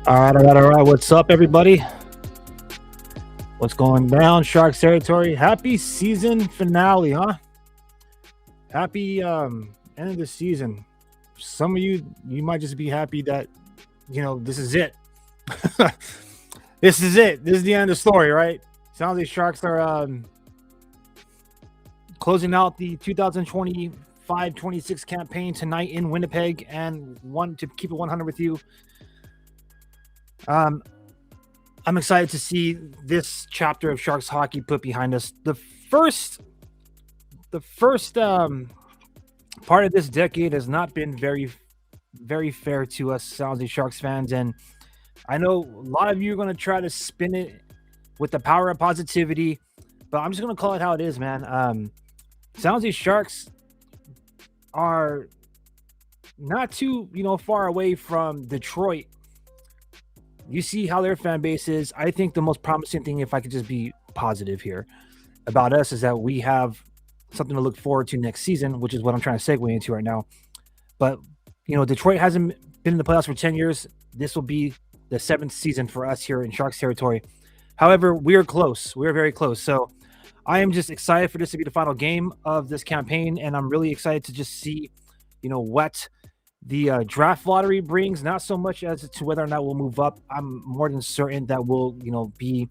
All right. What's up, everybody? What's going down, Sharks territory? Happy season finale, huh? Happy end of the season. Some of you might just be happy that this is it. This is it. This is the end of the story, right? Sounds like Sharks are closing out the 2025-26 campaign tonight in Winnipeg, and one to keep it 100 with you. I'm excited to see this chapter of Sharks hockey put behind us. The first part of this decade has not been very, very fair to us San Jose Sharks fans, and I know a lot of you are going to try to spin it with the power of positivity, but I'm just going to call it how it is, man. San Jose Sharks are not too far away from Detroit. You see how their fan base is. I think the most promising thing, if I could just be positive here, about us is that we have something to look forward to next season, which is what I'm trying to segue into right now. But, Detroit hasn't been in the playoffs for 10 years. This will be the 7th season for us here in Sharks territory. However, we are close. We are very close. So I am just excited for this to be the final game of this campaign, and I'm really excited to just see, what the draft lottery brings, not so much as to whether or not we'll move up. I'm more than certain that we'll, be,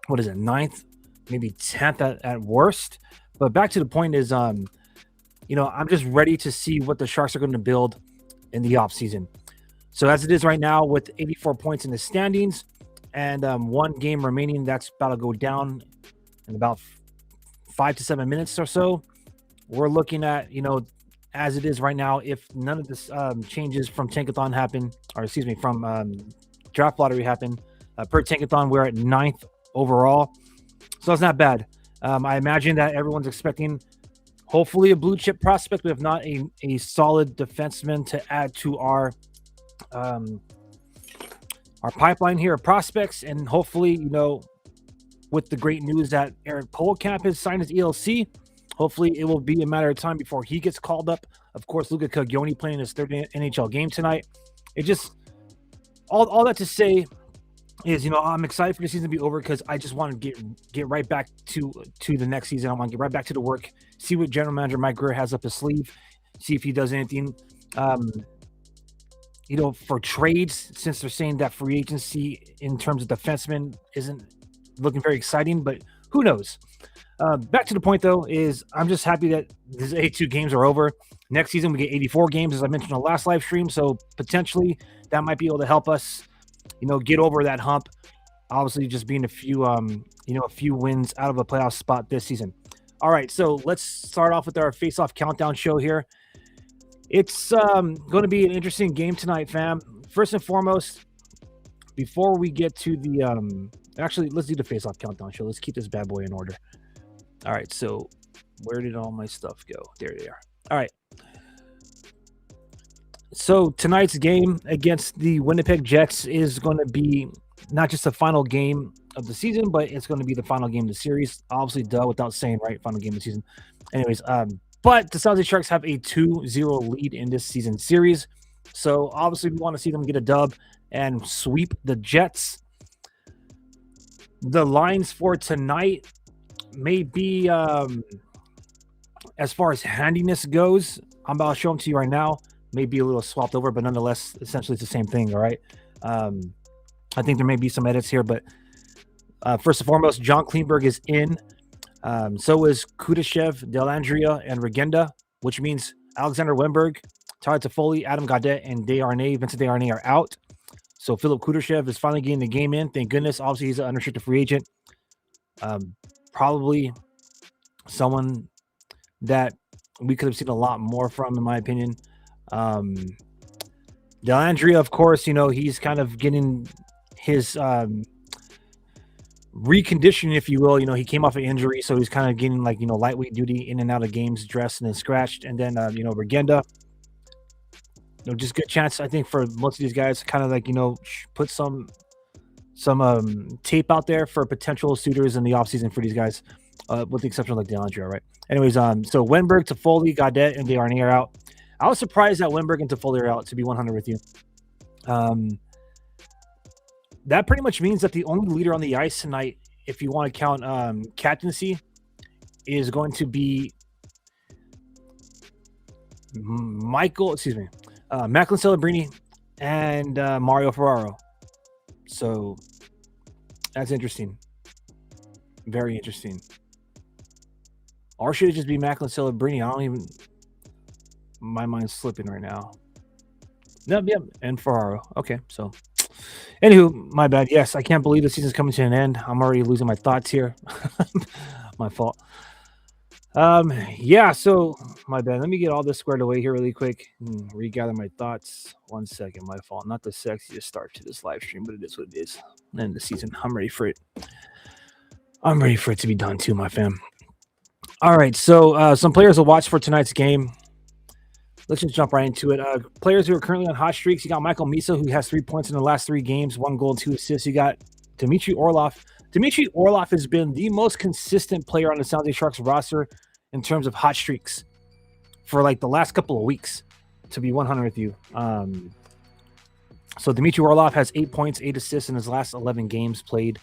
9th, maybe 10th at worst. But back to the point is, I'm just ready to see what the Sharks are going to build in the offseason. So as it is right now, with 84 points in the standings and one game remaining, that's about to go down in about 5 to 7 minutes or so. We're looking at, as it is right now, if none of this changes from Tankathon happen, or excuse me, from draft lottery happen, per Tankathon, we're at 9th overall. So it's not bad. I imagine that everyone's expecting, hopefully, a blue chip prospect, but if not, a solid defenseman to add to our pipeline here of prospects. And hopefully, with the great news that Eric Polkamp has signed his ELC, hopefully it will be a matter of time before he gets called up. Of course, Luka Cagioni playing his 3rd NHL game tonight. It just, all that to say is, I'm excited for the season to be over, because I just want to get right back to the next season. I want to get right back to the work, see what general manager Mike Grier has up his sleeve, see if he does anything, for trades, since they're saying that free agency in terms of defensemen isn't looking very exciting, but who knows? Back to the point, though, is I'm just happy that these 82 games are over. Next season, we get 84 games, as I mentioned on the last live stream. So potentially that might be able to help us, get over that hump. Obviously, just being a few wins out of a playoff spot this season. All right, so let's start off with our face-off countdown show here. It's going to be an interesting game tonight, fam. First and foremost, before we get to the actually, let's do the face-off countdown show. Let's keep this bad boy in order. All right, so where did all my stuff go? There they are. All right. So tonight's game against the Winnipeg Jets is going to be not just the final game of the season, but it's going to be the final game of the series. Obviously, without saying, right? Final game of the season. Anyways, but the San Jose Sharks have a 2-0 lead in this season series. So obviously, we want to see them get a dub and sweep the Jets. The lines for tonight may be, as far as handiness goes, I'm about to show them to you right now. Maybe a little swapped over, but nonetheless, essentially it's the same thing, all right? I think there may be some edits here, but first and foremost, John Kleinberg is in. So is Kudashev, Dellandrea, and Regenda, which means Alexander Wennberg, Tyler Toffoli, Adam Gaudette, and Vincent Desharnais are out. So Philip Kudashev is finally getting the game in. Thank goodness. Obviously, he's an unrestricted free agent. Probably someone that we could have seen a lot more from, in my opinion. Dellandrea, of course, he's kind of getting his reconditioning, if you will. He came off an injury, so he's kind of getting lightweight duty in and out of games, dressed and then scratched. And then Regenda, just good chance, I think, for most of these guys to kind of put some tape out there for potential suitors in the offseason for these guys, with the exception of Dellandrea, right? Anyways, so Wennberg, Toffoli, Gaudette, and Desharnais are out. I was surprised that Wennberg and Toffoli are out, to be 100 with you. that pretty much means that the only leader on the ice tonight, if you want to count captaincy, is going to be Macklin Celebrini and Mario Ferraro. So that's interesting. Very interesting. Or should it just be Macklin Celebrini? I don't even. My mind's slipping right now. Yep. And Ferraro. Okay, so. Anywho, my bad. Yes, I can't believe the season's coming to an end. I'm already losing my thoughts here. My fault. Yeah, so my bad. Let me get all this squared away here really quick. Regather my thoughts. 1 second, my fault. Not the sexiest start to this live stream, but it is what it is. End the season. I'm ready for it. I'm ready for it to be done too, my fam. All right, so some players to watch for tonight's game. Let's just jump right into it. Players who are currently on hot streaks. You got Michael Misa, who has 3 points in the last 3 games, 1 goal, 2 assists. You got Dmitry Orlov. Dmitry Orlov has been the most consistent player on the San Jose Sharks roster in terms of hot streaks for like the last couple of weeks, to be 100 with you. So Dmitry Orlov has 8 points, 8 assists in his last 11 games played.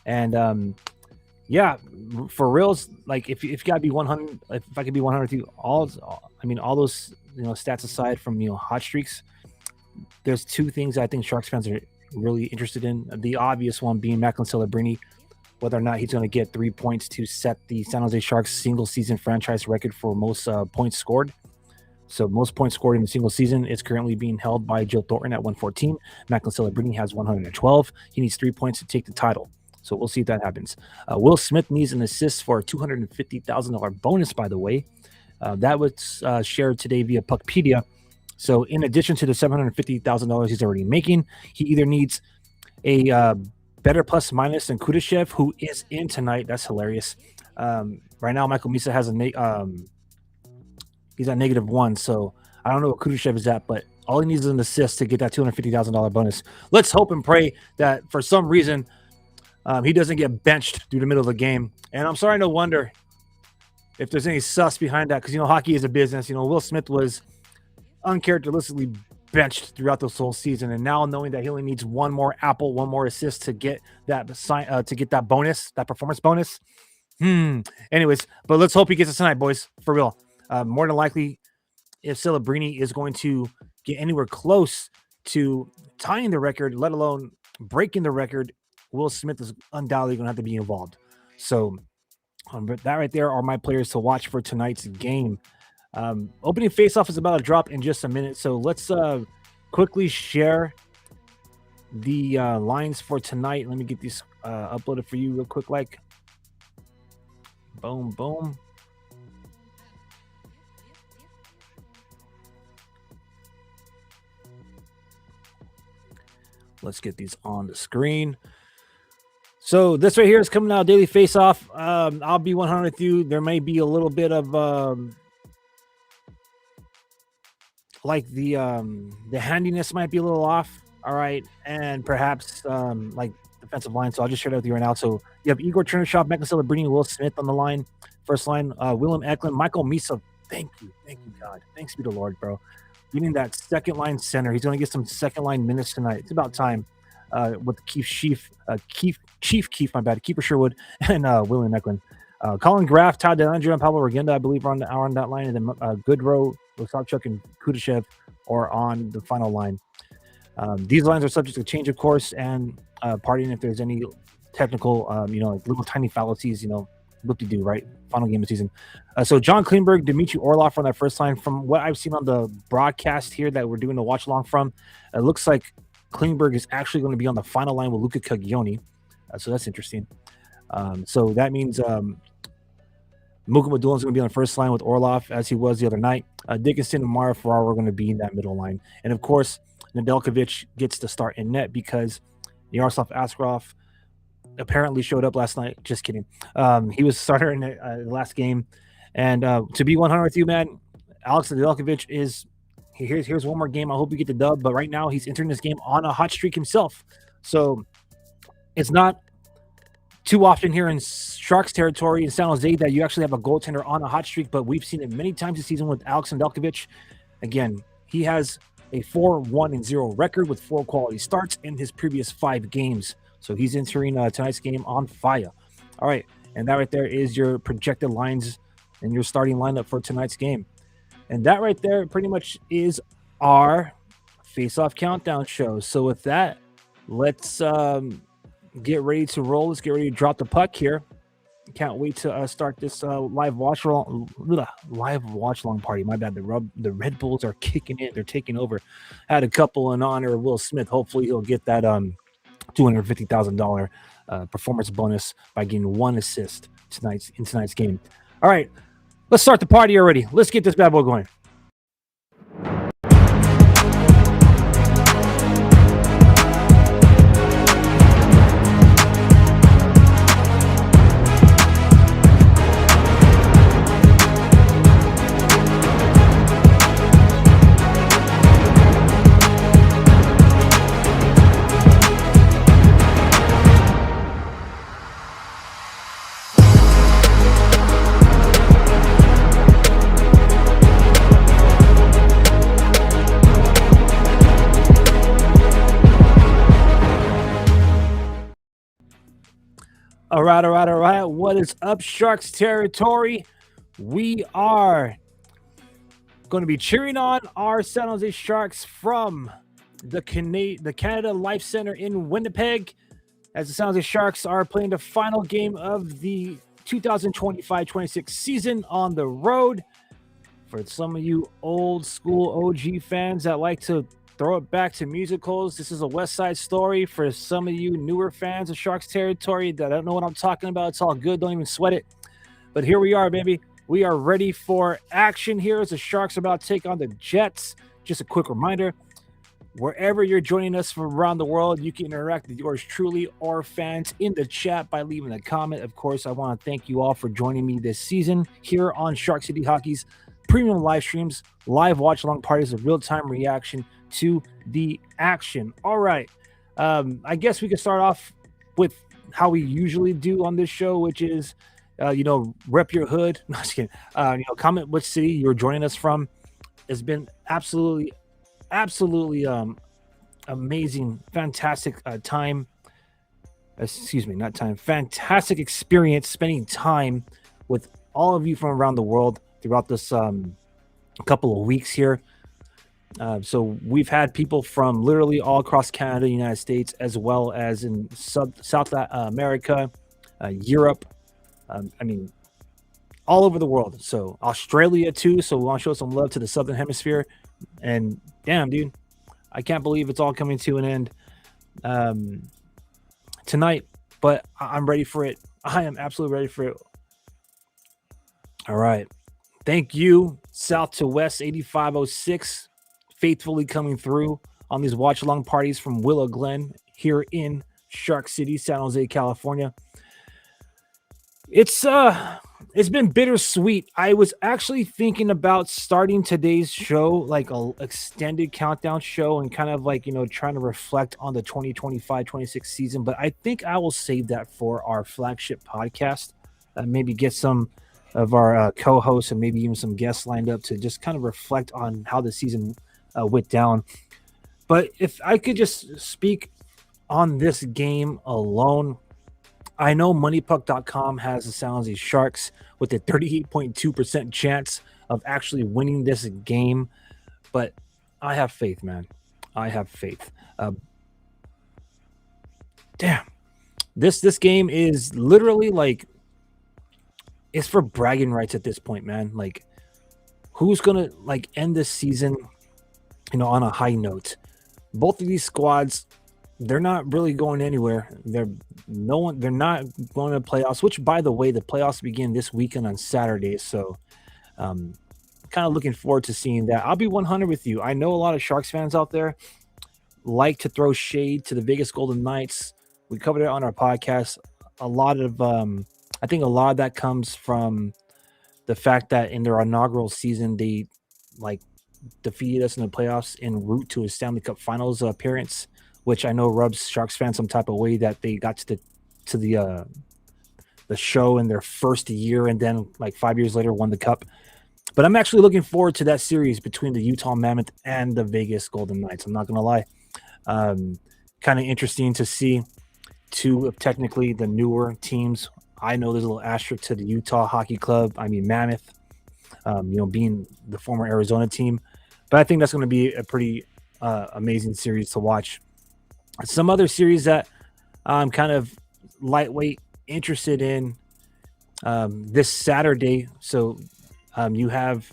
And yeah, for reals, like if you gotta be 100, if I could be 100 with you, all those stats aside from hot streaks, there's 2 things I think Sharks fans are really interested in. The obvious one being Macklin Celebrini, whether or not he's going to get 3 points to set the San Jose Sharks single season franchise record for most points scored. So most points scored in a single season is currently being held by Joe Thornton at 114. Macklin Celebrini has 112. He needs 3 points to take the title. So we'll see if that happens. Will Smith needs an assist for a $250,000 bonus, by the way. That was shared today via Puckpedia. So in addition to the $750,000 he's already making, he either needs a better plus minus than Kudashev, who is in tonight. That's hilarious. Right now, Michael Misa has he's at -1. So I don't know what Kudashev is at, but all he needs is an assist to get that $250,000 bonus. Let's hope and pray that for some reason he doesn't get benched through the middle of the game. And I'm sorry, no wonder if there's any sus behind that, because hockey is a business. Will Smith was uncharacteristically benched throughout this whole season, and now knowing that he only needs 1 more apple, 1 more assist to get that bonus, that performance bonus. Anyways, but let's hope he gets it tonight, boys, for real. More than likely, if Celebrini is going to get anywhere close to tying the record, let alone breaking the record, Will Smith is undoubtedly going to have to be involved. So that right there are my players to watch for tonight's game. Opening faceoff is about to drop in just a minute, so let's quickly share the lines for tonight. Let me get these uploaded for you real quick. Like, boom. Let's get these on the screen. So this right here is coming out daily faceoff. I'll be 100 with you. There may be a little bit of like the handiness might be a little off. All right, and perhaps like defensive line. So I'll just share that with you right now. So you have Igor Chernyshov, Macklin Celebrini, Will Smith on the line. First line, Willem Eklund, Michael Misa. Thank you, God. Thanks be the Lord, bro. Getting that second line center. He's going to get some second line minutes tonight. It's about time. With Chief Keeper Sherwood, and William Eklund. Colin Graff, Todd DeAndre, and Pablo Regenda, I believe, are on that line. And then Goodrow, Osachuk, and Kudashev are on the final line. These lines are subject to change, of course, and partying if there's any technical, like little tiny fallacies, whoop-de-doo, right? Final game of the season. So John Klingberg, Dmitry Orlov on that first line. From what I've seen on the broadcast here that we're doing the watch-along from, it looks like Klingberg is actually going to be on the final line with Luca Caglioni. So that's interesting. So that means Muka Madulin is going to be on the first line with Orlov, as he was the other night. Dickinson and Mario Ferraro are going to be in that middle line. And, of course, Nedeljkovic gets to start in net because Yaroslav Askarov apparently showed up last night. Just kidding. He was starter in the last game. And to be 100 with you, man, Alex Nedeljkovic is – here's one more game. I hope you get the dub. But right now he's entering this game on a hot streak himself. So it's not too often here in Sharks territory in San Jose that you actually have a goaltender on a hot streak. But we've seen it many times this season with Alex Nedeljkovic. Again, he has a 4-1-0 record with 4 quality starts in his previous 5 games. So he's entering tonight's game on fire. All right, and that right there is your projected lines and your starting lineup for tonight's game. And that right there pretty much is our Face-Off Countdown show. So with that, let's get ready to roll. Let's get ready to drop the puck here. Can't wait to start this live watch along party. My bad. The Red Bulls are kicking in. They're taking over. Had a couple in honor of Will Smith. Hopefully he'll get that $250,000 performance bonus by getting 1 assist in tonight's game. All right, let's start the party already. Let's get this bad boy going. All right. What is up, Sharks territory? We are going to be cheering on our San Jose Sharks from the Canada Life Center in Winnipeg, as the San Jose Sharks are playing the final game of the 2025-26 season on the road. For some of you old school OG fans that like to throw it back to musicals, this is a West Side Story. For some of you newer fans of Sharks territory that don't know what I'm talking about, it's all good. Don't even sweat it. But here we are, baby. We are ready for action here as the Sharks are about to take on the Jets. Just a quick reminder, wherever you're joining us from around the world, you can interact with yours truly or fans in the chat by leaving a comment. Of course, I want to thank you all for joining me this season here on Shark City Hockey's premium live streams, live watch-along parties of real-time reaction to the action. All right. I guess we could start off with how we usually do on this show, which is, rep your hood. No, just kidding. Comment which city you're joining us from. It's been absolutely amazing, fantastic fantastic experience spending time with all of you from around the world throughout this couple of weeks here. So we've had people from literally all across Canada, United States, as well as in South America, Europe. All over the world. So Australia too. So we want to show some love to the Southern Hemisphere. And damn, dude, I can't believe it's all coming to an end tonight. But I'm ready for it. I am absolutely ready for it. All right. Thank you, South to West 8506. Faithfully coming through on these watch-along parties from Willow Glen here in Shark City, San Jose, California. It's been bittersweet. I was actually thinking about starting today's show like a extended countdown show and kind of like, trying to reflect on the 2025-26 season, but I think I will save that for our flagship podcast. Maybe get some of our co-hosts and maybe even some guests lined up to just kind of reflect on how the season went down. But if I could just speak on this game alone, I know moneypuck.com has the San Jose Sharks with a 38.2% chance of actually winning this game, but I have faith, man. I have faith. Damn, this game is literally like, it's for bragging rights at this point, man. Like, who's gonna like end this season on a high note? Both of these squads, they're not really going anywhere. They're not going to playoffs, which, by the way, the playoffs begin this weekend on Saturday. So kind of looking forward to seeing that. I'll be 100 with you. I know a lot of Sharks fans out there like to throw shade to the Vegas Golden Knights. We covered it on our podcast. I think a lot of that comes from the fact that in their inaugural season, they defeated us in the playoffs en route to a Stanley Cup Finals appearance, which I know rubs Sharks fans some type of way, that they got to the show in their first year and then 5 years later won the cup. But I'm actually looking forward to that series between the Utah Mammoth and the Vegas Golden Knights. I'm not going to lie. Kind of interesting to see two of technically the newer teams. I know there's a little asterisk to the Utah Hockey Club. I mean, Mammoth, being the former Arizona team. But I think that's going to be a pretty amazing series to watch. Some other series that I'm kind of lightweight interested in this Saturday. So you have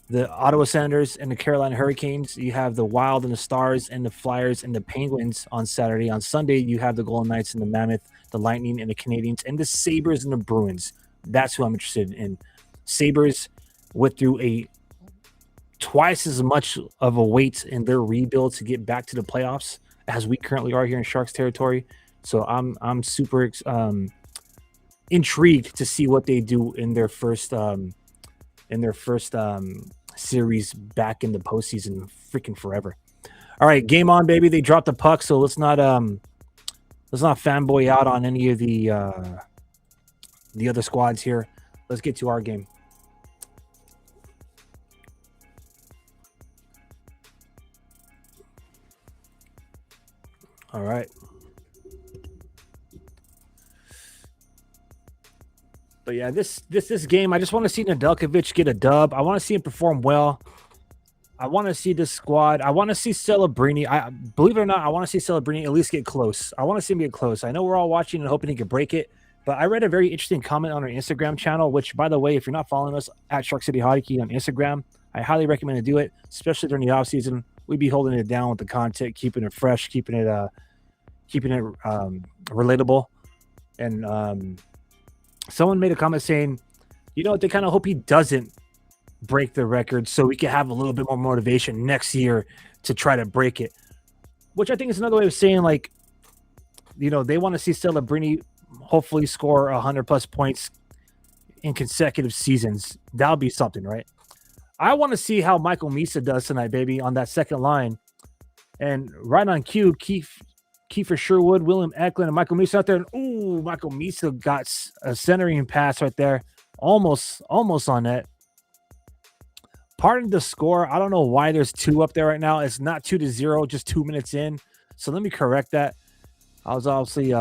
the Ottawa Senators and the Carolina Hurricanes. You have the Wild and the Stars and the Flyers and the Penguins on Saturday. On Sunday, you have the Golden Knights and the Mammoth, the Lightning and the Canadiens, and the Sabres and the Bruins. That's who I'm interested in. Sabres went through a twice as much of a wait in their rebuild to get back to the playoffs as we currently are here in Sharks territory. So I'm super intrigued to see what they do in their first series back in the postseason, freaking forever. All right, game on, baby. They dropped the puck, so let's not fanboy out on any of the other squads here. Let's get to our game. All right. But yeah, this game, I just want to see Nedeljkovic get a dub. I want to see him perform well. I want to see this squad. I want to see Celebrini. I believe it or not, I want to see Celebrini at least get close. I want to see him get close. I know we're all watching and hoping he can break it. But I read a very interesting comment on our Instagram channel, which, by the way, if you're not following us at Shark City Hockey on Instagram, I highly recommend to do it, especially during the off season. We'd be holding it down with the content, keeping it fresh, keeping it relatable. And someone made a comment saying, they kind of hope he doesn't break the record so we can have a little bit more motivation next year to try to break it. Which I think is another way of saying, like, they want to see Celebrini hopefully score 100+ points in consecutive seasons. That'll be something, right? I want to see how Michael Misa does tonight, baby, on that second line. And right on cue, Kiefer Sherwood, William Eklund, and Michael Misa out there. And, ooh, Michael Misa got a centering pass right there. Almost on net. Pardon the score. I don't know why there's 2 up there right now. It's not 2-0, just 2 minutes in. So let me correct that. I was obviously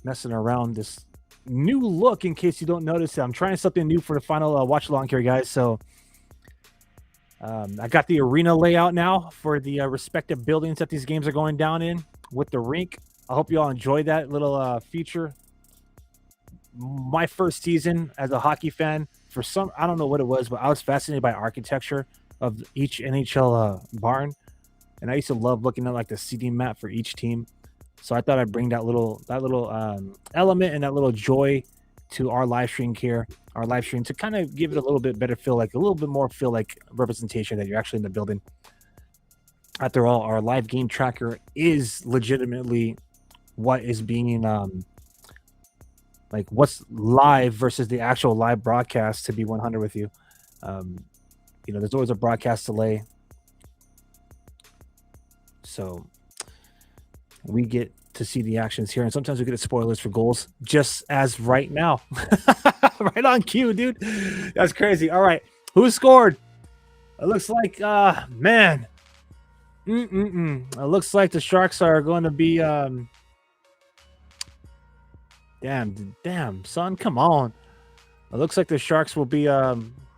messing around this new look in case you don't notice it. I'm trying something new for the final watch along here, guys. So I got the arena layout now for the respective buildings that these games are going down in with the rink. I hope you all enjoyed that little feature. My first season as a hockey fan, I don't know what it was, but I was fascinated by architecture of each NHL barn. And I used to love looking at like the seating map for each team. So I thought I'd bring that little element and that little joy to our live stream here, to kind of give it a little bit better feel, like a little bit more feel like representation that you're actually in the building. After all, our live game tracker is legitimately what is being like what's live versus the actual live broadcast, to be 100 with you. There's always a broadcast delay. So we get to see the actions here, and sometimes we get spoilers for goals, just as right now. Right on cue, dude. That's crazy. All right. Who scored? It looks like, man. It looks like the Sharks are going to be, damn, son, come on. It looks like the Sharks will be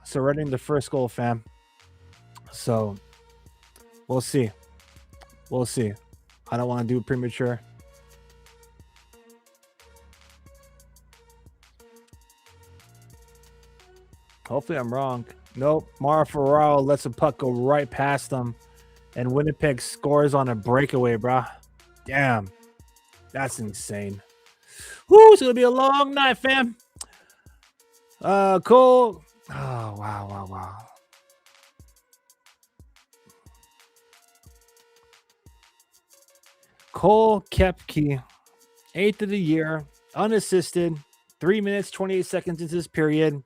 surrendering the first goal, fam. So we'll see. I don't want to do premature. Hopefully I'm wrong. Nope. Mara Ferraro lets the puck go right past them. And Winnipeg scores on a breakaway, brah. Damn. That's insane. Whoo, it's going to be a long night, fam. Cole. Oh, wow. Cole Koepke, 8th of the year, unassisted, 3 minutes, 28 seconds into this period.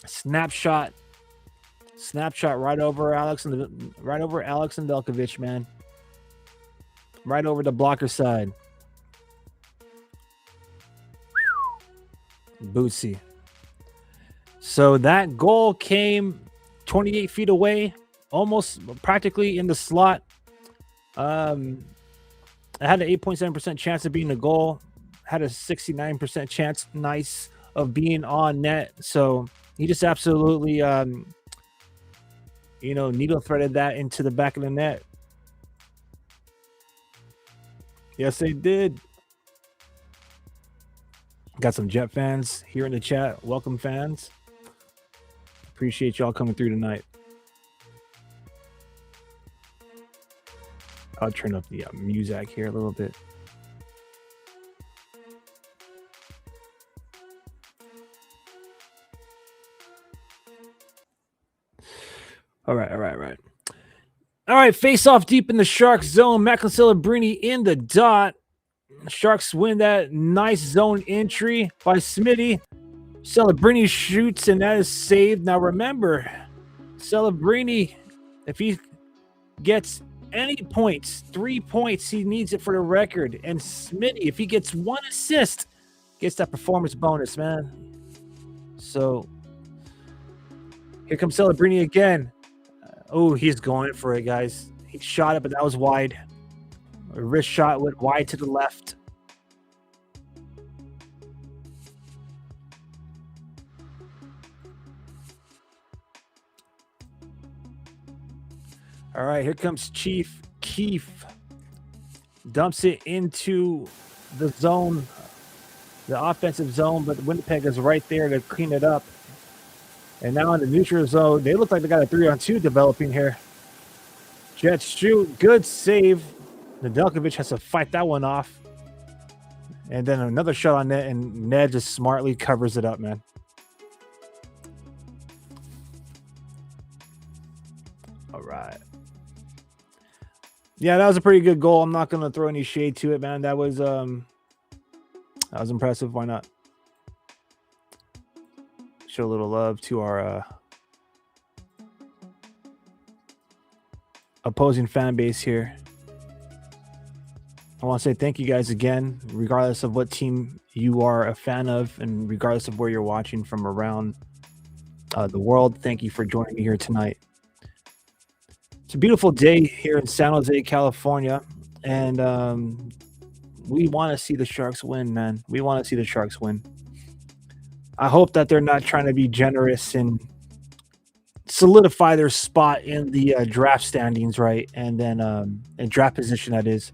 Snapshot right over Alex Nedeljkovic, man. Right over the blocker side. Bootsy. So that goal came 28 feet away, almost practically in the slot. I had an 8.7% chance of being a goal. Had a 69% chance, nice, of being on net. So he just absolutely, needle threaded that into the back of the net. Yes, they did. Got some Jet fans here in the chat. Welcome, fans. Appreciate y'all coming through tonight. I'll turn up the music here a little bit. All right, face off deep in the Sharks zone. Macklin Celebrini in the dot. Sharks win that nice zone entry by Smitty. Celebrini shoots, and that is saved. Now remember, Celebrini, if he gets any points, 3 points, he needs it for the record. And Smitty, if he gets 1 assist, gets that performance bonus, man. So here comes Celebrini again. Oh, he's going for it, guys. He shot it, but that was wide. A wrist shot went wide to the left. All right, here comes Chief Keefe. Dumps it into the zone, the offensive zone, but Winnipeg is right there to clean it up. And now in the neutral zone, they look like they got a 3-on-2 developing here. Jets shoot, good save. Nedeljkovic has to fight that one off. And then another shot on net, and Ned just smartly covers it up, man. All right. Yeah, that was a pretty good goal. I'm not going to throw any shade to it, man. That was impressive. Why not? Show a little love to our opposing fan base here. I want to say thank you guys again, regardless of what team you are a fan of and regardless of where you're watching from around the world. Thank you for joining me here tonight. It's a beautiful day here in San Jose, California, and we want to see the Sharks win, man. We want to see the Sharks win. I hope that they're not trying to be generous and solidify their spot in the draft standings, right? And then in draft position, that is.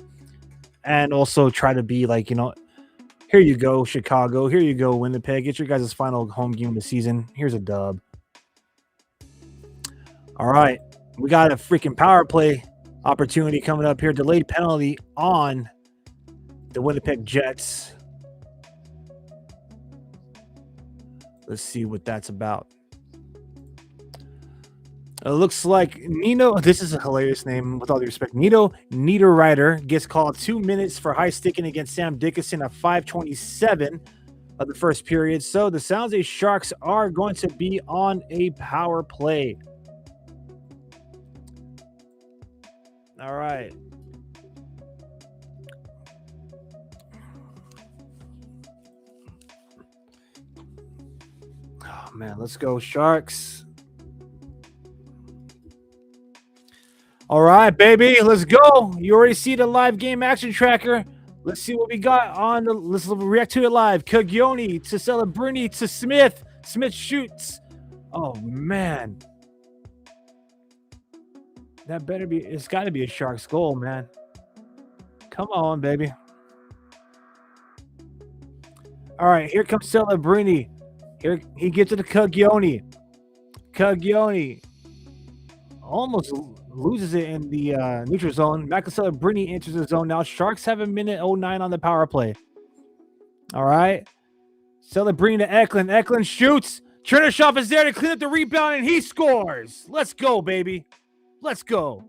And also try to be like, here you go, Chicago. Here you go, Winnipeg. Get your guys' final home game of the season. Here's a dub. All right. We got a freaking power play opportunity coming up here. Delayed penalty on the Winnipeg Jets. Let's see what that's about. It looks like Nino, this is a hilarious name with all due respect. Nino Niederreiter gets called 2 minutes for high sticking against Sam Dickinson at 5:27 of the first period. So the San Jose Sharks are going to be on a power play. All right. Oh, man, let's go Sharks. All right, baby, let's go. You already see the live game action tracker. Let's see what we got on the. Let's react to it live. Caglioni to Celebrini to Smith. Smith shoots. Oh man, that better be. It's got to be a Sharks goal, man. Come on, baby. All right, here comes Celebrini. Here he gets to the Caglioni. Caglioni almost loses it in the neutral zone. Macklin Celebrini enters the zone now. Sharks have 1:09 on the power play. All right. Celebrini to Eklund. Eklund shoots. Chernyshov is there to clean up the rebound, and he scores. Let's go, baby. Let's go.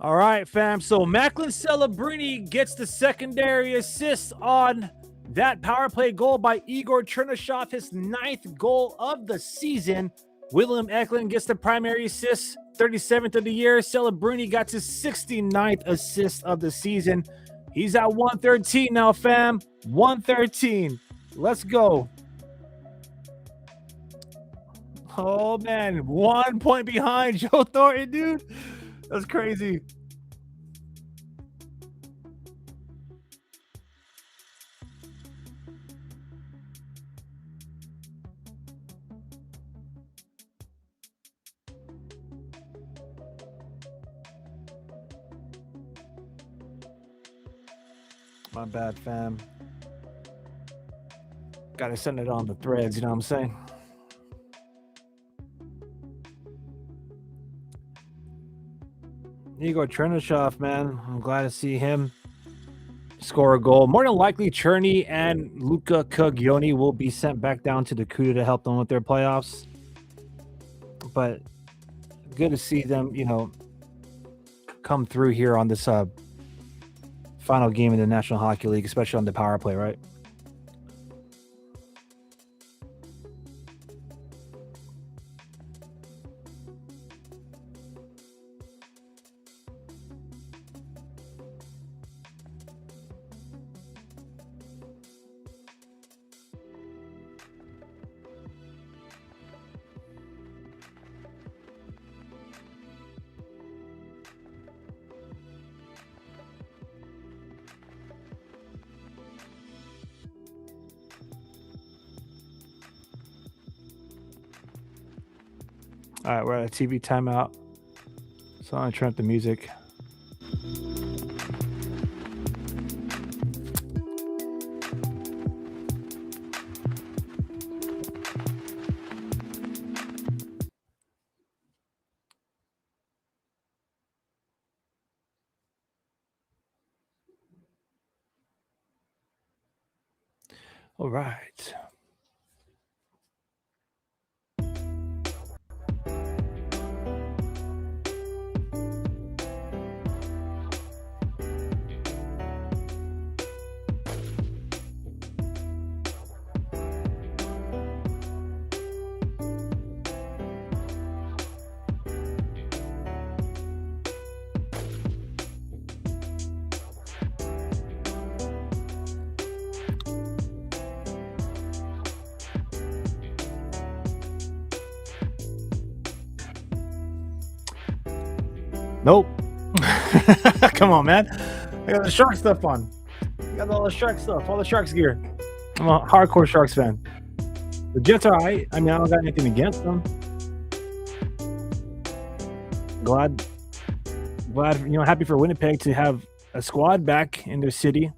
All right, fam. So Macklin Celebrini gets the secondary assist on that power play goal by Igor Chernyshov, his 9th goal of the season. William Eklund gets the primary assist, 37th of the year. Celebrini got his 69th assist of the season. He's at 113 now, fam. 113. Let's go. Oh, man. 1 point behind Joe Thornton, dude. That's crazy. My bad, fam. Gotta send it on the threads, you know what I'm saying? Igor Chernyshov, man. I'm glad to see him score a goal. More than likely, Cherney and Luka Coglioni will be sent back down to the Cuda to help them with their playoffs. But good to see them, come through here on this final game in the National Hockey League, especially on the power play, right? All right, we're at a TV timeout. So I'm going to turn up the music. All right. Nope. Come on, man. I got the Shark stuff on. I got all the Shark stuff, all the Sharks gear. I'm a hardcore Sharks fan. The Jets are alright. I mean, I don't got anything against them. Glad, happy for Winnipeg to have a squad back in their city.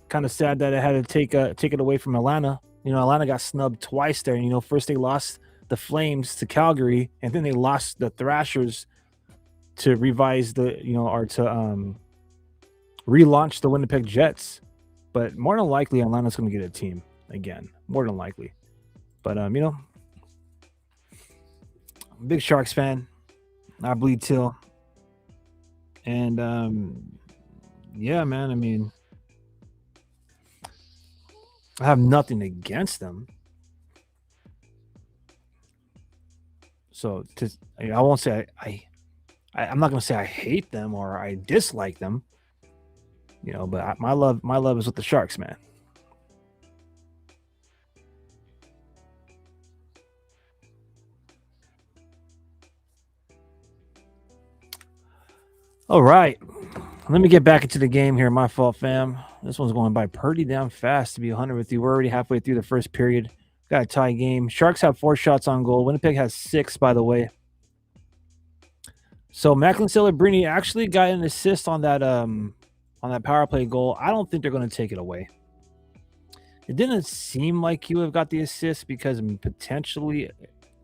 Kind of sad that it had to take it away from Atlanta. Atlanta got snubbed twice there. First they lost the Flames to Calgary, and then they lost the Thrashers to revise or to relaunch the Winnipeg Jets. But more than likely, Atlanta's going to get a team again. More than likely. But, big Sharks fan. I bleed till. And, yeah, man, I mean, I have nothing against them. So, I won't say I'm not going to say I hate them or I dislike them, but my love is with the Sharks, man. All right. Let me get back into the game here. My fault, fam. This one's going by pretty damn fast, to be 100 with you. We're already halfway through the first period. Got a tie game. Sharks have 4 shots on goal. Winnipeg has 6, by the way. So Macklin Celebrini actually got an assist on that power play goal. I don't think they're going to take it away. It didn't seem like he would have got the assist because potentially it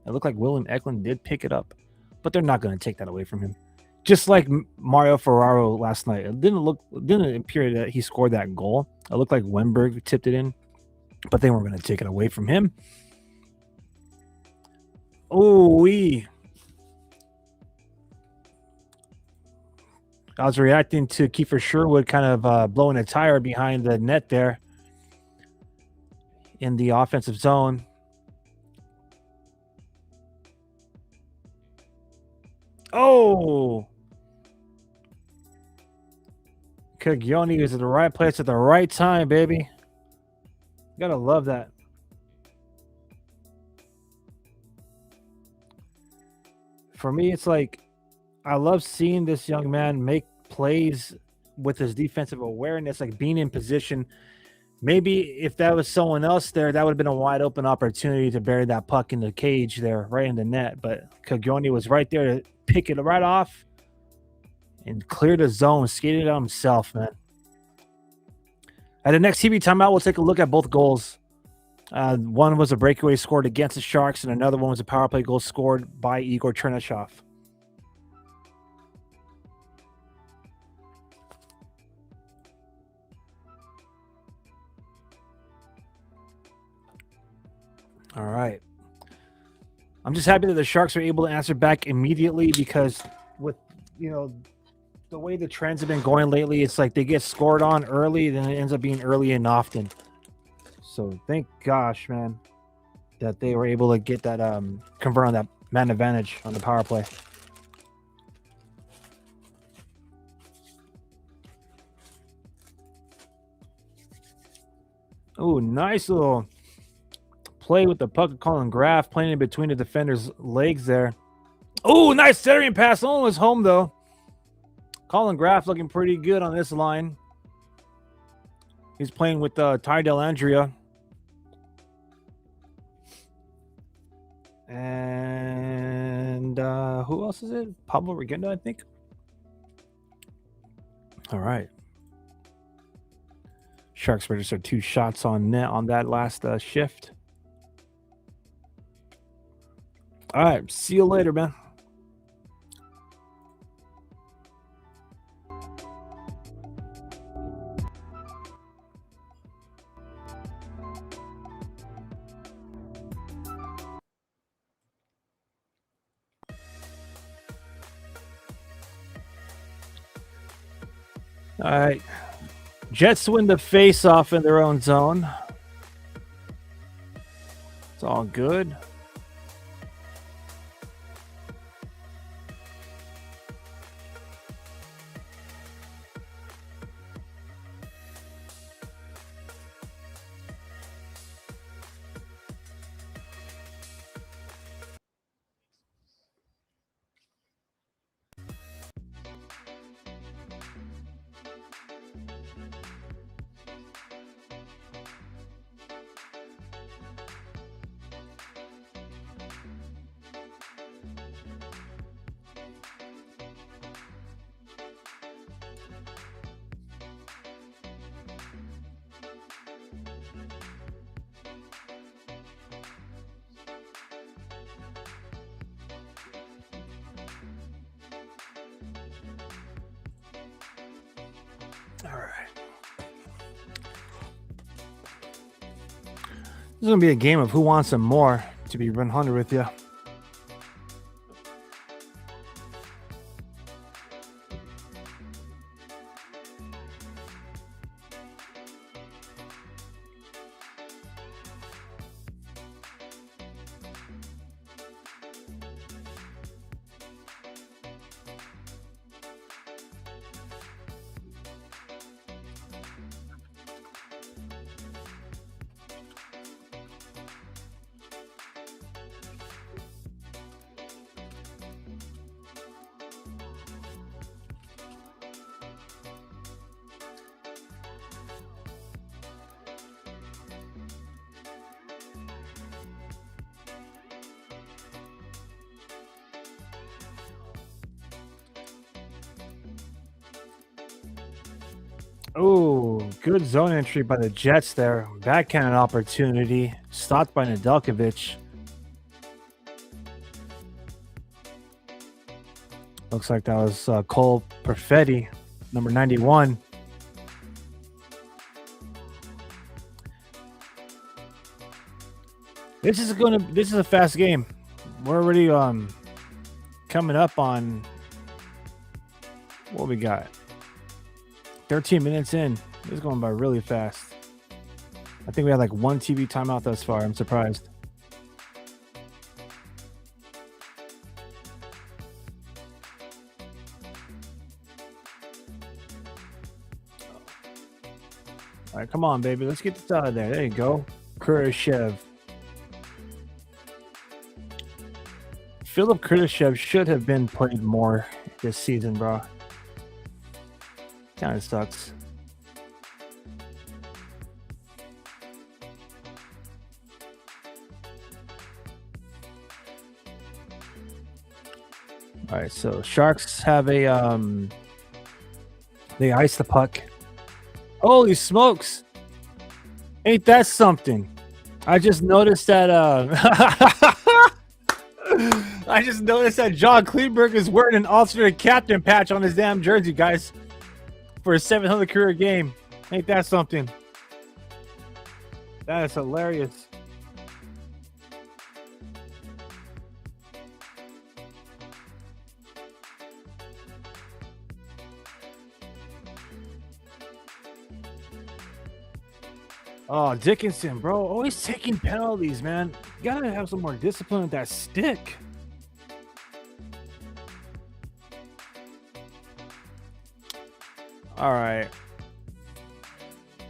looked like William Eklund did pick it up, but they're not going to take that away from him. Just like Mario Ferraro last night, it didn't appear that he scored that goal. It looked like Wenberg tipped it in, but they weren't going to take it away from him. Oh, I was reacting to Kiefer Sherwood kind of blowing a tire behind the net there in the offensive zone. Oh! Caglioni is at the right place at the right time, baby. Gotta love that. For me, it's like I love seeing this young man make plays with his defensive awareness, like being in position. Maybe if that was someone else there, that would have been a wide open opportunity to bury that puck in the cage there, right in the net. But Caglioni was right there to pick it right off and clear the zone, skated it out himself, man. At the next TV timeout, we'll take a look at both goals. One was a breakaway scored against the Sharks, and another one was a power play goal scored by Igor Chernyshov. All right. I'm just happy that the Sharks are able to answer back immediately, because with, the way the trends have been going lately, it's like they get scored on early, then it ends up being early and often. So thank gosh, man, that they were able to get that convert on that man advantage on the power play. Oh, nice little play with the puck of Colin Graff, playing in between the defender's legs there. Oh, nice centering pass. Almost home, though. Colin Graff looking pretty good on this line. He's playing with Ty Dellandrea. And who else is it? Pablo Regenda, I think. All right. Sharks registered 2 shots on net on that last shift. All right. See you later, man. All right. Jets win the face-off in their own zone. It's all good. All right. This is going to be a game of who wants some more, to be 100 with you. Oh, good zone entry by the Jets there. Backhand opportunity. Stopped by Nedeljkovic. Looks like that was Cole Perfetti, number 91. This is a fast game. We're already coming up on What we got? 13 minutes in. This is going by really fast. I think we had like one TV timeout thus far. I'm surprised. All right, come on, baby. Let's get this out of there. There you go. Kurashev. Philip Kurashev should have been played more this season, bro. Kind of sucks. All right, so Sharks have a they ice the puck. Holy smokes! Ain't that something? I just noticed that I just noticed that John Kleinberg is wearing an alternate captain patch on his damn jersey, guys, for his 700 career game. Ain't that something? That is hilarious. Oh, Dickinson, bro. Always taking penalties, man. You gotta have some more discipline with that stick. All right.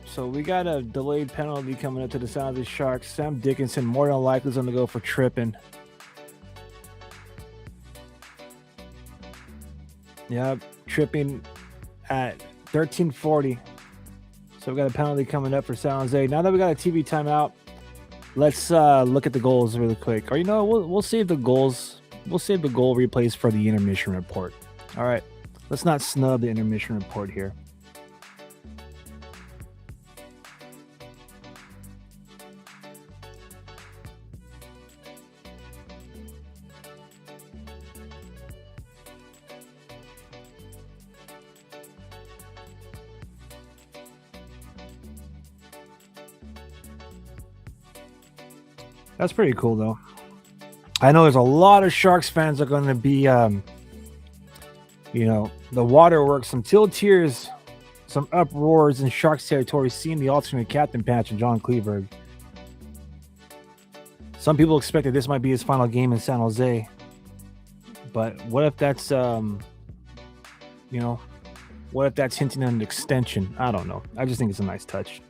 So we got a delayed penalty coming up to the San Jose Sharks. Sam Dickinson more than likely is going to go for tripping. Yep, tripping at 13:40. So we got a penalty coming up for San Jose. Now that we got a TV timeout, let's look at the goals really quick. Or you know, we'll save the goals. We'll save the goal replays for the intermission report. All right, let's not snub the intermission report here. That's pretty cool, though. I know there's a lot of Sharks fans that are going to be, you know, the waterworks, some teal tears, some uproars in Sharks territory, seeing the alternate captain patch of John Kleinberg. Some people expected this might be his final game in San Jose. But what if that's, you know, what if that's hinting at an extension? I don't know. I just think it's a nice touch.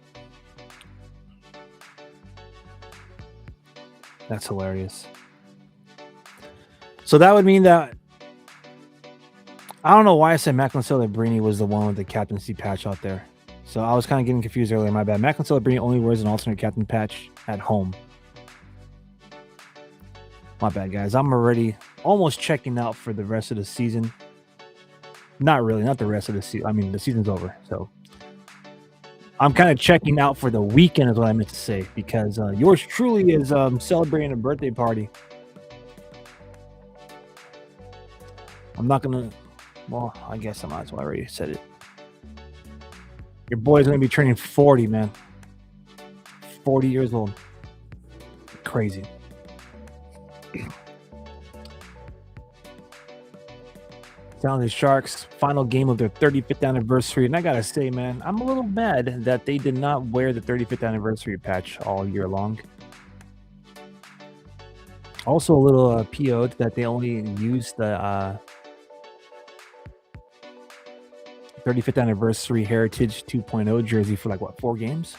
That's hilarious. So that would mean that I don't know why I said Macklin Celebrini was the one with the captaincy patch out there. So I was kind of getting confused earlier. My bad. Macklin Celebrini only wears an alternate captain patch at home. My bad, guys. I'm already almost checking out for the rest of the season. Not really. Not the rest of the season. I mean, the season's over. So I'm kind of checking out for the weekend is what I meant to say, because yours truly is celebrating a birthday party. I'm not going to, well, I guess I might as well. I already said it. Your boy's going to be turning 40, man. 40 years old. Crazy. San Jose Sharks, final game of their 35th anniversary. And I got to say, man, I'm a little mad that they did not wear the 35th anniversary patch all year long. Also a little PO'd that they only used the 35th anniversary Heritage 2.0 jersey for like, what, 4 games?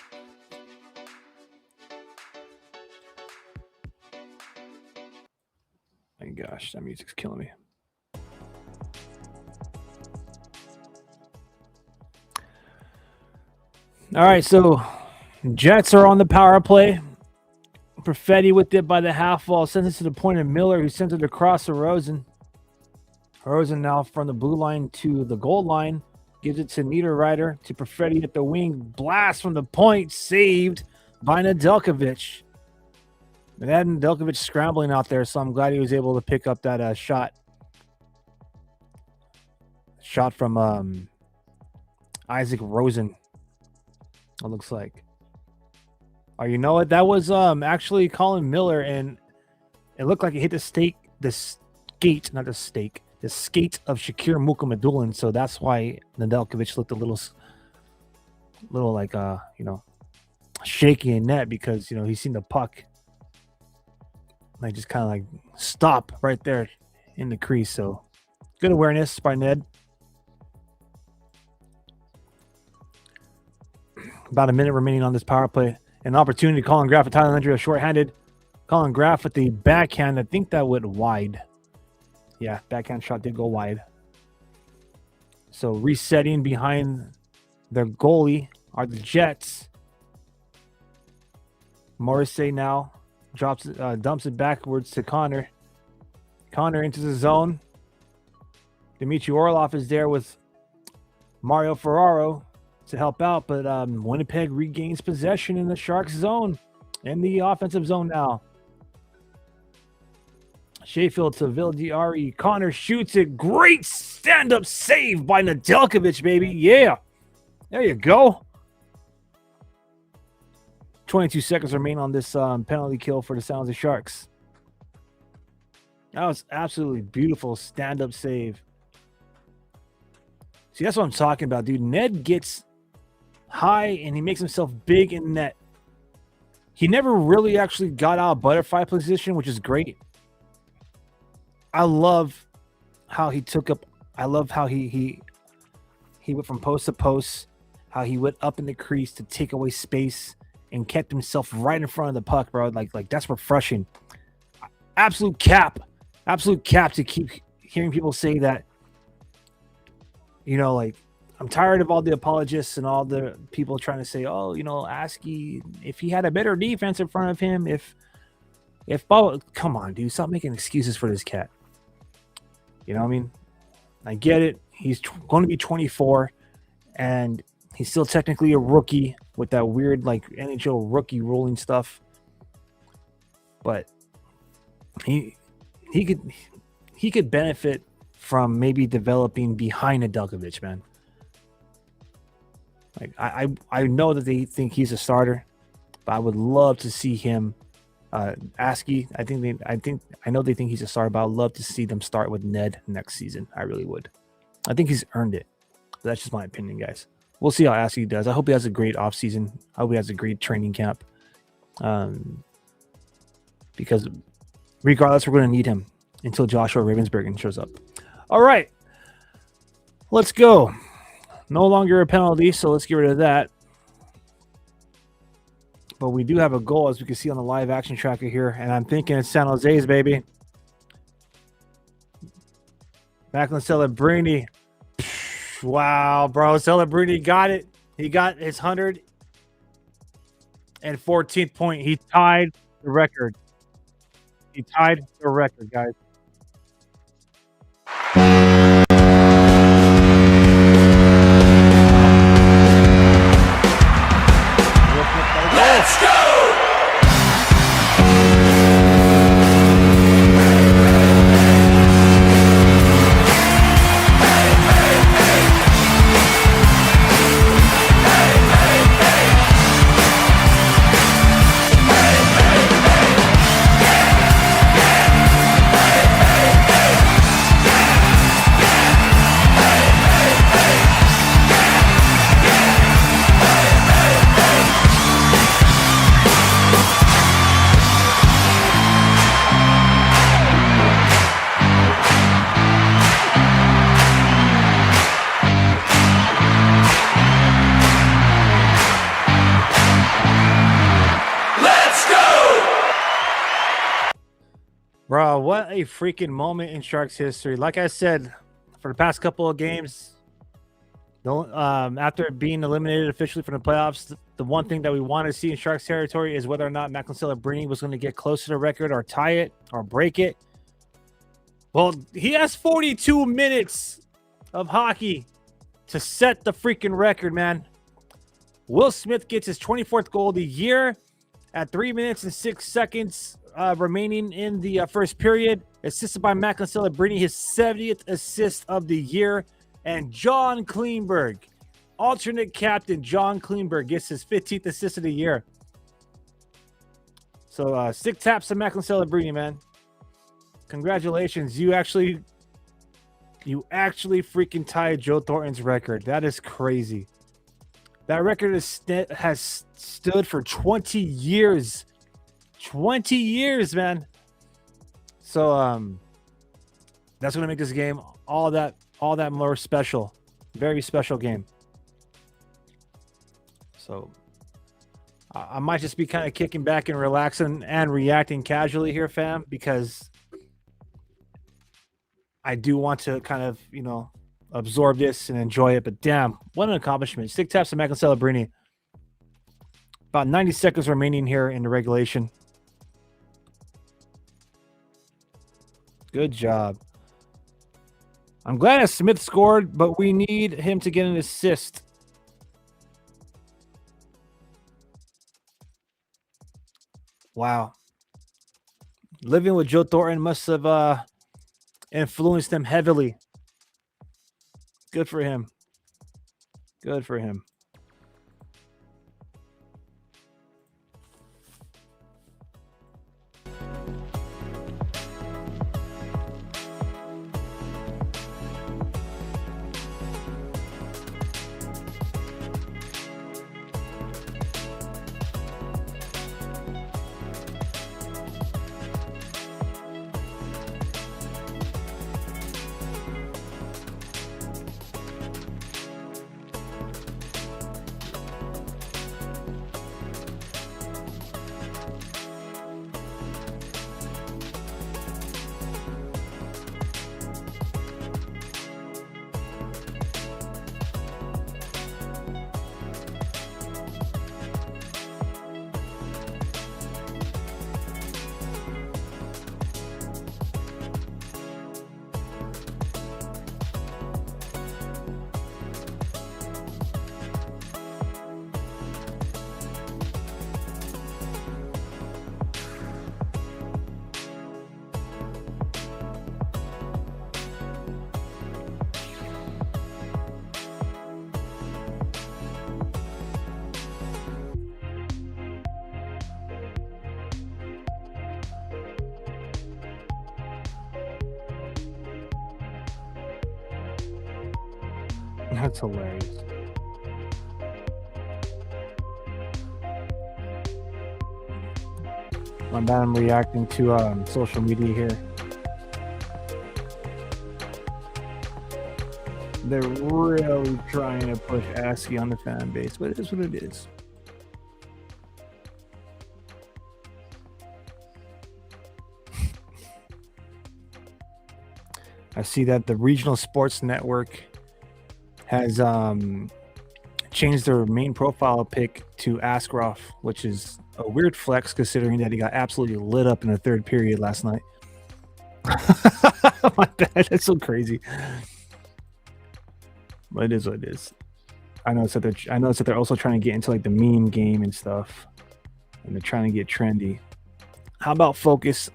My gosh, that music's killing me. All right, so Jets are on the power play. Perfetti with it by the half wall. Sends it to the point of Miller, who sends it across to Rosen. Rosen now from the blue line to the goal line. Gives it to Niederreiter, to Perfetti at the wing. Blast from the point, saved by Nedeljkovic. And had Nedeljkovic scrambling out there, so I'm glad he was able to pick up that shot. Shot from Isaac Rosen. It looks like. Oh, you know what? That was actually Colin Miller, and it looked like it hit the skate, not the stake. the skate of Shakir Mukhamadullin, so that's why Nedeljkovic looked a little like shaky in net, because he's seen the puck like just kind of like stop right there in the crease. So good awareness by Ned. About a minute remaining on this power play. An opportunity. Colin Graff and Tyler Landry are shorthanded. Colin Graff with the backhand. I think that went wide. Yeah, backhand shot did go wide. So resetting behind their goalie are the Jets. Morrissey now dumps it backwards to Connor. Connor into the zone. Dmitry Orlov is there with Mario Ferraro to help out, but Winnipeg regains possession in the Sharks zone, in the offensive zone now. Sheffield to Vildiari. Connor shoots it. Great stand-up save by Nedeljkovic, baby. Yeah. There you go. 22 seconds remain on this penalty kill for the San Jose Sharks. That was absolutely beautiful stand-up save. See, that's what I'm talking about, dude. Ned gets high and he makes himself big in net. He never really actually got out of butterfly position, which is great. I love how he took up. I love how he went from post to post, how he went up in the crease to take away space and kept himself right in front of the puck, bro. Like that's refreshing. Absolute cap to keep hearing people say that. Like, I'm tired of all the apologists and all the people trying to say, oh, Askey, if he had a better defense in front of him, if come on, dude, stop making excuses for this cat. You know what I mean? I get it. He's going to be 24, and he's still technically a rookie with that weird, like, NHL rookie ruling stuff. But he could benefit from maybe developing behind Nedeljkovic, man. Like, I know that they think he's a starter, but I would love to see him. Askey, I know they think he's a starter, but I'd love to see them start with Ned next season. I really would. I think he's earned it. But that's just my opinion, guys. We'll see how Askey does. I hope he has a great offseason. I hope he has a great training camp. Because regardless, we're going to need him until Joshua Ravensbergen shows up. All right. Let's go. No longer a penalty, so let's get rid of that. But we do have a goal, as we can see on the live action tracker here, and I'm thinking it's San Jose's, baby. Macklin Celebrini. Wow, bro. Celebrini got it. He got his 114th point. He tied the record. He tied the record, guys. Let's go! Bro, what a freaking moment in Sharks history. Like I said, for the past couple of games, after being eliminated officially from the playoffs, the one thing that we want to see in Sharks territory is whether or not Macklin Celebrini was going to get close to the record or tie it or break it. Well, he has 42 minutes of hockey to set the freaking record, man. Will Smith gets his 24th goal of the year at 3 minutes and 6 seconds remaining in the first period. Assisted by Macklin Celebrini, his 70th assist of the year. And John Kleinberg, alternate captain John Kleinberg, gets his 15th assist of the year. So stick taps to Macklin Celebrini, man. Congratulations. You actually You actually freaking tied Joe Thornton's record. That is crazy. That record has stood for 20 years. 20 years, man. So that's gonna make this game all that more special. Very special game. So I might just be kind of kicking back and relaxing and reacting casually here, fam, because I do want to kind of, absorb this and enjoy it. But damn, what an accomplishment. Stick taps to Macklin Celebrini. About 90 seconds remaining here in the regulation. Good job. I'm glad that Smith scored, but we need him to get an assist. Wow. Living with Joe Thornton must have influenced him heavily. Good for him. Good for him. That's hilarious. My bad, I'm reacting to social media here. They're really trying to push ASCII on the fan base, but it is what it is. I see that the regional sports network has changed their main profile pic to Askarov, which is a weird flex considering that he got absolutely lit up in the third period last night. My bad, that's so crazy. But it is what it is. I know that they're also trying to get into like the meme game and stuff, and they're trying to get trendy. How about focus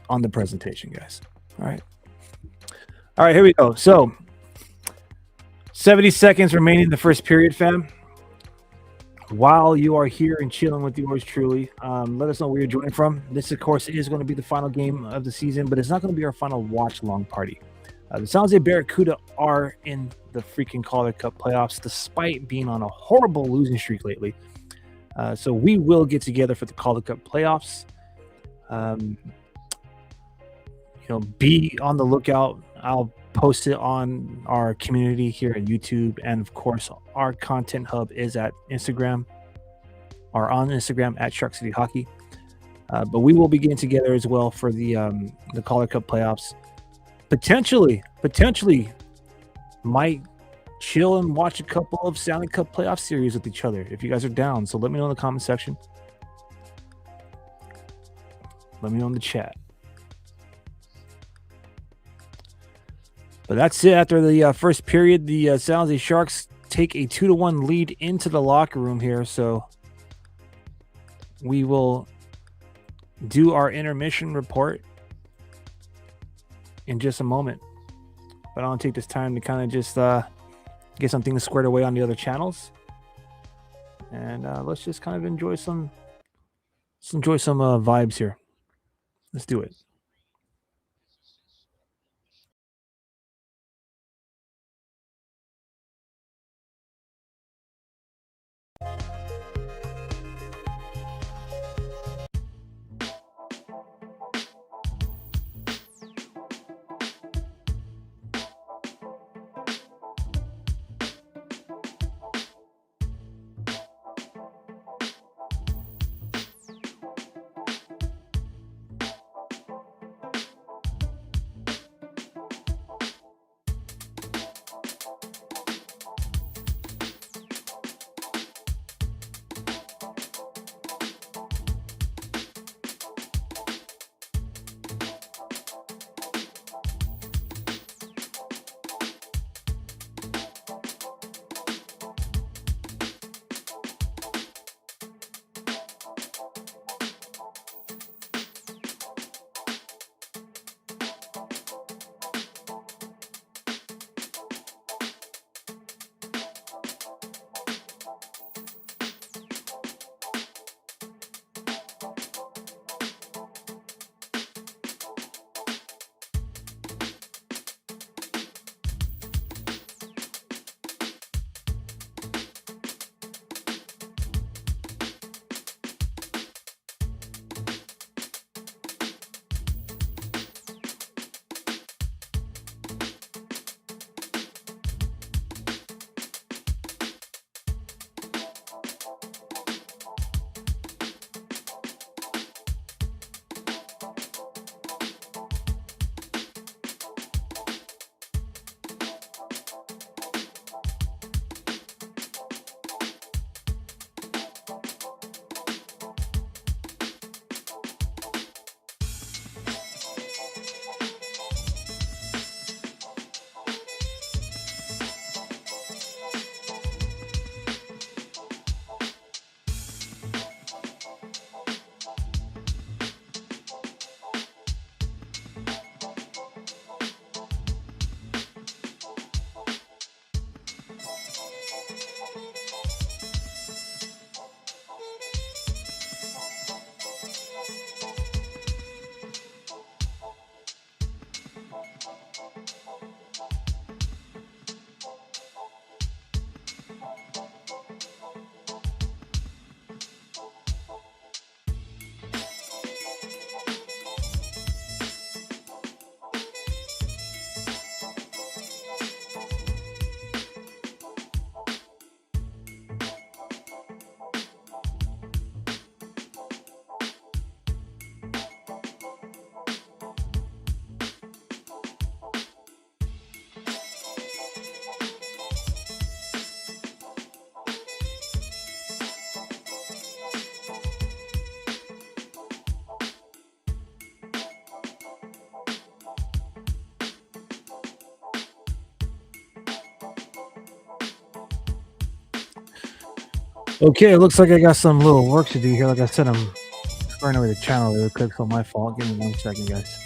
on the presentation, guys? All right, here we go. So 70 seconds remaining in the first period, fam. While you are here and chilling with yours truly, let us know where you're joining from. This, of course, is going to be the final game of the season, but it's not going to be our final watch-long party. The San Jose Barracuda are in the freaking Calder Cup playoffs, despite being on a horrible losing streak lately. So we will get together for the Calder Cup playoffs. Be on the lookout. I'll post it on our community here at YouTube, and of course our content hub is at Instagram or on Instagram at Sharks City Hockey. But we will be getting together as well for the Calder Cup playoffs. Potentially might chill and watch a couple of Stanley Cup playoff series with each other if you guys are down. So let me know in the comment section. Let me know in the chat. But that's it. After the first period, the San Jose Sharks take a 2-1 lead into the locker room here. So we will do our intermission report in just a moment. But I want to take this time to kind of just get some things squared away on the other channels. And let's just kind of enjoy some vibes here. Let's do it. Okay, it looks like I got some little work to do here. Like I said, I'm squaring away the channel really quick, so my fault. Give me 1 second, guys.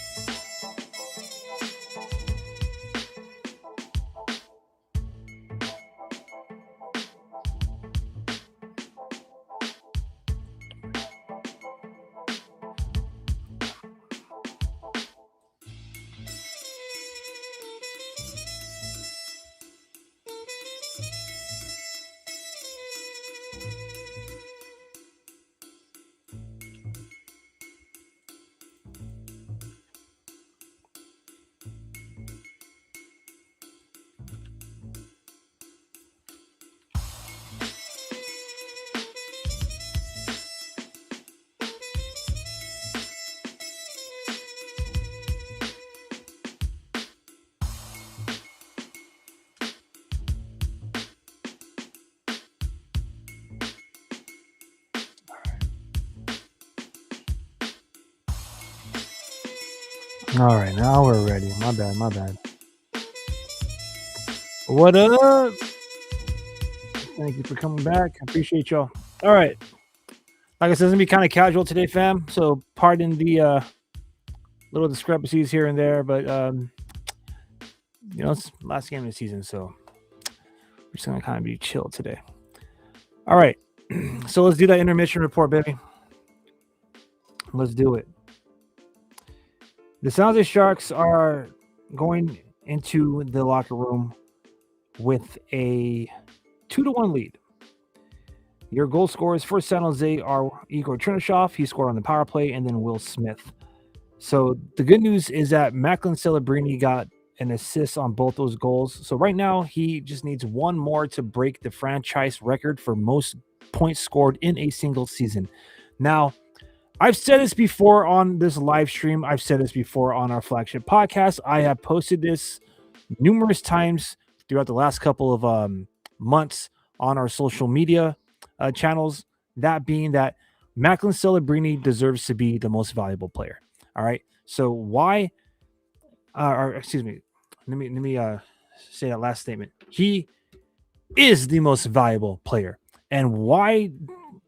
All right, now we're ready. My bad, my bad. What up? Thank you for coming back. I appreciate y'all. All right. Like I said, it's gonna be kind of casual today, fam. So pardon the little discrepancies here and there, but it's last game of the season, so we're just gonna kind of be chill today. All right. So let's do that intermission report, baby. Let's do it. The San Jose Sharks are going into the locker room with a 2-1 lead. Your goal scorers for San Jose are Igor Chernyshov. He scored on the power play, and then Will Smith. So the good news is that Macklin Celebrini got an assist on both those goals. So right now, he just needs one more to break the franchise record for most points scored in a single season. Now, I've said this before on this live stream. I've said this before on our flagship podcast. I have posted this numerous times throughout the last couple of months on our social media channels. That being that Macklin Celebrini deserves to be the most valuable player. All right. So why? Or excuse me. Let me say that last statement. He is the most valuable player, and why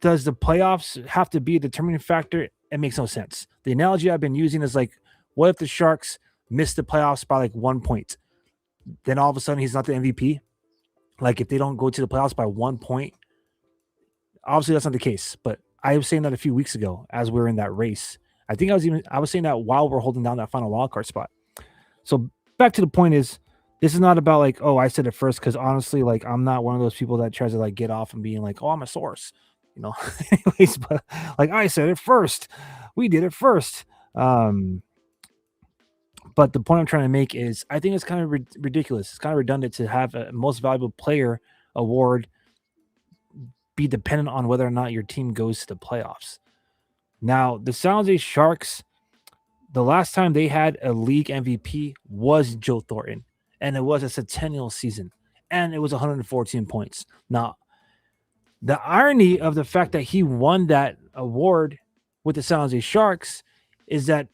does the playoffs have to be a determining factor? It makes no sense. The analogy I've been using is like, what if the Sharks miss the playoffs by like 1 point? Then all of a sudden he's not the MVP. Like if they don't go to the playoffs by 1 point, obviously that's not the case. But I was saying that a few weeks ago as we were in that race. I think I was saying that while we're holding down that final wildcard spot. So back to the point is, this is not about like, oh, I said it first, because honestly, like I'm not one of those people that tries to like get off and being like, oh, I'm a source. Anyways, but like I said it first, we did it first. But the point I'm trying to make is, I think it's kind of ridiculous. It's kind of redundant to have a most valuable player award be dependent on whether or not your team goes to the playoffs. Now, the San Jose Sharks, the last time they had a league MVP was Joe Thornton, and it was a centennial season, and it was 114 points. Now, the irony of the fact that he won that award with the San Jose Sharks is that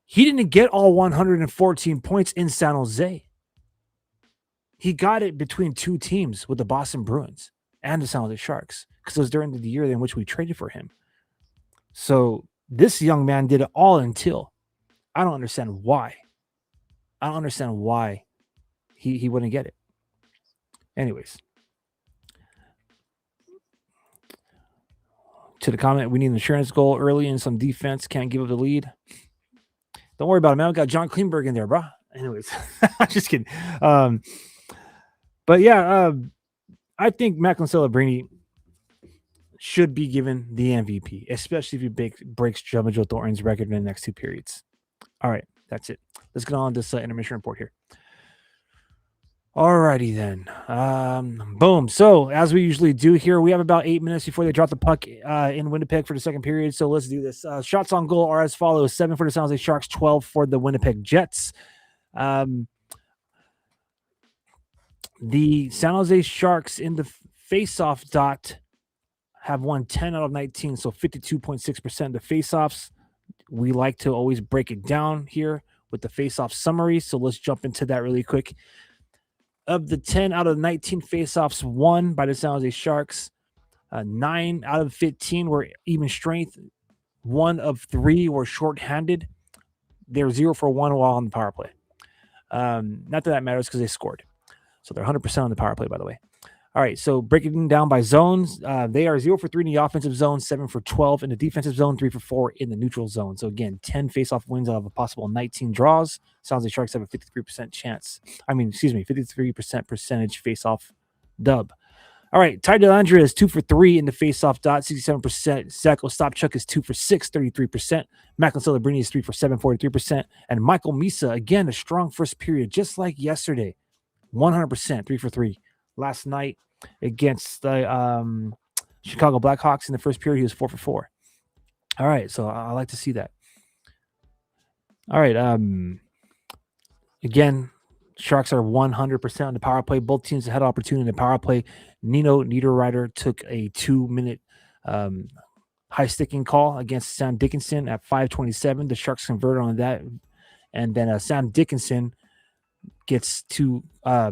he didn't get all 114 points in San Jose. He got it between two teams with the Boston Bruins and the San Jose Sharks, because it was during the year in which we traded for him. So this young man did it all until, I don't understand why. I don't understand why he wouldn't get it. Anyways. To the comment, we need an insurance goal early and some defense. Can't give up the lead. Don't worry about it, man. We got John Klingberg in there, bro. Anyways, just kidding. But yeah, I think Macklin Celebrini should be given the MVP, especially if he breaks Joe Thornton's record in the next two periods. All right, that's it. Let's get on this intermission report here. Alrighty then. Boom. So as we usually do here, we have about 8 minutes before they drop the puck in Winnipeg for the second period. So let's do this. Shots on goal are as follows: 7 for the San Jose Sharks, 12 for the Winnipeg Jets. The San Jose Sharks in the faceoff dot have won 10 out of 19, so 52.6% of faceoffs. We like to always break it down here with the faceoff summary. So let's jump into that really quick. Of the 10 out of 19 faceoffs won by the San Jose Sharks, 9 out of 15 were even strength. 1 of 3 were shorthanded. They were 0 for 1 while on the power play. Not that matters because they scored. So they're 100% on the power play, by the way. All right, so breaking down by zones, they are 0 for 3 in the offensive zone, 7 for 12 in the defensive zone, 3 for 4 in the neutral zone. So again, 10 faceoff wins out of a possible 19 draws. Sounds like Sharks have a 53% chance. 53% percentage faceoff dub. All right, Ty Dellandrea is 2 for 3 in the faceoff dot, 67%. Zach Ostapchuk is 2 for 6, 33%. Macklin Celebrini is 3 for 7, 43%. And Michael Misa, again, a strong first period, just like yesterday, 100%, 3 for 3. Last night against the Chicago Blackhawks in the first period, he was 4 for 4. All right, so I like to see that. All right, again, Sharks are 100% on the power play. Both teams had opportunity in the power play. Nino Niederreiter took a 2-minute high sticking call against Sam Dickinson at 5:27. The Sharks converted on that, and then Sam Dickinson gets 2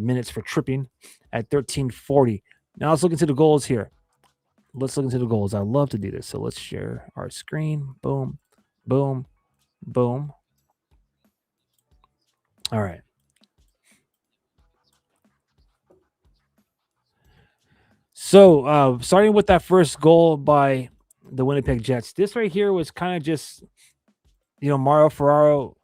minutes for tripping at 13:40. Now let's look into the goals here. Let's look into the goals. I love to do this. So let's share our screen. Boom, boom, boom. All right. So starting with that first goal by the Winnipeg Jets, this right here was kind of just, Mario Ferraro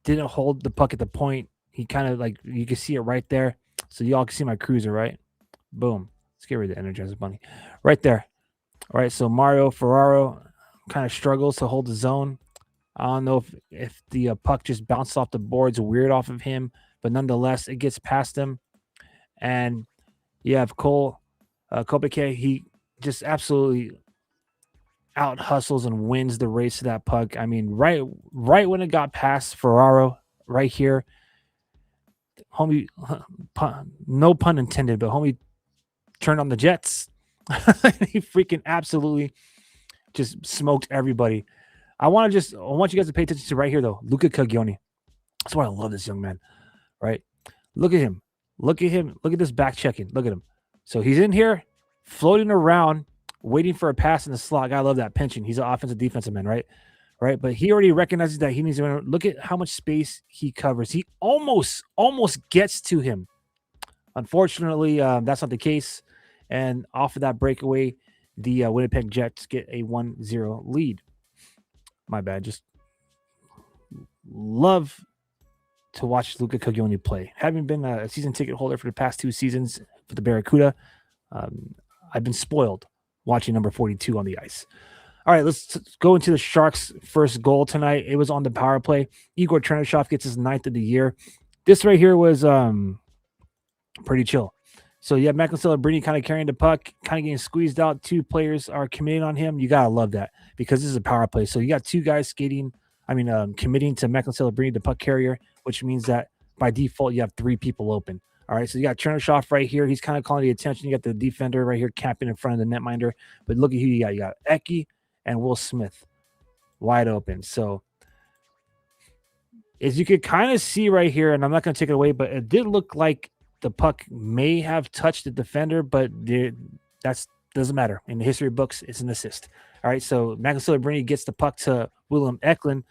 didn't hold the puck at the point. He kind of you can see it right there. So y'all can see my cruiser, right? Boom. Let's get rid of the Energizer Bunny. Right there. All right, so Mario Ferraro kind of struggles to hold the zone. I don't know if the puck just bounced off the boards weird off of him, but nonetheless, it gets past him. And you have Cole Kopeke. He just absolutely out hustles and wins the race to that puck. I mean, right when it got past Ferraro, right here, homie, no pun intended, but homie turned on the Jets. He freaking absolutely just smoked everybody. I want you guys to pay attention to right here, though. Luca Caglioni. That's why I love this young man, right? Look at him. Look at him. Look at this back checking. Look at him. So he's in here floating around, waiting for a pass in the slot. I love that pinching. He's an offensive defensive man, right? Right. But he already recognizes that he needs to look at how much space he covers. He almost gets to him. Unfortunately, that's not the case. And off of that breakaway, the Winnipeg Jets get a 1-0 lead. My bad. Just love to watch Luca Caglioni play. Having been a season ticket holder for the past 2 seasons for the Barracuda, I've been spoiled watching number 42 on the ice. All right, let's go into the Sharks' first goal tonight. It was on the power play. Igor Chernyshov gets his 9th of the year. This right here was pretty chill. So you have Macklin Celebrini kind of carrying the puck, kind of getting squeezed out. 2 players are committing on him. You got to love that because this is a power play. So you got 2 guys committing to Macklin Celebrini, the puck carrier, which means that by default, you have 3 people open. All right, so you got Chernyshov right here. He's kind of calling the attention. You got the defender right here camping in front of the netminder. But look at who you got. You got Eki and Will Smith wide open. So as you could kind of see right here, and I'm not going to take it away, but it did look like the puck may have touched the defender, but that doesn't matter. In the history books, it's an assist. All right, so Macklin Celebrini gets the puck to William Eklund.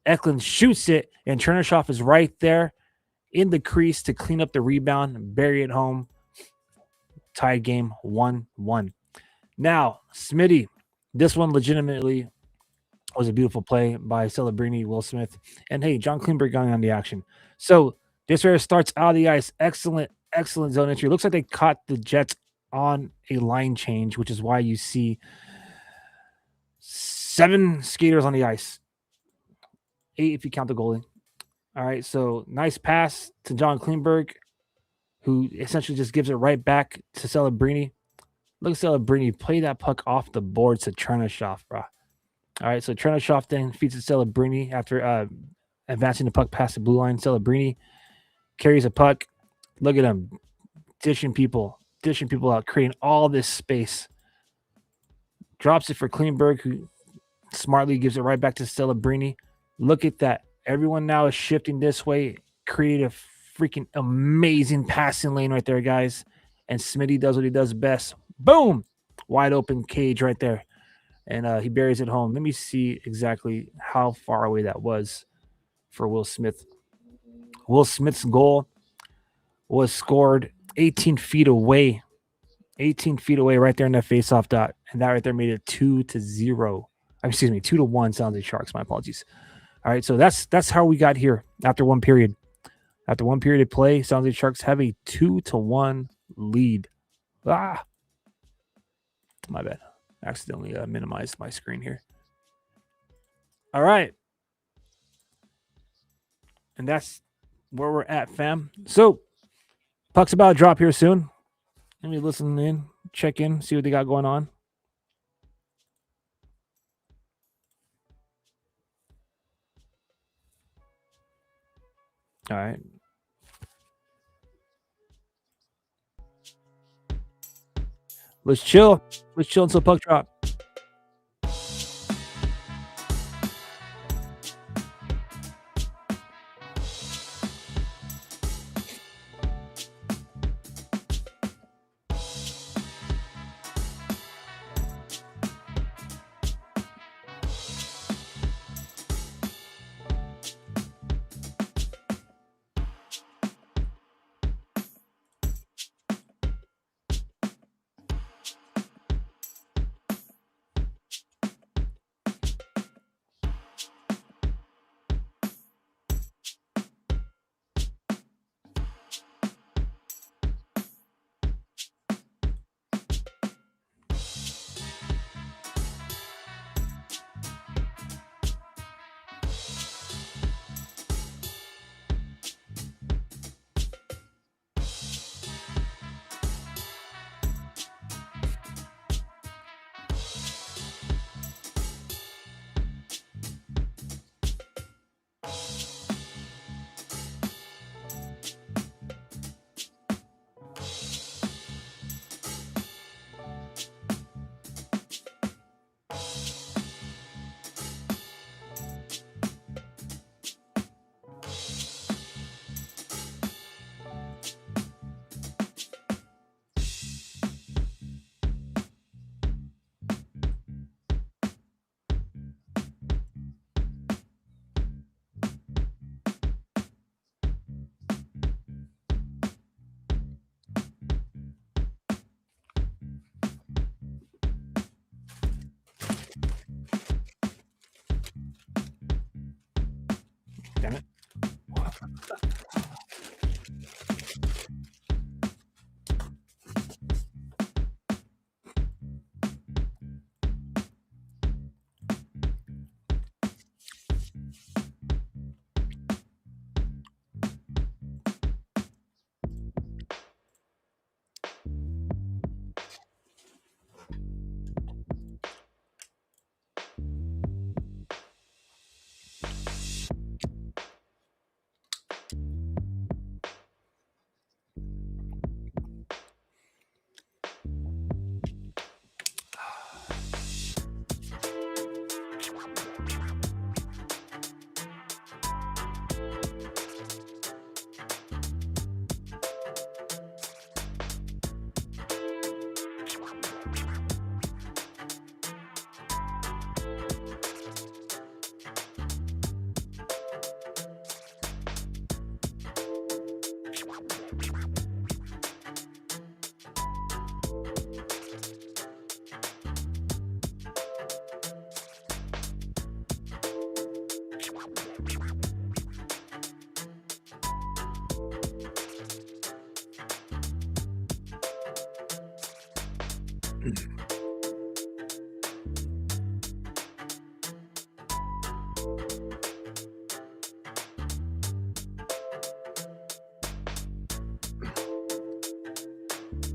Eklund shoots it, and Chernyshov is right there in the crease to clean up the rebound and bury it home. Tied game 1-1. Now, Smitty, this one legitimately was a beautiful play by Celebrini, Will Smith, and hey, John Klingberg going on the action. So this area starts out of the ice. Excellent zone entry. Looks like they caught the Jets on a line change, which is why you see 7 skaters on the ice. 8 if you count the goalie. All right, so nice pass to John Klingberg, who essentially just gives it right back to Celebrini. Look at Celebrini play that puck off the boards to Chernyshov, bro. All right, so Chernyshov then feeds it to Celebrini after advancing the puck past the blue line. Celebrini carries a puck. Look at him dishing people out, creating all this space. Drops it for Klingberg, who smartly gives it right back to Celebrini. Look at that. Everyone now is shifting this way. Create a freaking amazing passing lane right there, guys. And Smitty does what he does best. Boom! wide open cage right there, and he buries it home. Let me see exactly how far away that was for Will Smith. Will Smith's goal was scored 18 feet away. 18 feet away, right there in that face-off dot, and that right there made it 2-0. Excuse me, 2-1. Sounds like Sharks. My apologies. All right, so that's how we got here after one period. After one period of play, Sounds like Sharks have a 2-1 lead. My bad. Accidentally minimized my screen here. All right, and that's where we're at, fam. So, puck's about to drop here soon. Let me listen in, check in, see what they got going on. All right. Let's chill. Let's chill until puck drop. Damn it.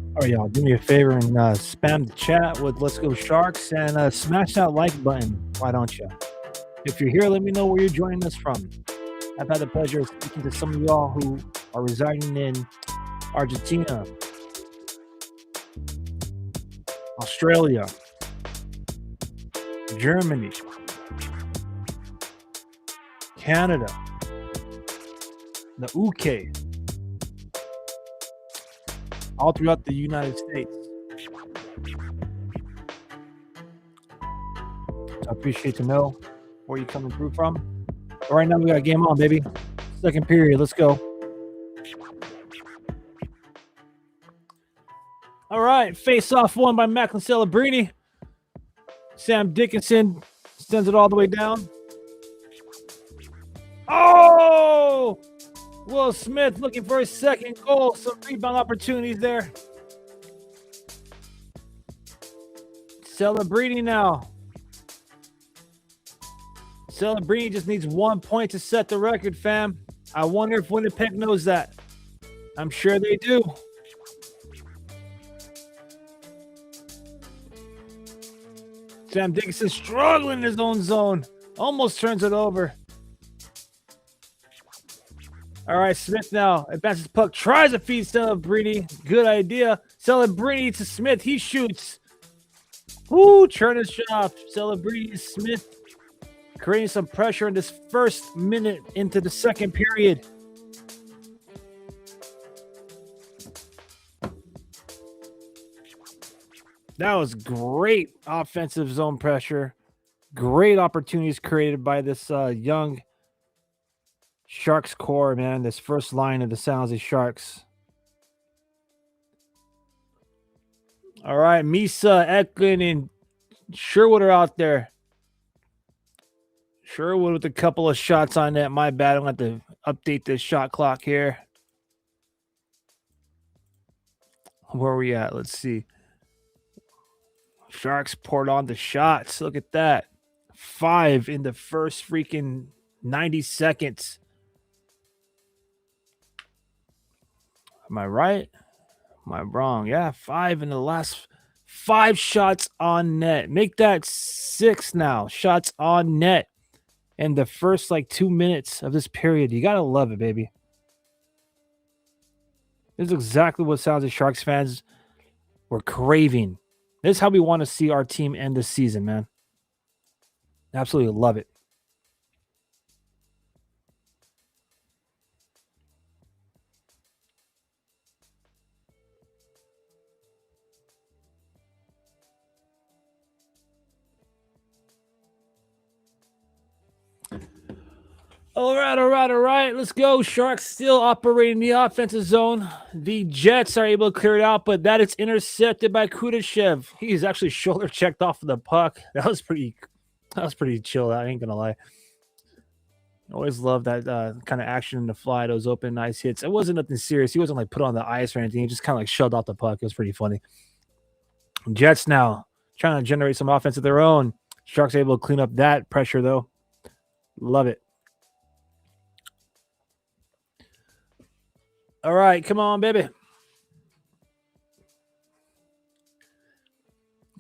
All right, y'all, do me a favor and spam the chat with "Let's Go Sharks" and smash that like button. Why don't you? If you're here, let me know where you're joining us from. I've had the pleasure of speaking to some of y'all who are residing in Argentina, Australia, Germany, Canada, the UK, all throughout the United States. I appreciate to know where you're coming through from. But right now, we got game on, baby. Second period. Let's go. All right. Face-off won by Macklin Celebrini. Sam Dickinson sends it all the way down. Oh! Will Smith looking for his second goal. Some rebound opportunities there. Celebrini now. Celebrini just needs 1 point to set the record, fam. I wonder if Winnipeg knows that. I'm sure they do. Sam Dickinson struggling in his own zone. Almost turns it over. All right, Smith now advances puck. Tries to feed Celebrini. Good idea. Celebrini to Smith. He shoots. Ooh, turn his shot. Celebrini to Smith. Creating some pressure in this first minute into the second period. That was great offensive zone pressure. Great opportunities created by this young Sharks core, man. This first line of the San Jose Sharks. All right, Misa, Eklund, and Sherwood are out there. Sherwood with a couple of shots on net. My bad. I'm going to have to update this shot clock here. Where are we at? Let's see. Sharks poured on the shots. Look at that. 5 in the first freaking 90 seconds. Am I right? Am I wrong? Yeah, 5 in the last 5 shots on net. Make that 6 now. Shots on net in the first 2 minutes of this period. You got to love it, baby. This is exactly what San Jose Sharks fans were craving. This is how we want to see our team end the season, man. Absolutely love it. All right. Let's go. Sharks still operating the offensive zone. The Jets are able to clear it out, but that is intercepted by Kudashev. He's actually shoulder checked off of the puck. That was pretty chill. I ain't gonna lie. I always love that kind of action in the fly. Those open, nice hits. It wasn't nothing serious. He wasn't put on the ice or anything. He just kind of shoved off the puck. It was pretty funny. Jets now trying to generate some offense of their own. Sharks able to clean up that pressure though. Love it. All right, come on, baby.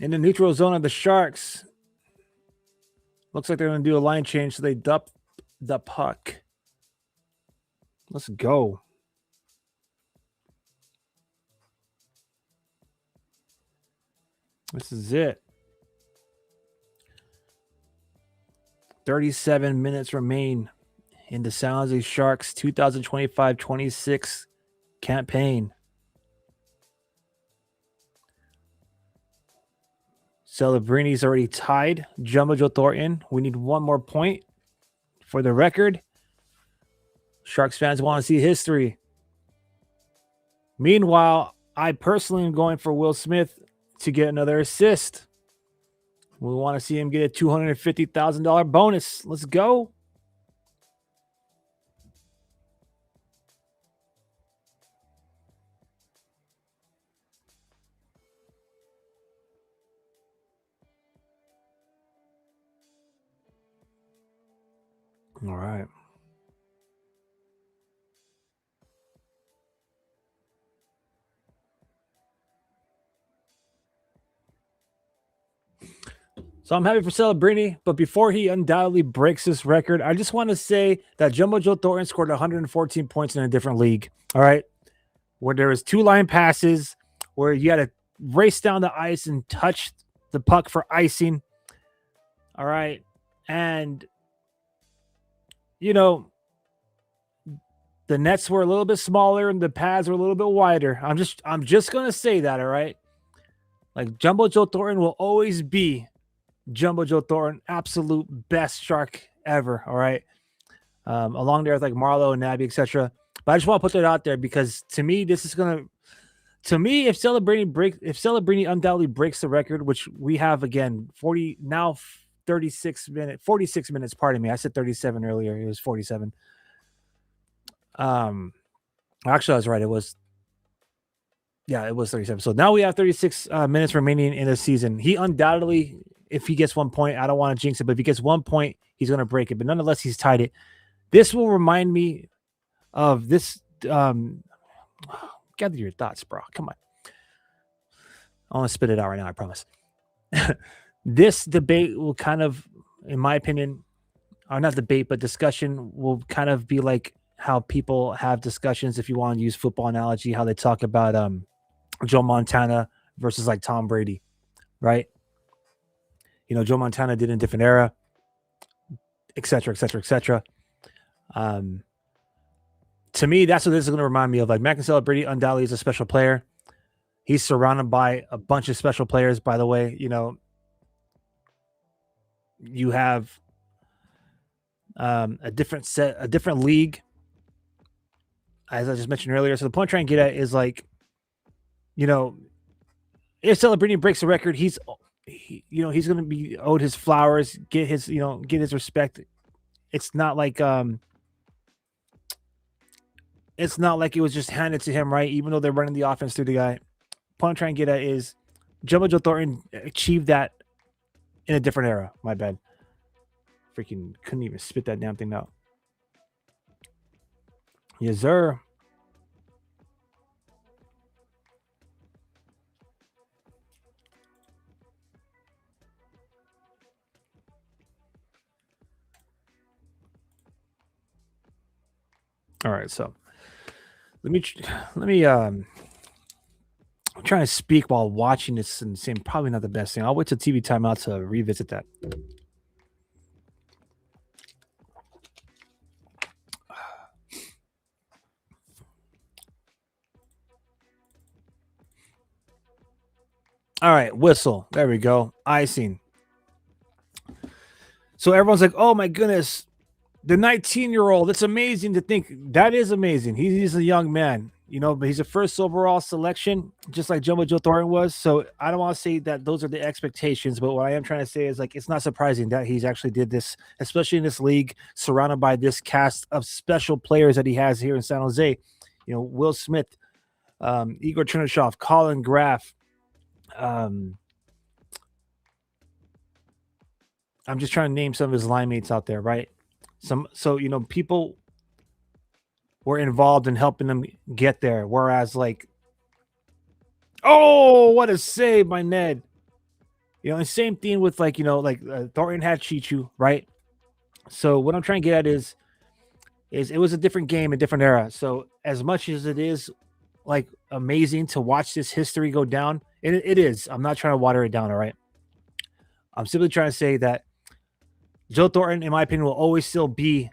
In the neutral zone of the Sharks. Looks like they're going to do a line change, so they dump the puck. Let's go. This is it. 37 minutes remain in the San Jose Sharks 2025-26 campaign. Celebrini's already tied Jumbo Joe Thornton. We need one more point for the record. Sharks fans want to see history. Meanwhile, I personally am going for Will Smith to get another assist. We want to see him get a $250,000 bonus. Let's go. All right. So I'm happy for Celebrini, but before he undoubtedly breaks this record, I just want to say that Jumbo Joe Thornton scored 114 points in a different league. All right. Where there was 2 line passes, where you had to race down the ice and touch the puck for icing. All right. And you know, the nets were a little bit smaller and the pads were a little bit wider. I'm just going to say that, all right? Jumbo Joe Thornton will always be Jumbo Joe Thornton, absolute best Shark ever. All right. Along there with like Marlo and Nabby, etc. But I just want to put that out there because to me, this is gonna to me, if Celebrini undoubtedly breaks the record, which we have again, 46 minutes, pardon me. I said 37 earlier. It was 47. Actually, I was right. It was 37. So now we have 36 minutes remaining in the season. He undoubtedly, if he gets 1 point, I don't want to jinx it, but if he gets 1 point, he's going to break it. But nonetheless, he's tied it. This will remind me of this. Gather your thoughts, bro. Come on. I want to spit it out right now. I promise. This debate will kind of, in my opinion, or not debate, but discussion will kind of be like how people have discussions, if you want to use football analogy, how they talk about Joe Montana versus like Tom Brady, right? You know, Joe Montana did in a different era, et cetera, et cetera, et cetera. To me, that's what this is going to remind me of. Like, Mac and Celebrity undoubtedly is a special player. He's surrounded by a bunch of special players, by the way. You know, you have a different league, as I just mentioned earlier. So the point I'm trying to get at is like, you know, if Celebrini breaks the record, he's going to be owed his flowers, get his respect. It's not like it was just handed to him, right? Even though they're running the offense through the guy. Point I'm trying to get at is Jumbo Joe Thornton achieved that in a different era. My bad. Freaking couldn't even spit that damn thing out. Yes, sir. All right, so let me I'm trying to speak while watching this and saying probably not the best thing. I'll wait till TV timeout to revisit that. All right, whistle. There we go. Icing. So everyone's like, oh my goodness, the 19-year-old. It's amazing to think. That is amazing. He's a young man, you know, but he's a first overall selection, just like Jumbo Joe Thornton was. So I don't want to say that those are the expectations, but what I am trying to say is like, it's not surprising that he's actually did this, especially in this league, surrounded by this cast of special players that he has here in San Jose. You know, Will Smith, Igor Chernyshov, Colin Graff. I'm just trying to name some of his line mates out there, right? So you know, people were involved in helping them get there. Whereas, like, oh, what a save by Ned. You know, the same thing with like, you know, like Thornton had Chichu, right? So what I'm trying to get at is it was a different game, a different era. So as much as it is like amazing to watch this history go down, it is. I'm not trying to water it down, all right? I'm simply trying to say that Joe Thornton, in my opinion, will always still be.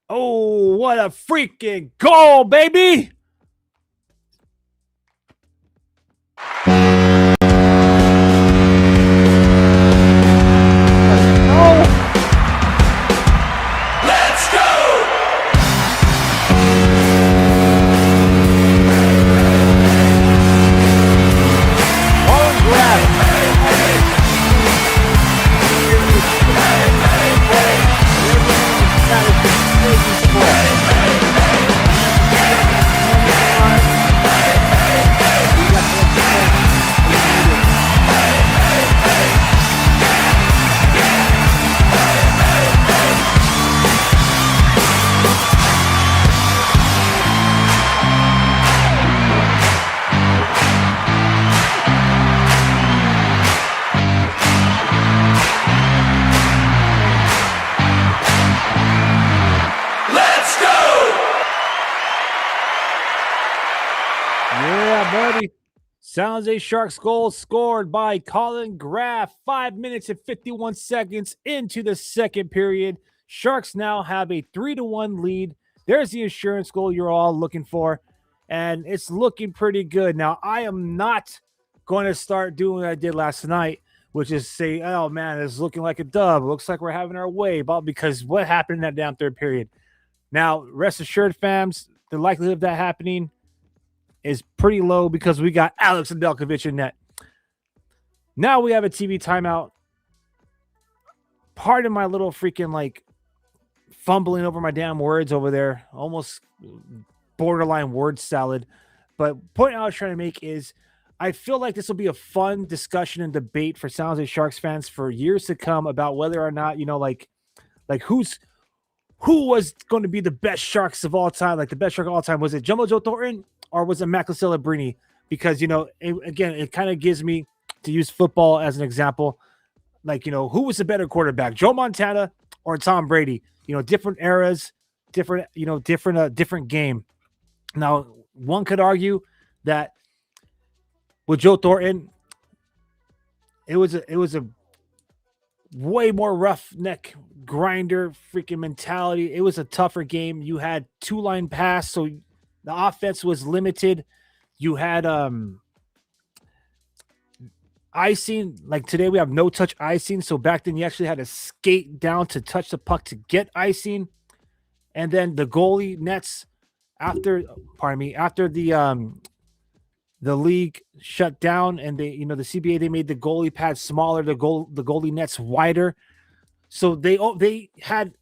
Oh, what a freaking goal, baby! San Jose Sharks goal scored by Colin Graff 5 minutes and 51 seconds into the second period. Sharks now have a 3-1 lead. There's the insurance goal you're all looking for, and it's looking pretty good. Now, I am not going to start doing what I did last night, which is say, "Oh man, it's looking like a dub. It looks like we're having our way." But because what happened in that down third period? Now, rest assured, fams, the likelihood of that happening is pretty low because we got Alex Nedeljkovic in net. Now we have a TV timeout. Pardon my little freaking like fumbling over my damn words over there, almost borderline word salad. But point I was trying to make is I feel like this will be a fun discussion and debate for San Jose Sharks fans for years to come about whether or not, like who was going to be the best Sharks of all time, like the best Shark of all time. Was it Jumbo Joe Thornton or was it Macklin Celebrini? Because, it kind of gives me, to use football as an example, like, who was the better quarterback, Joe Montana or Tom Brady? Different eras, different game. Now, one could argue that with Joe Thornton, it was a way more roughneck grinder freaking mentality. It was a tougher game. You had two-line pass, so the offense was limited. You had icing. Like today, we have no touch icing. So back then, you actually had to skate down to touch the puck to get icing. And then the goalie nets after the league shut down and the CBA, they made the goalie pads smaller, the goalie nets wider. So they had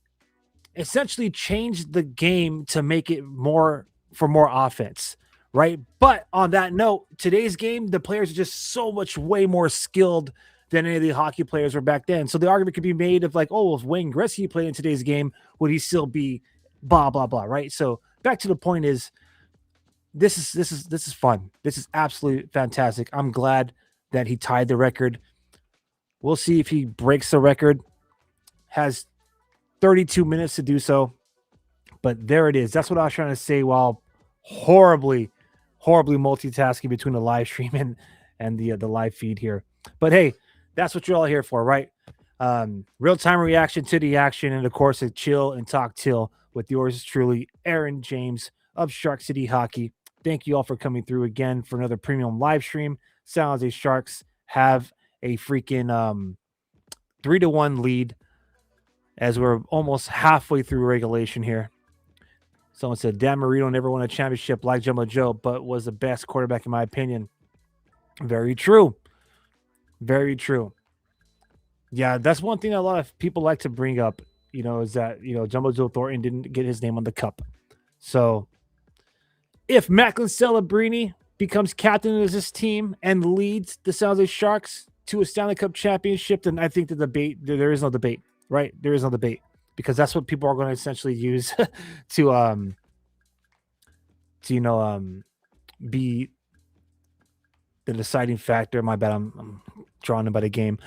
essentially changed the game to make it more offense, right? But on that note, today's game, the players are just so much way more skilled than any of the hockey players were back then. So the argument could be made of like, oh, if Wayne Gretzky played in today's game, would he still be blah, blah, blah, right? So back to the point is, this is fun. This is absolutely fantastic. I'm glad that he tied the record. We'll see if he breaks the record. Has 32 minutes to do so. But there it is. That's what I was trying to say while horribly multitasking between the live stream and the live feed here. But hey, that's what you're all here for, right? Real-time reaction to the action, and of course, a chill and talk till with yours truly, Aaron James of Shark City Hockey. Thank you all for coming through again for another premium live stream. San Jose Sharks have a freaking 3-1 lead as we're almost halfway through regulation here. Someone said, Dan Marino never won a championship like Jumbo Joe, but was the best quarterback in my opinion. Very true. Very true. Yeah, that's one thing that a lot of people like to bring up, is that, Jumbo Joe Thornton didn't get his name on the cup. So if Macklin Celebrini becomes captain of this team and leads the San Jose Sharks to a Stanley Cup championship, then I think there is no debate, right? There is no debate because that's what people are going to essentially use to be the deciding factor. My bad, I'm drawing about a game.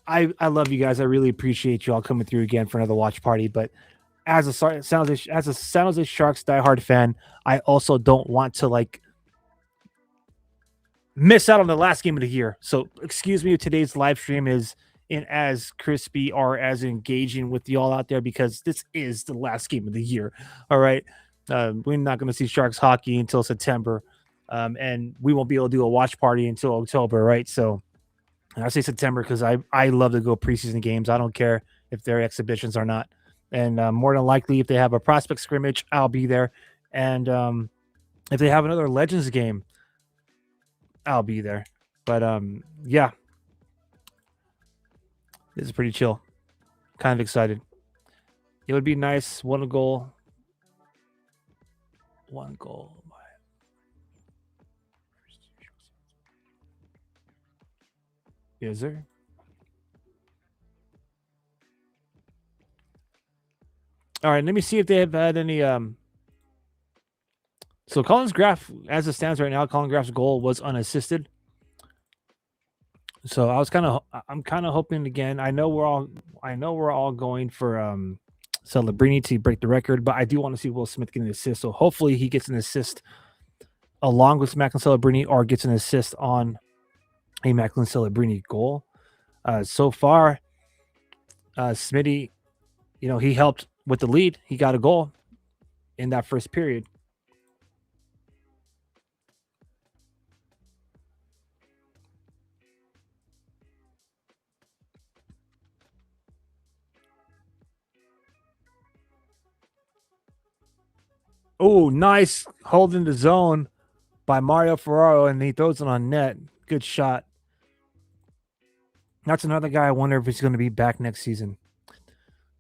I love you guys. I really appreciate you all coming through again for another watch party, but as a San Jose Sharks diehard fan, I also don't want to miss out on the last game of the year. So excuse me if today's live stream is in as crispy or as engaging with y'all out there because this is the last game of the year. All right. We're not going to see Sharks hockey until September. And we won't be able to do a watch party until October, right? So I say September because I love to go preseason games. I don't care if they're exhibitions or not. And more than likely, if they have a prospect scrimmage, I'll be there. And if they have another Legends game, I'll be there. But yeah, this is pretty chill. Kind of excited. It would be nice. One goal. Is there? All right, let me see if they have had any. So Collins Graff, as it stands right now, Colin Graff's goal was unassisted. So I'm kind of hoping again. I know we're all going for Celebrini to break the record, but I do want to see Will Smith get an assist. So hopefully he gets an assist along with Macklin Celebrini, or gets an assist on a Macklin Celebrini goal. So far, Smitty, he helped with the lead. He got a goal in that first period. Oh, nice holding the zone by Mario Ferraro, and he throws it on net. Good shot. That's another guy I wonder if he's going to be back next season.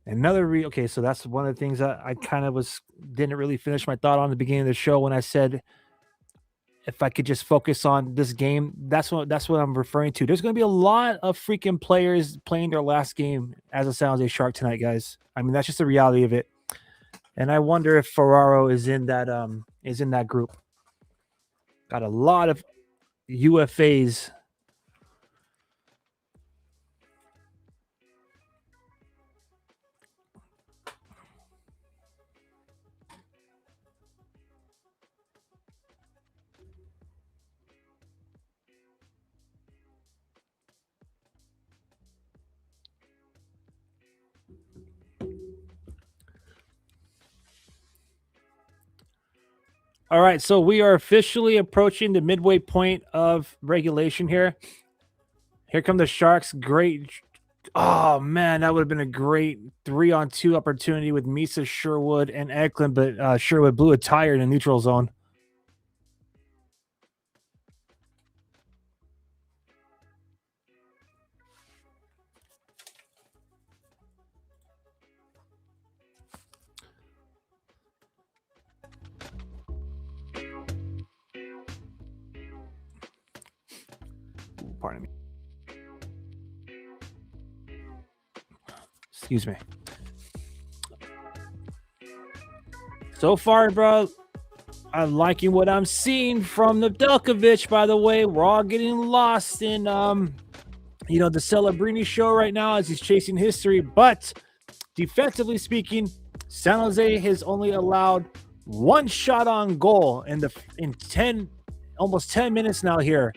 Okay, so that's one of the things that I kind of didn't really finish my thought on the beginning of the show when I said if I could just focus on this game. That's what I'm referring to. There's going to be a lot of freaking players playing their last game as a San Jose Shark tonight, guys. I mean, that's just the reality of it. And I wonder if Ferraro is in that group. Got a lot of UFAs. All right, so we are officially approaching the midway point of regulation here. Here come the Sharks. Great. Oh, man, that would have been a great 3-on-2 opportunity with Misa, Sherwood, and Eklund, but Sherwood blew a tire in the neutral zone. Pardon me. Excuse me. So far, bro, I'm liking what I'm seeing from Nedeljkovic, by the way. We're all getting lost in the Celebrini show right now as he's chasing history. But defensively speaking, San Jose has only allowed one shot on goal in almost 10 minutes now here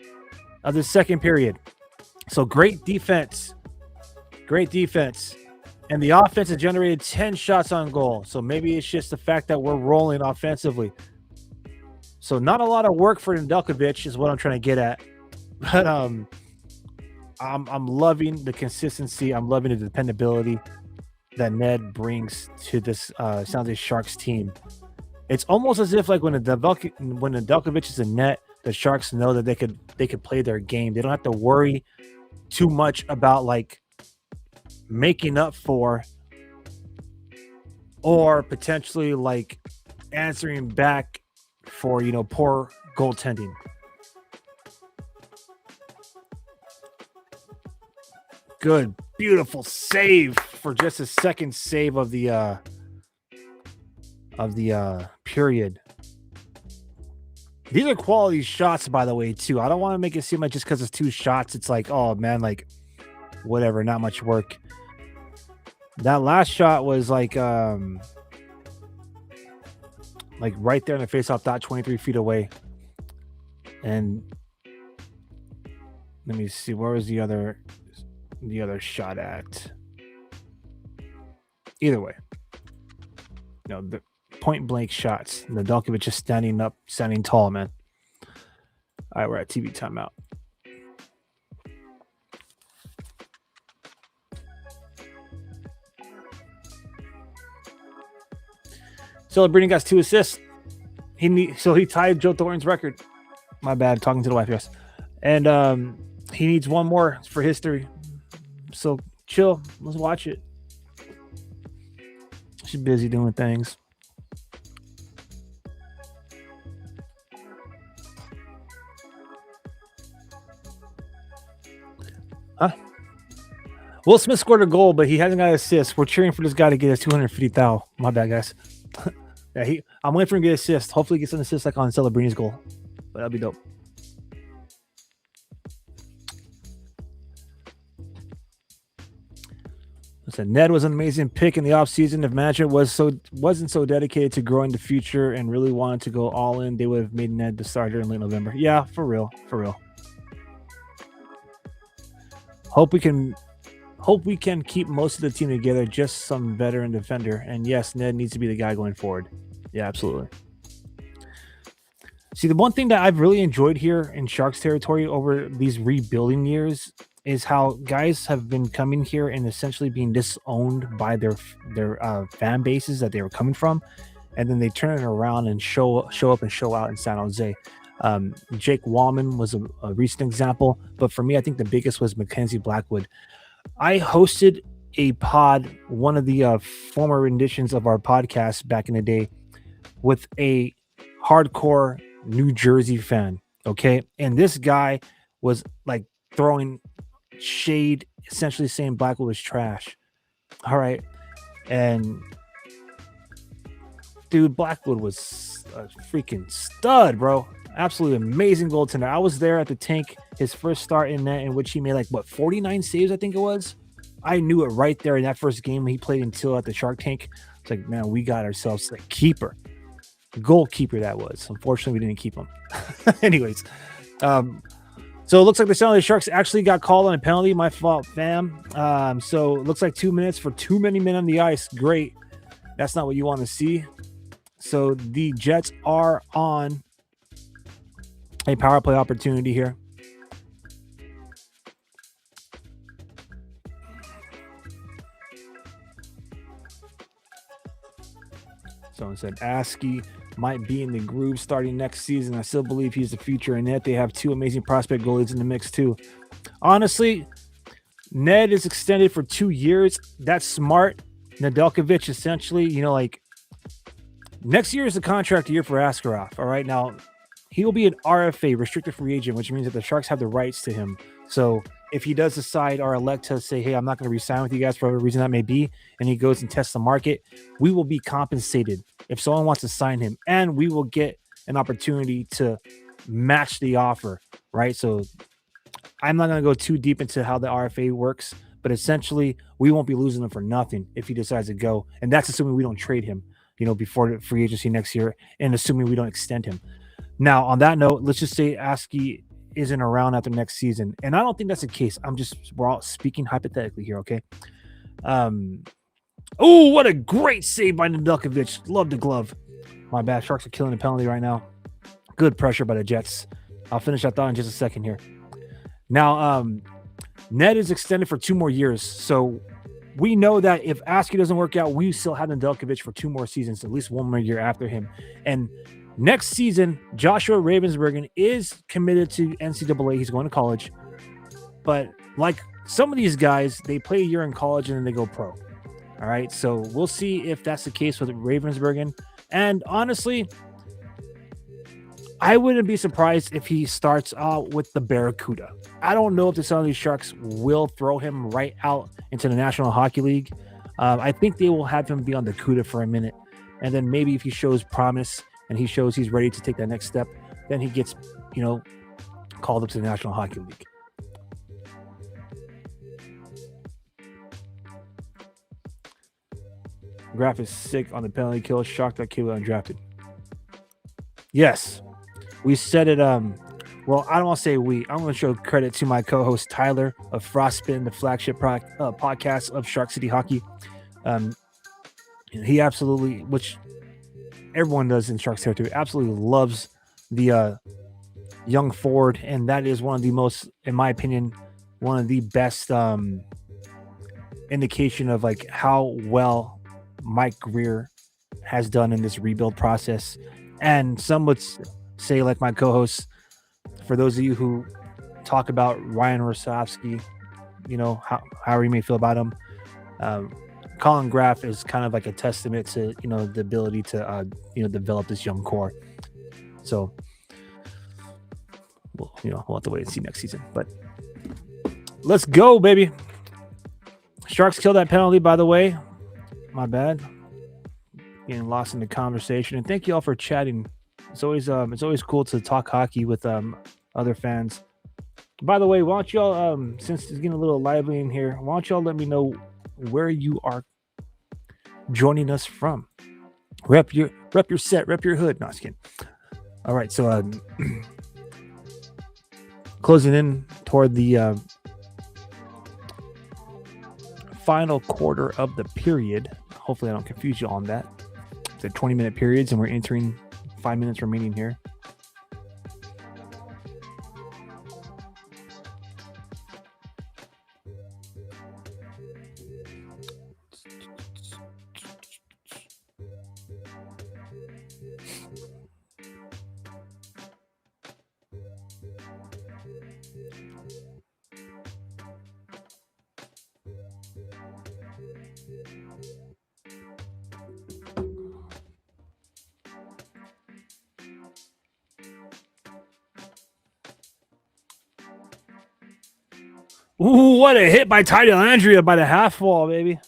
of the second period. So great defense. Great defense. And the offense has generated 10 shots on goal. So maybe it's just the fact that we're rolling offensively. So not a lot of work for Nedeljkovic is what I'm trying to get at. But I'm loving the consistency. I'm loving the dependability that Ned brings to this San Jose Sharks team. It's almost as if like when Nedeljkovic is in net, the Sharks know that they could play their game. They don't have to worry too much about like making up for or potentially like answering back for poor goaltending. Good, beautiful save for just a second save of the period. These are quality shots, by the way, too. I don't want to make it seem like just because it's 2 shots, it's like, oh man, like whatever, not much work. That last shot was like right there in the faceoff dot, 23 feet away. And let me see, where was the other shot at? Either way, the point blank shots. Nedeljkovic just standing up, standing tall, man. All right, we're at TV timeout. Celebrini got 2 assists. He tied Joe Thornton's record. My bad, talking to the wife, yes. And he needs one more for history. So chill. Let's watch it. She's busy doing things. Huh? Will Smith scored a goal, but he hasn't got an assist. We're cheering for this guy to get his 250,000. My bad, guys. Yeah, I'm waiting for him to get an assist. Hopefully he gets an assist like on Celebrini's goal. But that'd be dope. Listen, Ned was an amazing pick in the offseason. If management wasn't so dedicated to growing the future and really wanted to go all in, they would have made Ned the starter in late November. Yeah, for real. Hope we can keep most of the team together, just some veteran defender. And yes, Ned needs to be the guy going forward. Yeah, absolutely. See, the one thing that I've really enjoyed here in Sharks territory over these rebuilding years is how guys have been coming here and essentially being disowned by their fan bases that they were coming from. and then they turn it around and show up and show out in San Jose. Jake Wallman was a recent example, but for me, I think the biggest was Mackenzie Blackwood. I hosted a pod, one of the former renditions of our podcast back in the day, with a hardcore New Jersey fan. Okay. And this guy was like throwing shade, essentially saying Blackwood was trash. All right. And dude, Blackwood was a freaking stud, bro. Absolutely amazing goaltender. I was there at the tank, his first start in net, in which he made like 49 saves, I think it was. I knew it right there in that first game he played until at the Shark Tank. It's like, man, we got ourselves a keeper. Goalkeeper that was. Unfortunately, we didn't keep him. Anyways, so it looks like the San Jose Sharks actually got called on a penalty. My fault, fam. So it looks like 2 minutes for too many men on the ice. Great. That's not what you want to see. So the Jets are on a power play opportunity here. Someone said Askey might be in the groove starting next season. I still believe he's the future in net. They have two amazing prospect goalies in the mix too. Honestly, Ned is extended for 2 years. That's smart. Nedeljkovic essentially, like next year is the contract year for Askarov. All right. Now he will be an RFA, restricted free agent, which means that the Sharks have the rights to him. So if he does decide or elect to say, hey, I'm not going to re-sign with you guys for whatever reason that may be, and he goes and tests the market, we will be compensated if someone wants to sign him, and we will get an opportunity to match the offer, right? So I'm not going to go too deep into how the RFA works, but essentially we won't be losing him for nothing if he decides to go. And that's assuming we don't trade him, before the free agency next year, and assuming we don't extend him. Now, on that note, let's just say Askey isn't around after next season. And I don't think that's the case. We're all speaking hypothetically here, okay? Oh, what a great save by Nedeljkovic. Love the glove. My bad. Sharks are killing the penalty right now. Good pressure by the Jets. I'll finish that thought in just a second here. Now, Ned is extended for 2 more years. So we know that if Askey doesn't work out, we still have Nedeljkovic for 2 more seasons, at least 1 more year after him. And next season, Joshua Ravensbergen is committed to NCAA. He's going to college. But like some of these guys, they play a year in college and then they go pro. All right. So we'll see if that's the case with Ravensbergen. And honestly, I wouldn't be surprised if he starts out with the Barracuda. I don't know if the San Jose Sharks will throw him right out into the National Hockey League. I think they will have him be on the Cuda for a minute. And then maybe if he shows promise and he shows he's ready to take that next step, then he gets, called up to the National Hockey League. Graf is sick on the penalty kill. Shocked that kid was undrafted. Yes, we said it. Well, I don't want to say we. I'm going to show credit to my co-host Tyler of Frostspin, the flagship podcast of Shark City Hockey. He absolutely, which everyone does in Sharks territory, absolutely loves the young forward, and that is one of the most, in my opinion, one of the best indication of like how well Mike Greer has done in this rebuild process. And some would say, like my co-hosts, for those of you who talk about Ryan Rosofsky, however you may feel about him, Colin Graf is kind of like a testament to, the ability to, develop this young core. So, we'll have to wait and see next season. But let's go, baby. Sharks killed that penalty, by the way. My bad. Getting lost in the conversation. And thank you all for chatting. It's always cool to talk hockey with other fans. By the way, why don't y'all, since it's getting a little lively in here, why don't y'all let me know where you are joining us from? Rep your set, rep your hood. No, just kidding. All right, so closing in toward the final quarter of the period. Hopefully I don't confuse you on that. It's a 20-minute periods, and we're entering 5 minutes remaining here. Ooh, what a hit by Ty Dellandrea by the half wall, baby.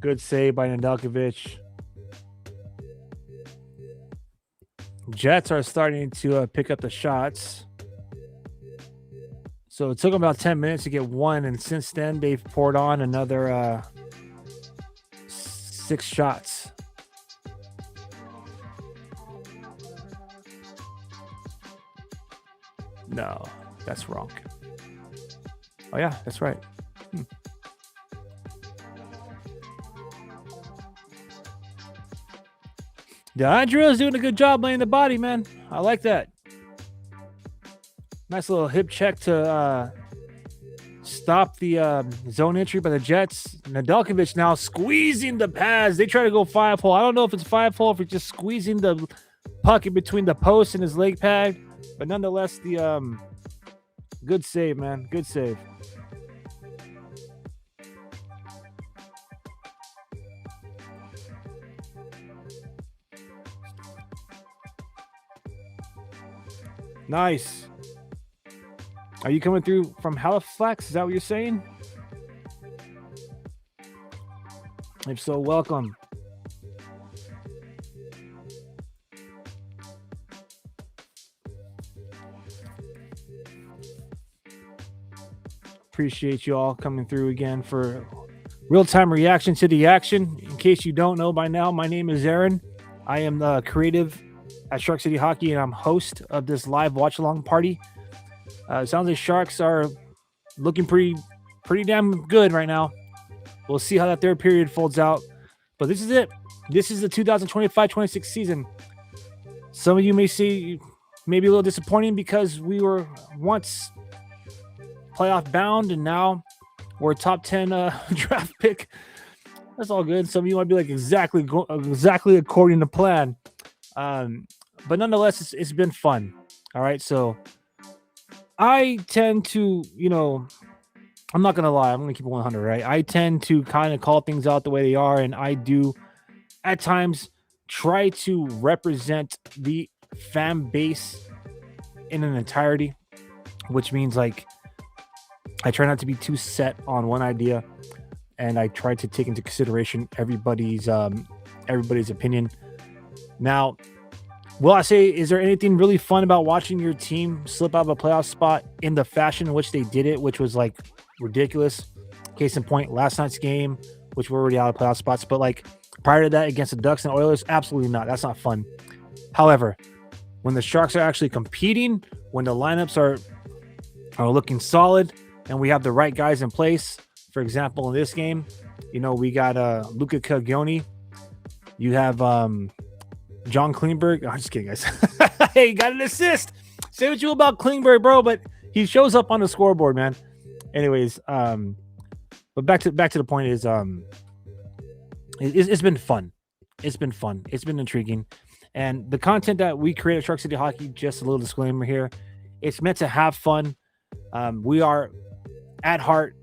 Good save by Nedeljkovic. Jets are starting to pick up the shots. So it took them about 10 minutes to get one, and since then they've poured on another 6 shots. No, that's wrong. Oh yeah, that's right. Dellandrea's doing a good job laying the body, man. I like that. Nice little hip check to stop the zone entry by the Jets. Nedeljkovic now squeezing the pads. They try to go 5-hole. I don't know if it's 5-hole, if it's just squeezing the puck in between the post and his leg pad. But nonetheless, the good save, man. Good save. Nice. Are you coming through from Halifax? Is that what you're saying? If so, welcome. Appreciate you all coming through again for real-time reaction to the action. In case you don't know by now, my name is Aaron. I am the creative at Shark City Hockey, and I'm host of this live watch-along party. It sounds like Sharks are looking pretty damn good right now. We'll see how that third period folds out. But this is it. This is the 2025-26 season. Some of you may see maybe a little disappointing because we were once playoff bound and now we're a top 10 draft pick. That's all good. Some of you might be like exactly according to plan. But nonetheless, it's been fun. All right. So I tend to, I'm not going to lie. I'm going to keep it 100, right? I tend to kind of call things out the way they are. And I do at times try to represent the fan base in an entirety, which means like I try not to be too set on one idea, and I try to take into consideration everybody's opinion. Now, will I say, is there anything really fun about watching your team slip out of a playoff spot in the fashion in which they did it, which was like ridiculous? Case in point, last night's game, which we're already out of playoff spots, but like prior to that against the Ducks and Oilers, absolutely not. That's not fun. However, when the Sharks are actually competing, when the lineups are looking solid, and we have the right guys in place, for example, in this game, we got Luka Cagioni. You have John Klingberg. I'm just kidding, guys. Hey, got an assist. Say what you will about Klingberg, bro, but he shows up on the scoreboard, man. Anyways, but back to the point is, it's been fun. It's been fun. It's been intriguing, and the content that we create at Shark City Hockey. Just a little disclaimer here: it's meant to have fun. We are at heart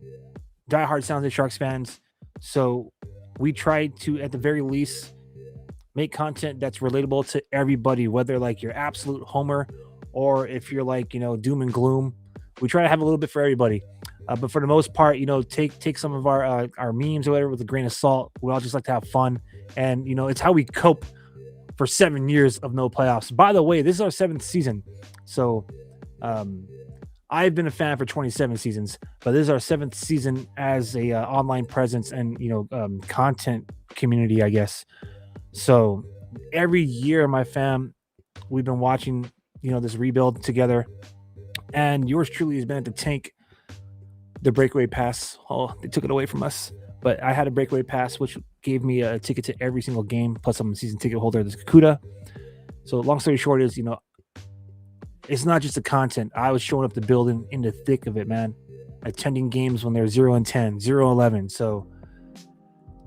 diehard San Jose Sharks fans, so we try to, at the very least, make content that's relatable to everybody, whether like you're absolute homer or if you're like doom and gloom. We try to have a little bit for everybody, but for the most part, take some of our memes or whatever with a grain of salt. We all just like to have fun, and it's how we cope for 7 years of no playoffs. By the way, this is our 7th season, so I've been a fan for 27 seasons, but this is our 7th season as a online presence and content community, I guess. So every year, my fam, we've been watching this rebuild together, and yours truly has been at the tank. The breakaway pass, they took it away from us, but I had a breakaway pass which gave me a ticket to every single game, plus I'm a season ticket holder of this Kakuda. So long story short is it's not just the content. I was showing up the building in the thick of it, man. Attending games when they're 0-10, 0-11. So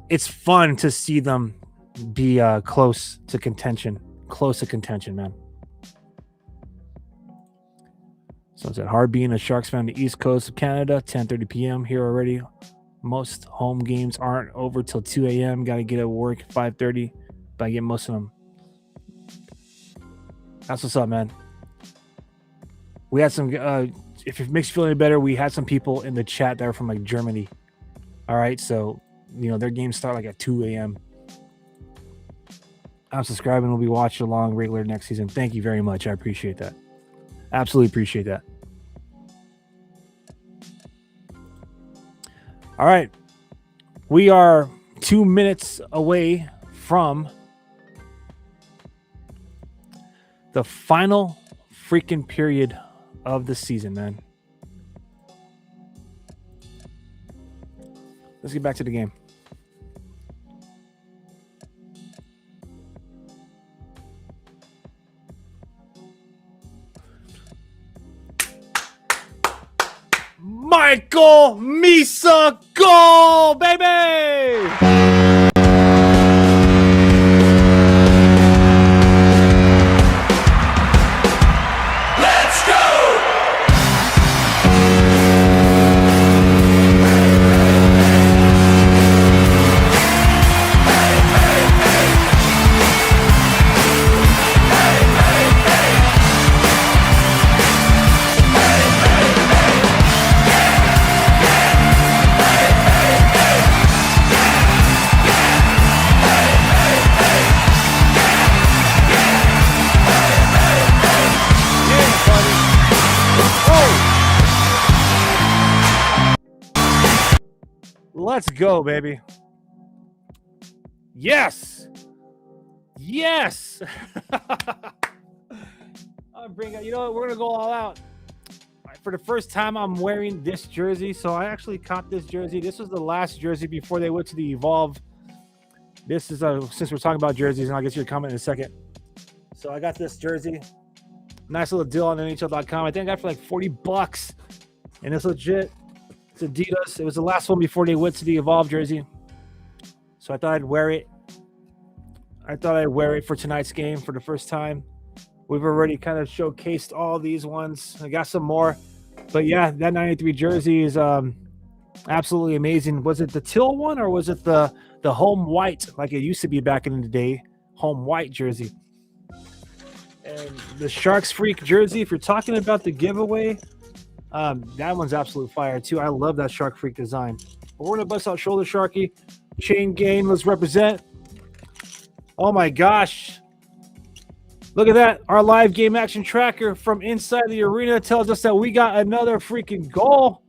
it's fun to see them be close to contention, man. So it's hard being a Sharks fan on the East Coast of Canada, 10:30 p.m. here already. Most home games aren't over till 2 a.m. Got to get at work at 5:30, but I get most of them. That's what's up, man. We had some, if it makes you feel any better, we had some people in the chat that are from like Germany. All right, so, their games start like at 2 a.m. I'm subscribing. We'll be watching along regular next season. Thank you very much. I appreciate that. Absolutely appreciate that. All right. We are 2 minutes away from the final freaking period of the season, man. Let's get back to the game. Michael Misa, goal, baby! Let's go, baby. Yes. Yes. I'll bring it. You know what? We're going to go all out. For the first time, I'm wearing this jersey. So I actually caught this jersey. This was the last jersey before they went to the Evolve. This is, since we're talking about jerseys, and I'll get to your comment in a second. So I got this jersey. Nice little deal on NHL.com. I think I got it for like $40. And it's legit. It's Adidas. It was the last one before they went to the Evolve jersey. So I thought I'd wear it. I thought I'd wear it for tonight's game for the first time. We've already kind of showcased all these ones. I got some more. But yeah, that 93 jersey is absolutely amazing. Was it the teal one or was it the home white like it used to be back in the day? Home white jersey. And the Sharks Freak jersey, if you're talking about the giveaway, that one's absolute fire too. I love that Shark Freak design. But we're gonna bust out shoulder Sharky. Chain gain, let's represent. Oh my gosh. Look at that. Our live game action tracker from inside the arena tells us that we got another freaking goal.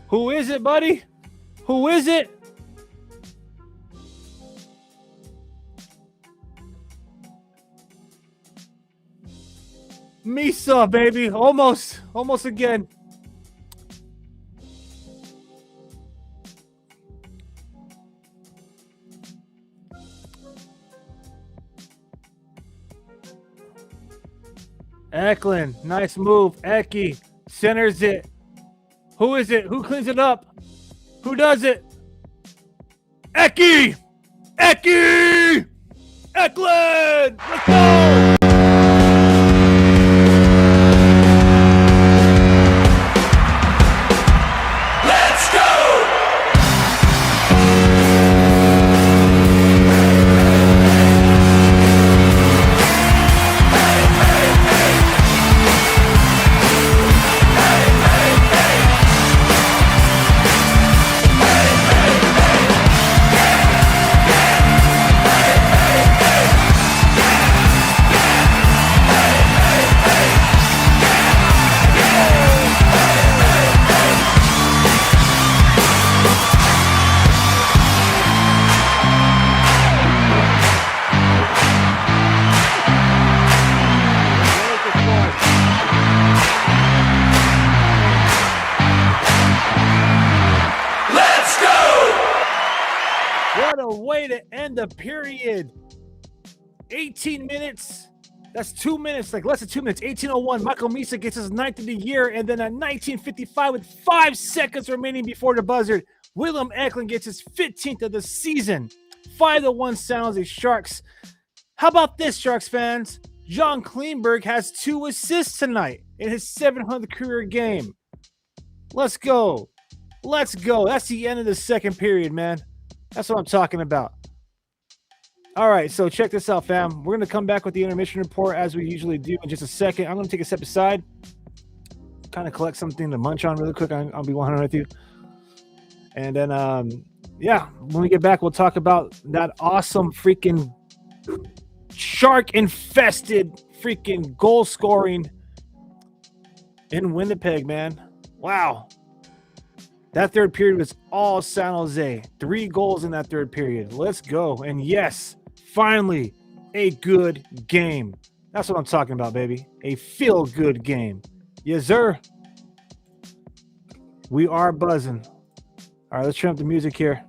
Who is it, buddy? Who is it? Misa, baby. Almost again. Eklund, nice move. Eki centers it. Who is it? Who cleans it up? Who does it? Eki! Eki! Eklund! Let's go! The period 18 minutes. That's 2 minutes, like less than 2 minutes. 18:01. Michael Misa gets his 9th of the year, and then at 19:55 with 5 seconds remaining before the buzzer, Willem Eklund gets his 15th of the season. 5-1 San Jose Sharks. How about this, Sharks fans? John Kleinberg has 2 assists tonight in his 700th career game. Let's go. Let's go. That's the end of the second period, man. That's what I'm talking about. All right, so check this out, fam. We're going to come back with the intermission report as we usually do in just a second. I'm going to take a step aside, kind of collect something to munch on really quick. I'll be 100 with you. And then, when we get back, we'll talk about that awesome freaking shark-infested freaking goal scoring in Winnipeg, man. Wow. That third period was all San Jose. 3 goals in that third period. Let's go. And yes, finally, a good game. That's what I'm talking about, baby. A feel-good game. Yes, sir. We are buzzing. All right, let's turn up the music here.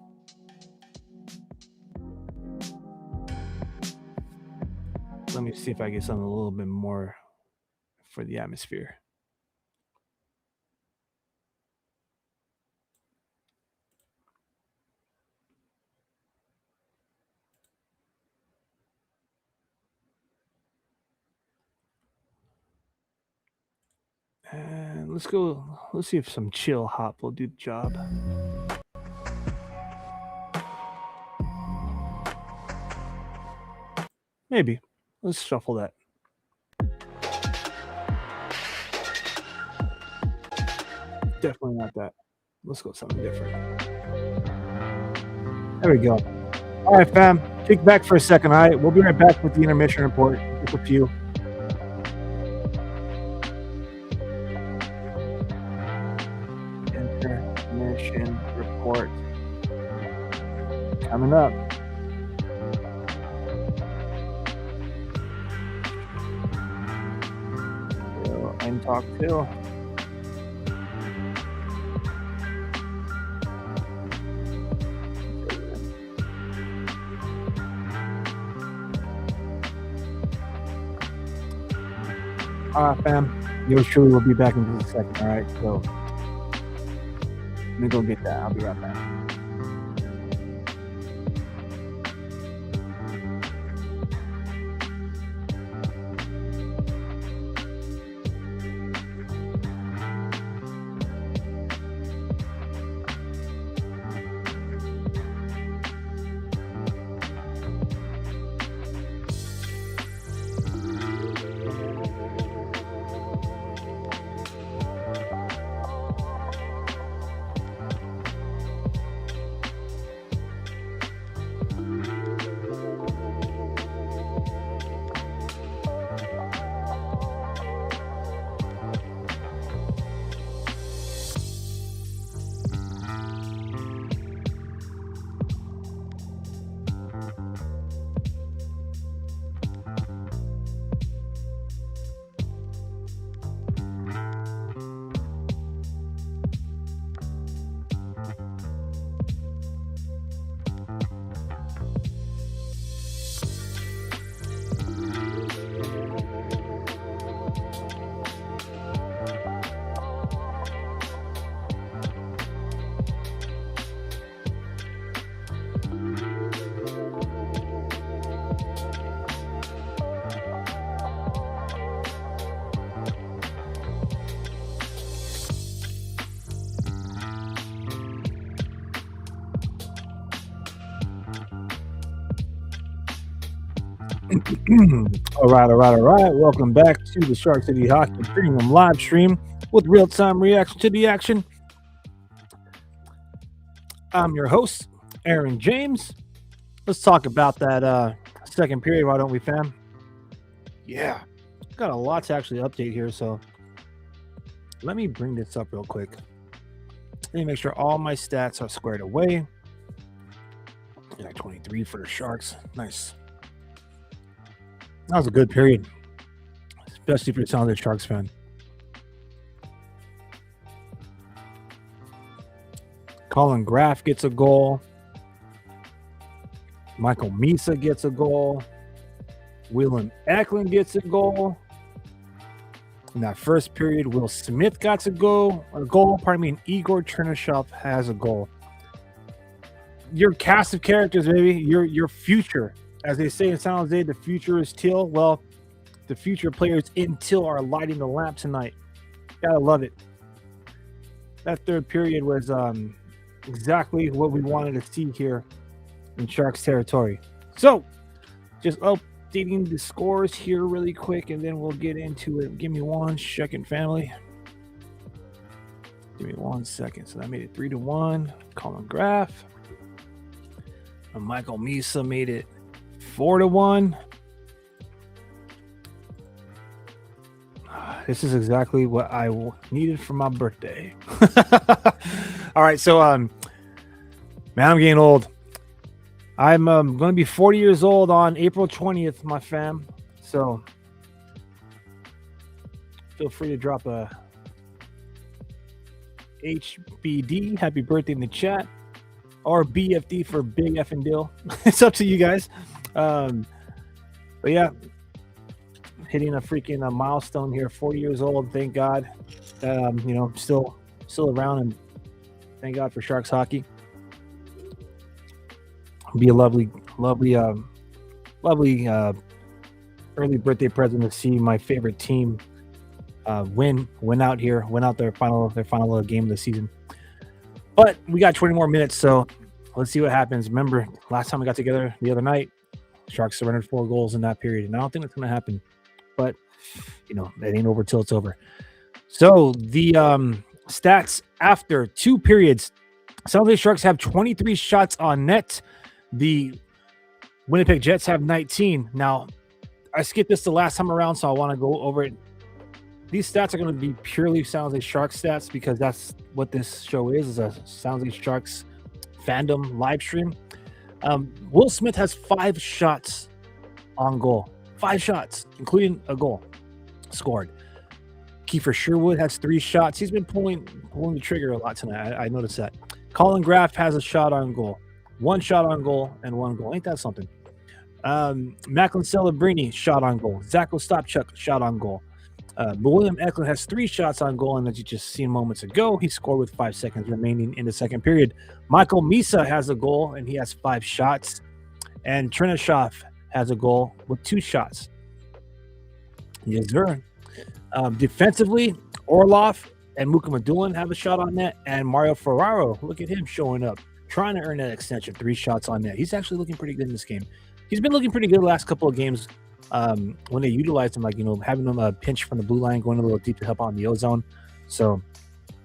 Let me see if I get something a little bit more for the atmosphere. And let's go. Let's see if some chill hop will do the job. Maybe. Let's shuffle that. Definitely not that. Let's go something different. There we go. All right, fam. Kick back for a second. All right. We'll be right back with the intermission report. Just a few. Intermission report. Coming up. And talk to. All right, fam. Yours truly will be back in just a second. All right, so let me go get that. I'll be right back. All right. Welcome back to the Shark City Hockey Premium live stream with real-time reaction to the action. I'm your host, Aaron James. Let's talk about that second period, why don't we, fam? Yeah, got a lot to actually update here, so let me bring this up real quick. Let me make sure all my stats are squared away. Yeah, 23 for the Sharks. Nice. That was a good period, especially for the talented Sharks fan. Colin Graff gets a goal. Michael Misa gets a goal. Willem Eklund gets a goal. In that first period, Will Smith got a goal. And Igor Chernyshov has a goal. Your cast of characters, baby. Your future. As they say in San Jose, the future is teal. Well, The future players in Teal are lighting the lamp tonight. Gotta love it. That third period was exactly what we wanted to see here in Sharks territory. So, just updating the scores here really quick, and then we'll get into it. Give me 1 second, family. Give me 1 second. So that made it 3-1. Colin Graff. And Michael Misa made it 4-1. This is exactly what I needed for my birthday. All right, so man, I'm getting old. I'm going to be 40 years old on April 20th, my fam. So feel free to drop a HBD, happy birthday, in the chat, or BFD for big effing deal. It's up to you guys. But yeah, hitting a freaking milestone here, 40 years old. Thank God, still around, and thank God for Sharks hockey. It'll be a lovely early birthday present to see my favorite team win out their final game of the season. But we got 20 more minutes, so let's see what happens. Remember, last time we got together the other night, Sharks surrendered 4 goals in that period, and I don't think that's going to happen. But it ain't over till it's over. So the stats after 2 periods: San Jose Sharks have 23 shots on net. The Winnipeg Jets have 19. Now, I skipped this the last time around, so I want to go over it. These stats are going to be purely San Jose Sharks stats, because that's what this show is a San Jose Sharks fandom live stream. Will Smith has 5 shots on goal. 5 shots, including a goal scored. Kiefer Sherwood has 3 shots. He's been pulling the trigger a lot tonight. I noticed that. Colin Graff has a shot on goal. 1 shot on goal and 1 goal. Ain't that something? Macklin Celebrini, shot on goal. Zach Ostapchuk, shot on goal. William Eklund has 3 shots on goal, and as you just seen moments ago, he scored with 5 seconds remaining in the second period. Michael Misa has a goal, and he has 5 shots. And Chernishev has a goal with 2 shots. Yes, sir. Defensively, Orlov and Muka Madulin have a shot on net, and Mario Ferraro, look at him showing up, trying to earn that extension, 3 shots on net. He's actually looking pretty good in this game. He's been looking pretty good the last couple of games when they utilized him, having him pinch from the blue line, going a little deep to help on the ozone. So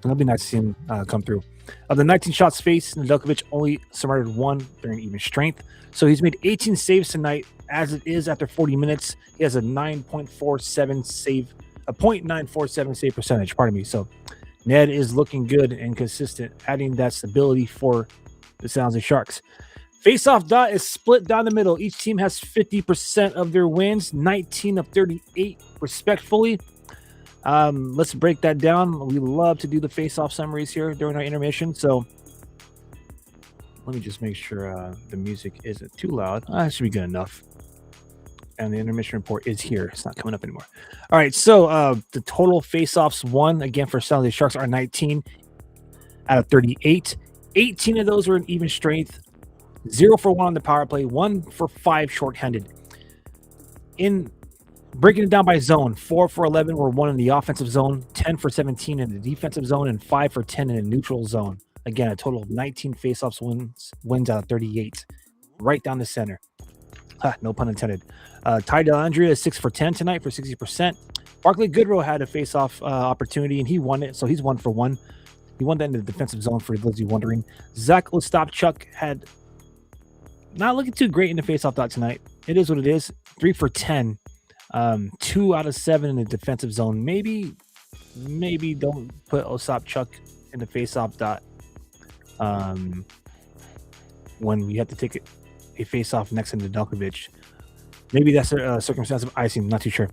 it'll be nice to see him come through. Of the 19 shots faced, Nedeljkovic only surrendered 1 during even strength. So he's made 18 saves tonight. As it is after 40 minutes, he has a 9.47 save, a .947 save percentage. Pardon me. So Ned is looking good and consistent, adding that stability for the San Jose Sharks. Faceoff dot is split down the middle. Each team has 50% of their wins, 19 of 38 respectfully. Let's break that down. We love to do the face-off summaries here during our intermission. So let me just make sure the music isn't too loud. That should be good enough. And the intermission report is here. It's not coming up anymore. All right, so the total face-offs won, again, for San Jose Sharks are 19 out of 38. 18 of those were in even strength. 0 for 1 on the power play. 1 for 5 shorthanded. In breaking it down by zone, 4 for 11 were 1 in the offensive zone, 10 for 17 in the defensive zone, and 5 for 10 in the neutral zone. Again, a total of 19 faceoffs wins out of 38. Right down the center. No pun intended. Ty Dellandrea is 6 for 10 tonight for 60%. Barclay Goodrow had a faceoff opportunity, and he won it, so he's 1 for 1. He won that in the defensive zone, for those of you wondering. Zach Ostapchuk had not looking too great in the faceoff dot tonight. It is what it is. 3 for 10. 2 out of 7 in the defensive zone. Maybe don't put Ostapchuk in the faceoff dot when you have to take a faceoff next to Nedeljkovic. Maybe that's a circumstance of icing. Not too sure.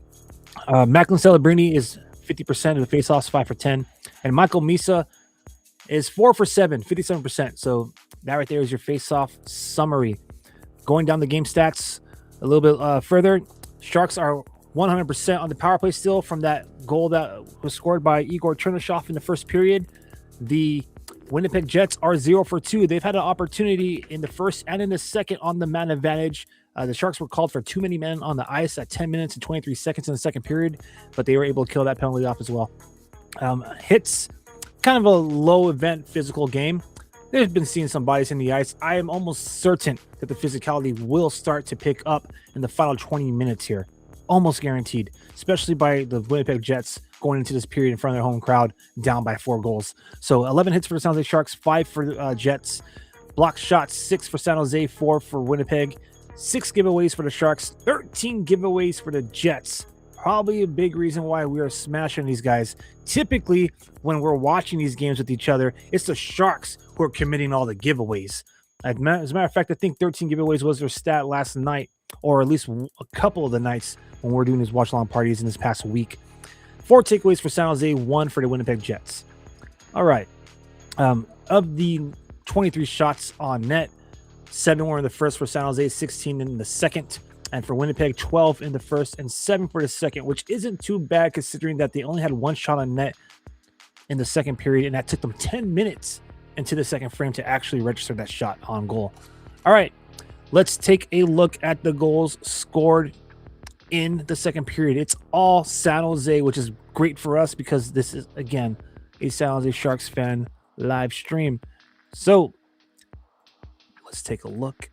Macklin Celebrini is 50% of the faceoffs, 5 for 10. And Michael Misa is 4 for 7, 57%. So that right there is your faceoff summary. Going down the game stats a little bit further, Sharks are 100% on the power play still from that goal that was scored by Igor Chernishev in the first period. The Winnipeg Jets are 0 for 2. They've had an opportunity in the first and in the second on the man advantage. The Sharks were called for too many men on the ice at 10 minutes and 23 seconds in the second period, but they were able to kill that penalty off as well. Hits, kind of a low event physical game. They've been seeing some bodies in the ice. I am almost certain that the physicality will start to pick up in the final 20 minutes here. Almost guaranteed, especially by the Winnipeg Jets going into this period in front of their home crowd, down by 4 goals. So 11 hits for the San Jose Sharks, 5 for Jets. Block shots, 6 for San Jose, 4 for Winnipeg. 6 giveaways for the Sharks, 13 giveaways for the Jets. Probably a big reason why we are smashing these guys. Typically, when we're watching these games with each other, it's the Sharks who are committing all the giveaways. As a matter of fact, I think 13 giveaways was their stat last night, or at least a couple of the nights when we're doing these watch-along parties in this past week. 4 takeaways for San Jose, 1 for the Winnipeg Jets. All right. Of the 23 shots on net, 7 were in the first for San Jose, 16 in the second. And for Winnipeg, 12 in the first and 7 for the second, which isn't too bad considering that they only had 1 shot on net in the second period, and that took them 10 minutes into the second frame to actually register that shot on goal. All right, let's take a look at the goals scored in the second period. It's all San Jose, which is great for us because this is, again, a San Jose Sharks fan live stream. So let's take a look.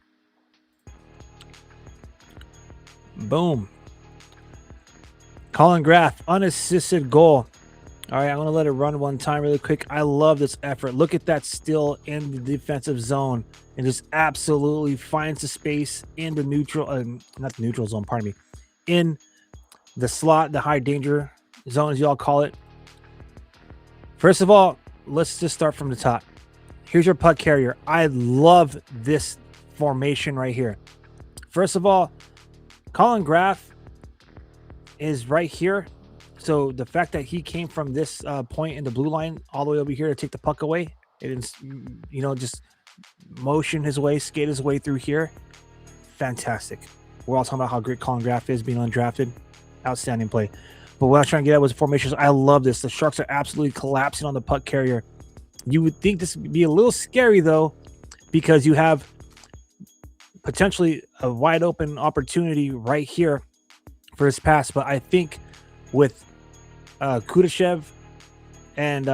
Boom. Colin Graff, unassisted goal. All right, I'm going to let it run one time really quick. I love this effort. Look at that still in the defensive zone and just absolutely finds the space in the neutral, not the neutral zone, pardon me, in the slot, the high danger zone, as y'all call it. First of all, let's just start from the top. Here's your puck carrier. I love this formation right here. First of all, Colin Graff is right here. So the fact that he came from this point in the blue line all the way over here to take the puck away, and just motion his way, skate his way through here. Fantastic. We're all talking about how great Colin Graff is being undrafted. Outstanding play. But what I was trying to get at was formations. I love this. The Sharks are absolutely collapsing on the puck carrier. You would think this would be a little scary, though, because you have potentially a wide open opportunity right here for his pass. But I think with Kudashev and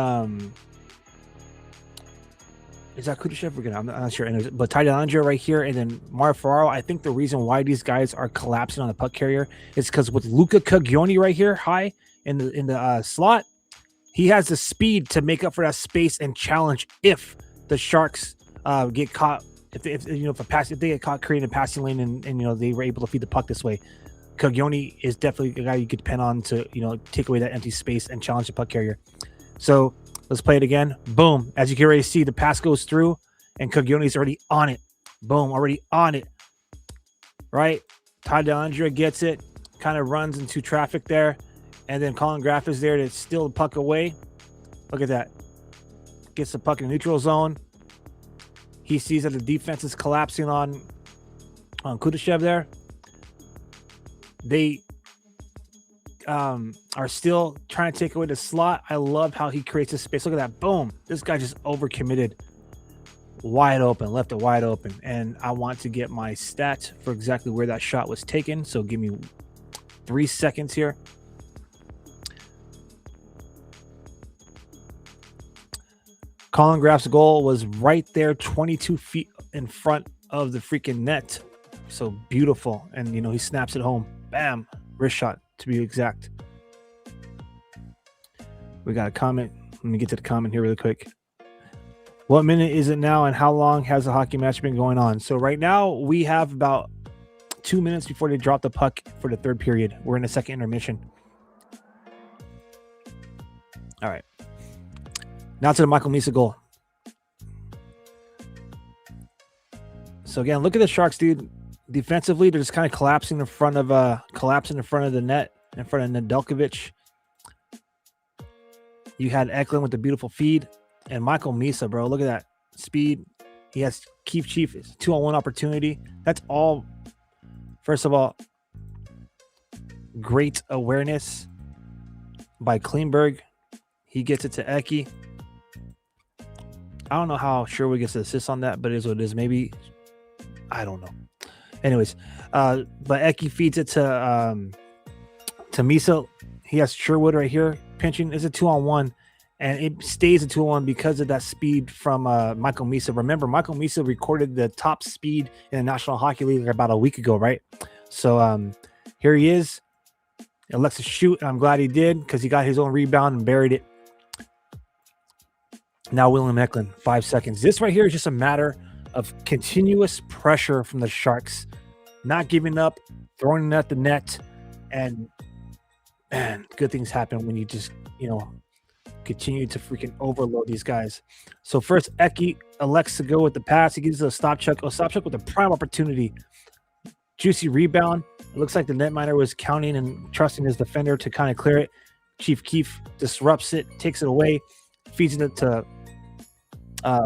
is that Kudashev again? I'm not sure. But Ty Dellinger right here, and then Mario Ferraro. I think the reason why these guys are collapsing on the puck carrier is because with Luca Caglioni right here, high in the slot, he has the speed to make up for that space and challenge if the Sharks get caught. If they get caught creating a passing lane and they were able to feed the puck this way, Caglioni is definitely a guy you could depend on to take away that empty space and challenge the puck carrier. So let's play it again. Boom! As you can already see, the pass goes through, and Caglioni's already on it. Boom! Already on it. Right? Ty Dellinger gets it, kind of runs into traffic there, and then Colin Graff is there to steal the puck away. Look at that. Gets the puck in the neutral zone. He sees that the defense is collapsing on Kudashev there. They are still trying to take away the slot. I love how he creates a space. Look at that. Boom. This guy just overcommitted. Wide open. Left it wide open. And I want to get my stat for exactly where that shot was taken. So give me 3 seconds here. Colin Graff's goal was right there, 22 feet in front of the freaking net. So beautiful. And, he snaps it home. Bam. Wrist shot, to be exact. We got a comment. Let me get to the comment here really quick. What minute is it now, and how long has the hockey match been going on? So right now, we have about 2 minutes before they drop the puck for the third period. We're in the second intermission. All right. Now to the Michael Misa goal. So again, look at the Sharks, dude. Defensively, they're just kind of collapsing in front of the net, in front of Nedeljkovic. You had Eklund with the beautiful feed, and Michael Misa, bro. Look at that speed. He has Keith Chief 2-on-1 opportunity. That's all. First of all, great awareness by Klingberg. He gets it to Eki. I don't know how Sherwood gets the assist on that, but it is what it is. Maybe, I don't know. Anyways, but Eki feeds it to Misa. He has Sherwood right here pinching. It's a 2-on-1, and it stays a 2-on-1 because of that speed from Michael Misa. Remember, Michael Misa recorded the top speed in the National Hockey League about a week ago, right? So here he is. Elects to shoot, and I'm glad he did because he got his own rebound and buried it. Now William Eklund, 5 seconds. This right here is just a matter of continuous pressure from the Sharks, not giving up, throwing it at the net, and man, good things happen when you just, continue to freaking overload these guys. So first, Eki elects to go with the pass. He gives it a stop check. A stop check with a prime opportunity. Juicy rebound. It looks like the netminder was counting and trusting his defender to kind of clear it. Chief Keefe disrupts it, takes it away, feeds it to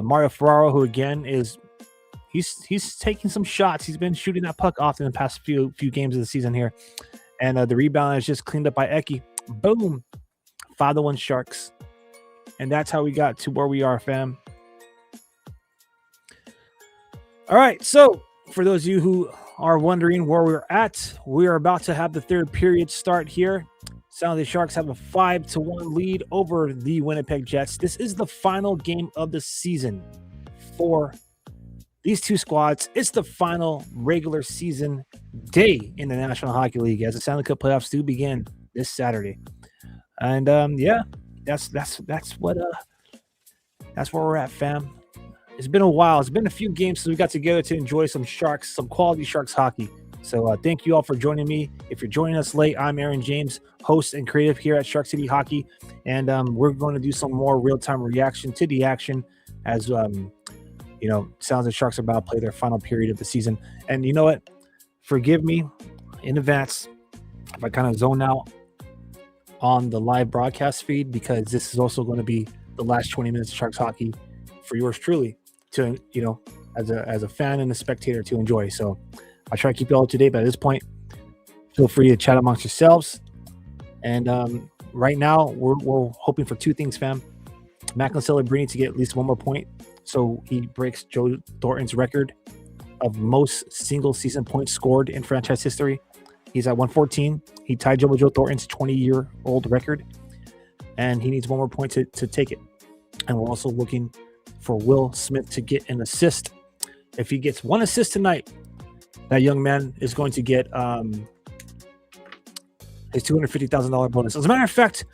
Mario Ferraro, who again is he's taking some shots. He's been shooting that puck often in the past few games of the season here. And the rebound is just cleaned up by Eki. Boom. 5-1 Sharks. And that's how we got to where we are, fam. All right, so for those of you who are wondering where we're at, we are about to have the third period start here. San Jose Sharks have a 5-1 lead over the Winnipeg Jets. This is the final game of the season for these two squads. It's the final regular season day in the National Hockey League as the Stanley Cup playoffs do begin this Saturday. And that's where we're at, fam. It's been a while. It's been a few games since we got together to enjoy some quality Sharks hockey. So thank you all for joining me. If you're joining us late, I'm Aaron James, host and creative here at Shark City Hockey. And we're going to do some more real-time reaction to the action as, Sounds like Sharks are about to play their final period of the season. And you know what? Forgive me in advance if I kind of zone out on the live broadcast feed, because this is also going to be the last 20 minutes of Sharks hockey for yours truly to, as a fan and a spectator to enjoy. So I try to keep you all up to date, but at this point, feel free to chat amongst yourselves. And right now, we're hoping for two things, fam. Macklin Celebrini to get at least one more point, so he breaks Joe Thornton's record of most single season points scored in franchise history. He's at 114. He tied Joe Thornton's 20-year-old record, and he needs one more point to take it. And we're also looking for Will Smith to get an assist. If he gets one assist tonight, that young man is going to get his $250,000 bonus. As a matter of fact,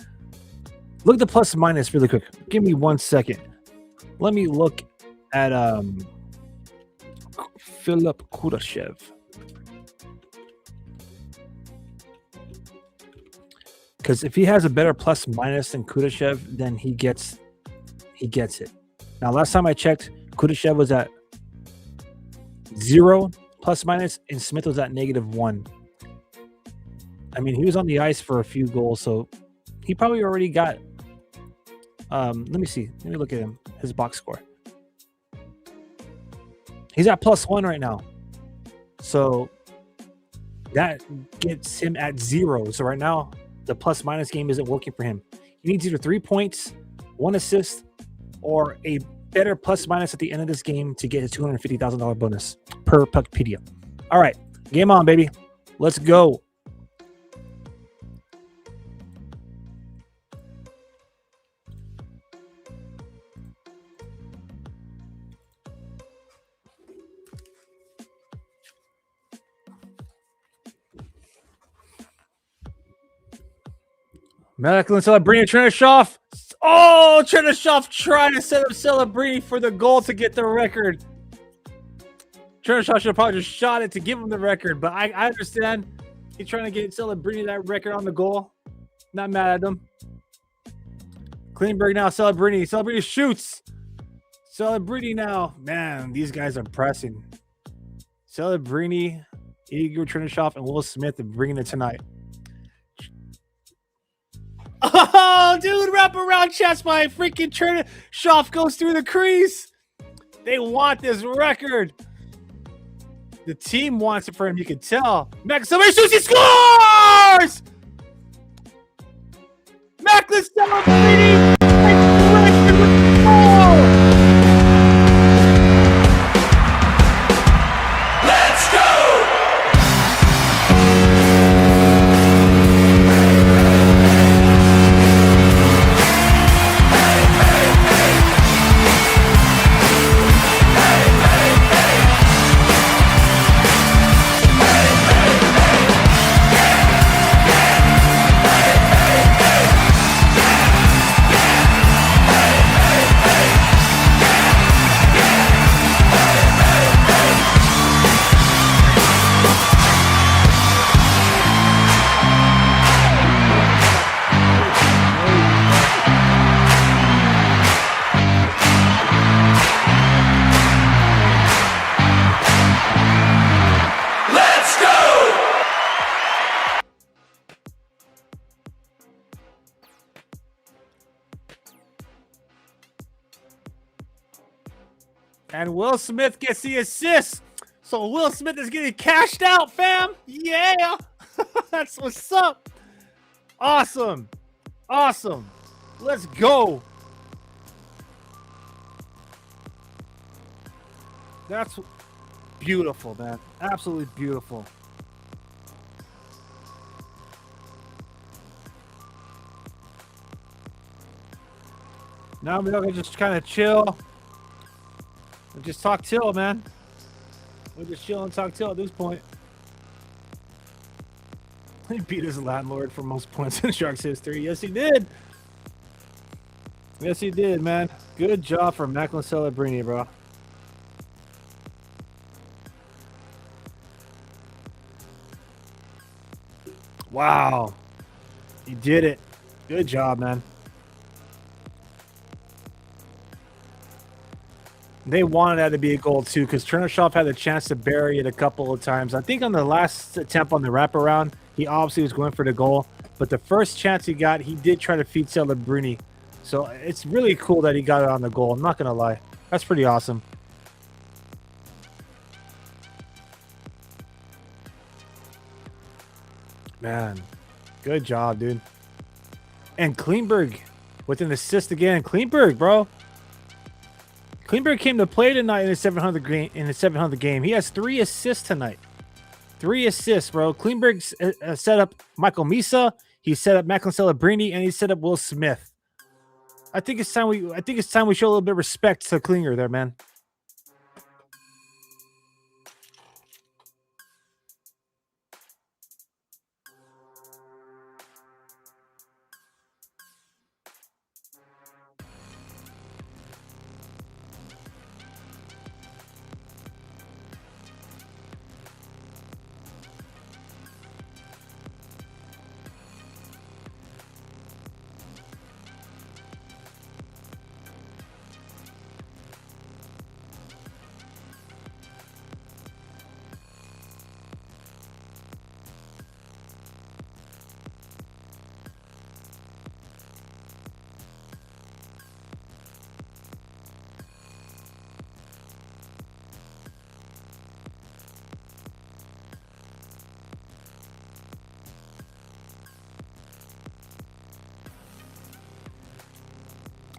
look at the plus minus really quick. Give me 1 second. Let me look at Philip Kudashev. Because if he has a better plus minus than Kudashev, then he gets it. Now, last time I checked, Kudashev was at 0 plus minus, and Smith was at -1. I mean, he was on the ice for a few goals, so he probably already got. Let me see. Let me look at him. His box score. He's at +1 right now, so that gets him at 0. So right now, the plus minus game isn't working for him. He needs either 3 points, 1 assist, or a better plus minus at the end of this game to get his $250,000 bonus per Puckpedia. All right, game on, baby. Let's go. Macklin Celebrini, Chernishoff. Oh, Chernishoff trying to set up Celebrini for the goal to get the record. Chernishoff should have probably just shot it to give him the record, but I understand. He's trying to get Celebrini that record on the goal. Not mad at him. Klingberg now, Celebrini. Celebrini shoots. Celebrini now. Man, these guys are pressing. Celebrini, Igor Chernishoff, and Will Smith are bringing it tonight. Oh, dude, wrap around chest by freaking Chernishoff goes through the crease. They want this record. The team wants it for him, you can tell. Macklin shoots, he scores! Macklin Celebrini breaks the record with the goal! Let's go! And Will Smith gets the assist. So Will Smith is getting cashed out, fam. Yeah. That's what's up. Awesome. Awesome. Let's go. That's beautiful, man. Absolutely beautiful. Now we're gonna just kind of chill and just talk till, man. We'll just chill and talk till at this point. He beat his landlord for most points in Sharks history. Yes, he did. Yes, he did, man. Good job for Macklin Celebrini, bro. Wow. You did it. Good job, man. They wanted that to be a goal, too, because Chernyshov had a chance to bury it a couple of times. I think on the last attempt on the wraparound, he obviously was going for the goal. But the first chance he got, he did try to feed Celebrini. So it's really cool that he got it on the goal. I'm not going to lie. That's pretty awesome. Man, good job, dude. And Klingberg with an assist again. Klingberg, bro. Klingberg came to play tonight in the 700 game. He has 3 assists tonight. 3 assists, bro. Klingberg set up Michael Misa. He set up Macklin Celebrini, and he set up Will Smith. I think it's time we show a little bit of respect to Klinger there, man.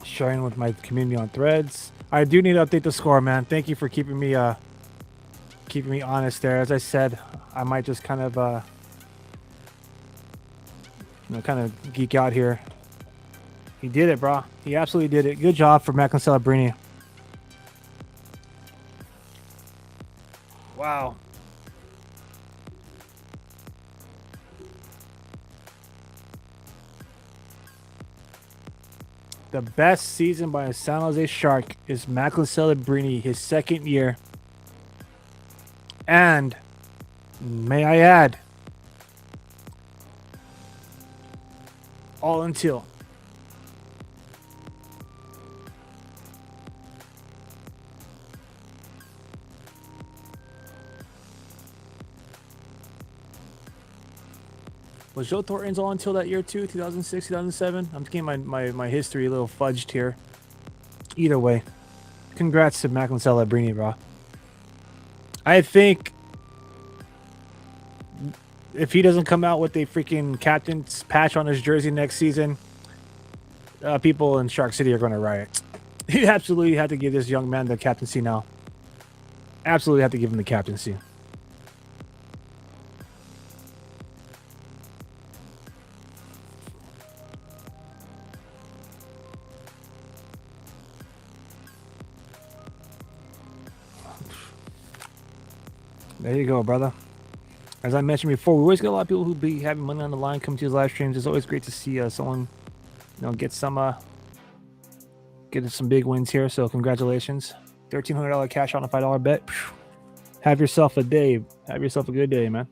Sharing with my community on Threads. I do need to update the score, man. Thank you for keeping me honest there. As I said, I might just kind of kind of geek out here. He did it, bro. He absolutely did it. Good job for Macklin Celebrini. Wow. The best season by a San Jose Shark is Macklin Celebrini, his 2nd year. And, may I add, all until. Was Joe Thornton's all until that year too, 2006, 2007? I'm getting my history a little fudged here. Either way, congrats to Macklin Celebrini, bro. I think if he doesn't come out with a freaking captain's patch on his jersey next season, people in Shark City are going to riot. You absolutely have to give this young man the captaincy now. Absolutely have to give him the captaincy. There you go, brother. As I mentioned before, we always get a lot of people who be having money on the line come to his live streams. It's always great to see someone, get some big wins here. So congratulations, $1,300 cash on a $5 bet. Have yourself a day. Have yourself a good day, man.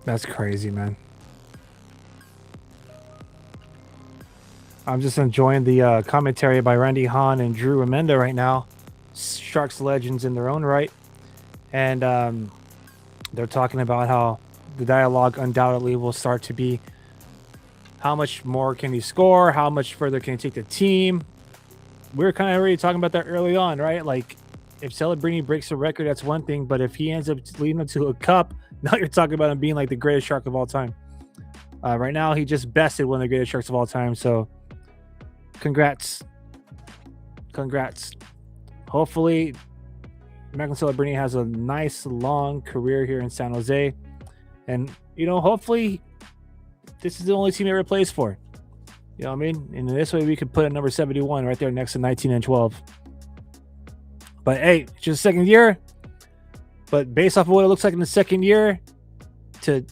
That's crazy, man. I'm just enjoying the commentary by Randy Hahn and Drew Amenda right now. Sharks legends in their own right. And they're talking about how the dialogue undoubtedly will start to be how much more can he score? How much further can he take the team? We were kind of already talking about that early on, right? Like, if Celebrini breaks a record, that's one thing. But if he ends up leading them to a cup, now you're talking about him being like the greatest Shark of all time. Right now, he just bested one of the greatest Sharks of all time. So, congrats. Hopefully, Michael Celebrini has a nice, long career here in San Jose. And, hopefully, this is the only team he ever plays for. You know what I mean? And this way, we could put a number 71 right there next to 19 and 12. But, hey, it's just second year. But based off of what it looks like in the second year, to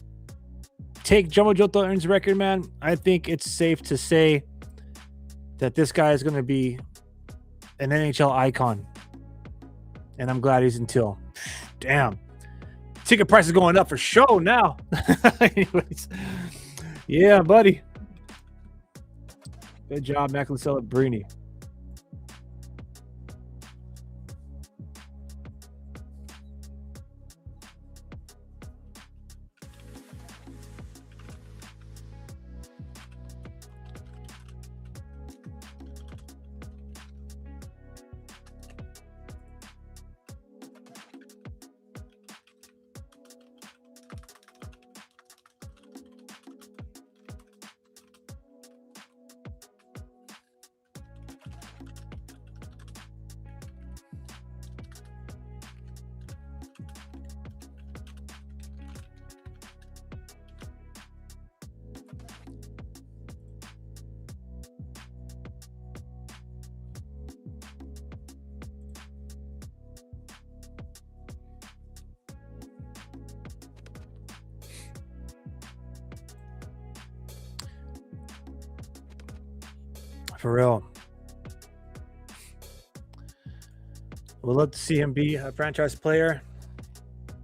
take Jomo Joe Thornton's record, man, I think it's safe to say that this guy is going to be an NHL icon. And I'm glad he's in Teal. Damn. Ticket price is going up for show now. Anyways. Yeah, buddy. Good job, Michael Celebrini. For real. We'd love to see him be a franchise player.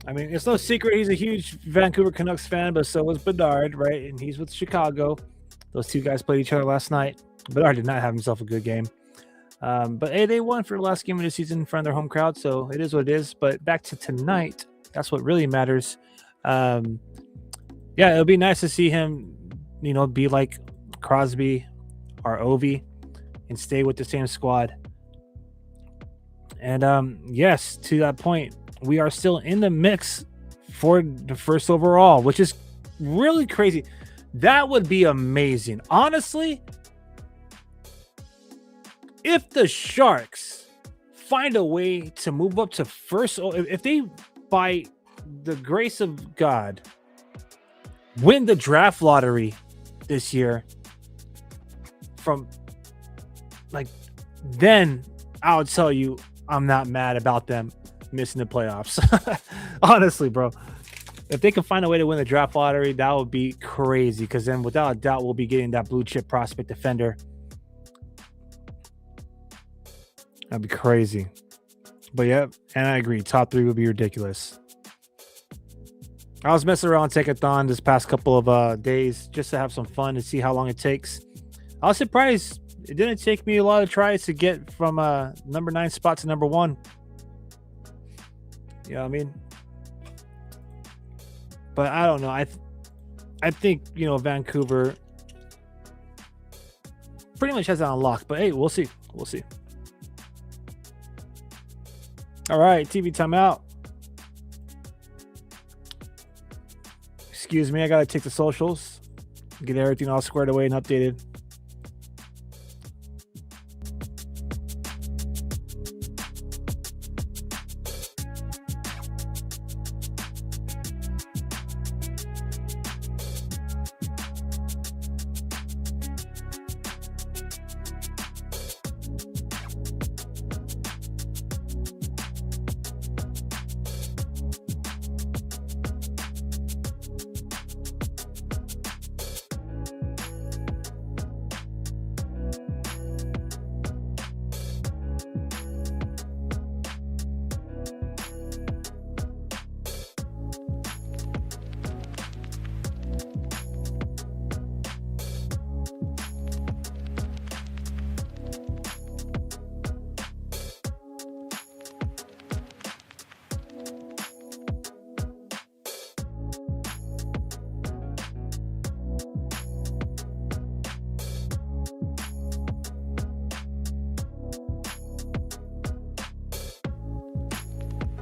I mean, it's no secret he's a huge Vancouver Canucks fan, but so was Bedard, right? And he's with Chicago. Those two guys played each other last night. Bedard did not have himself a good game. But, hey, they won for the last game of the season in front of their home crowd, so it is what it is. But back to tonight, that's what really matters. Yeah, it'll be nice to see him, be like Crosby or Ovi and stay with the same squad. And yes, to that point, we are still in the mix for the first overall, which is really crazy. That would be amazing. Honestly, if the Sharks find a way to move up to first, if they, by the grace of God, win the draft lottery this year, then I'll tell you I'm not mad about them missing the playoffs. Honestly, bro. If they can find a way to win the draft lottery, that would be crazy, because then without a doubt we'll be getting that blue chip prospect defender. That'd be crazy. But yeah, and I agree. Top 3 would be ridiculous. I was messing around Take-a-thon this past couple of days just to have some fun and see how long it takes. I was surprised. It didn't take me a lot of tries to get from number 9 spot to number 1. You know what I mean? But I don't know. I think, Vancouver pretty much has it on lock. But hey, we'll see. We'll see. All right, TV timeout. Excuse me, I gotta take the socials, get everything all squared away and updated.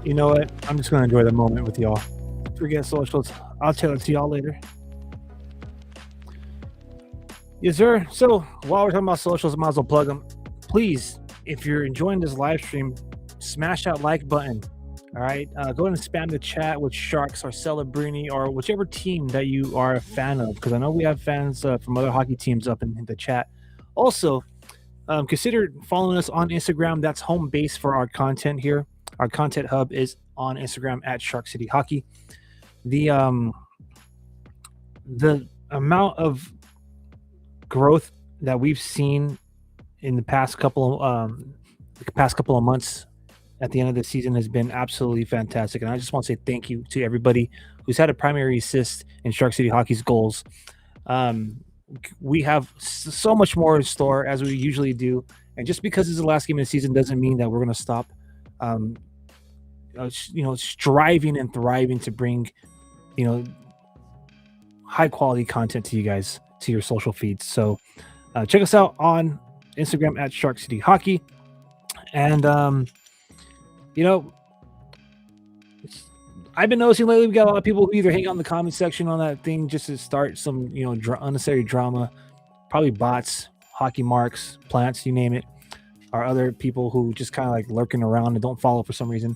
You know what? I'm just gonna enjoy the moment with y'all. Forget socials. I'll tell it to y'all later. Yes, sir. So while we're talking about socials, I might as well plug them. Please, if you're enjoying this live stream, smash that like button. All right, go ahead and spam the chat with Sharks or Celebrini or whichever team that you are a fan of, because I know we have fans from other hockey teams up in the chat. Also, consider following us on Instagram. That's home base for our content here. Our content hub is on Instagram at Shark City Hockey. The amount of growth that we've seen in the past couple of months at the end of the season has been absolutely fantastic, and I just want to say thank you to everybody who's had a primary assist in Shark City Hockey's goals. We have so much more in store, as we usually do, and just because it's the last game of the season doesn't mean that we're going to stop striving and thriving to bring high quality content to you guys, to your social feeds. So check us out on Instagram at Shark City Hockey. And I've been noticing lately we got a lot of people who either hang out in the comment section on that thing just to start some unnecessary drama, probably bots, hockey marks, plants, you name it, or other people who just kind of like lurking around and don't follow for some reason.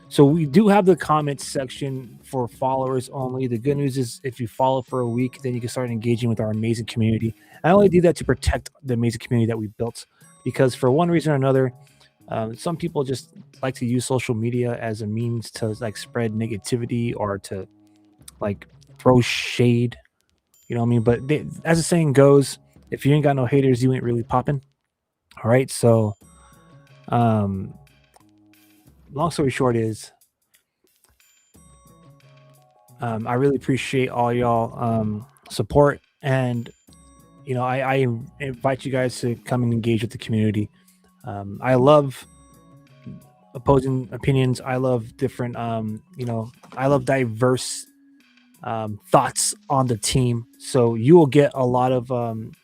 So we do have the comments section for followers only. The good news is if you follow for a week, then you can start engaging with our amazing community. I only do that to protect the amazing community that we built, because for one reason or another, some people just like to use social media as a means to like spread negativity or to like throw shade. You know what I mean? But as the saying goes, if you ain't got no haters, you ain't really popping. All right. So, long story short is, I really appreciate all y'all support, and I invite you guys to come and engage with the community. I love opposing opinions. I love different, I love diverse thoughts on the team. So you will get a lot of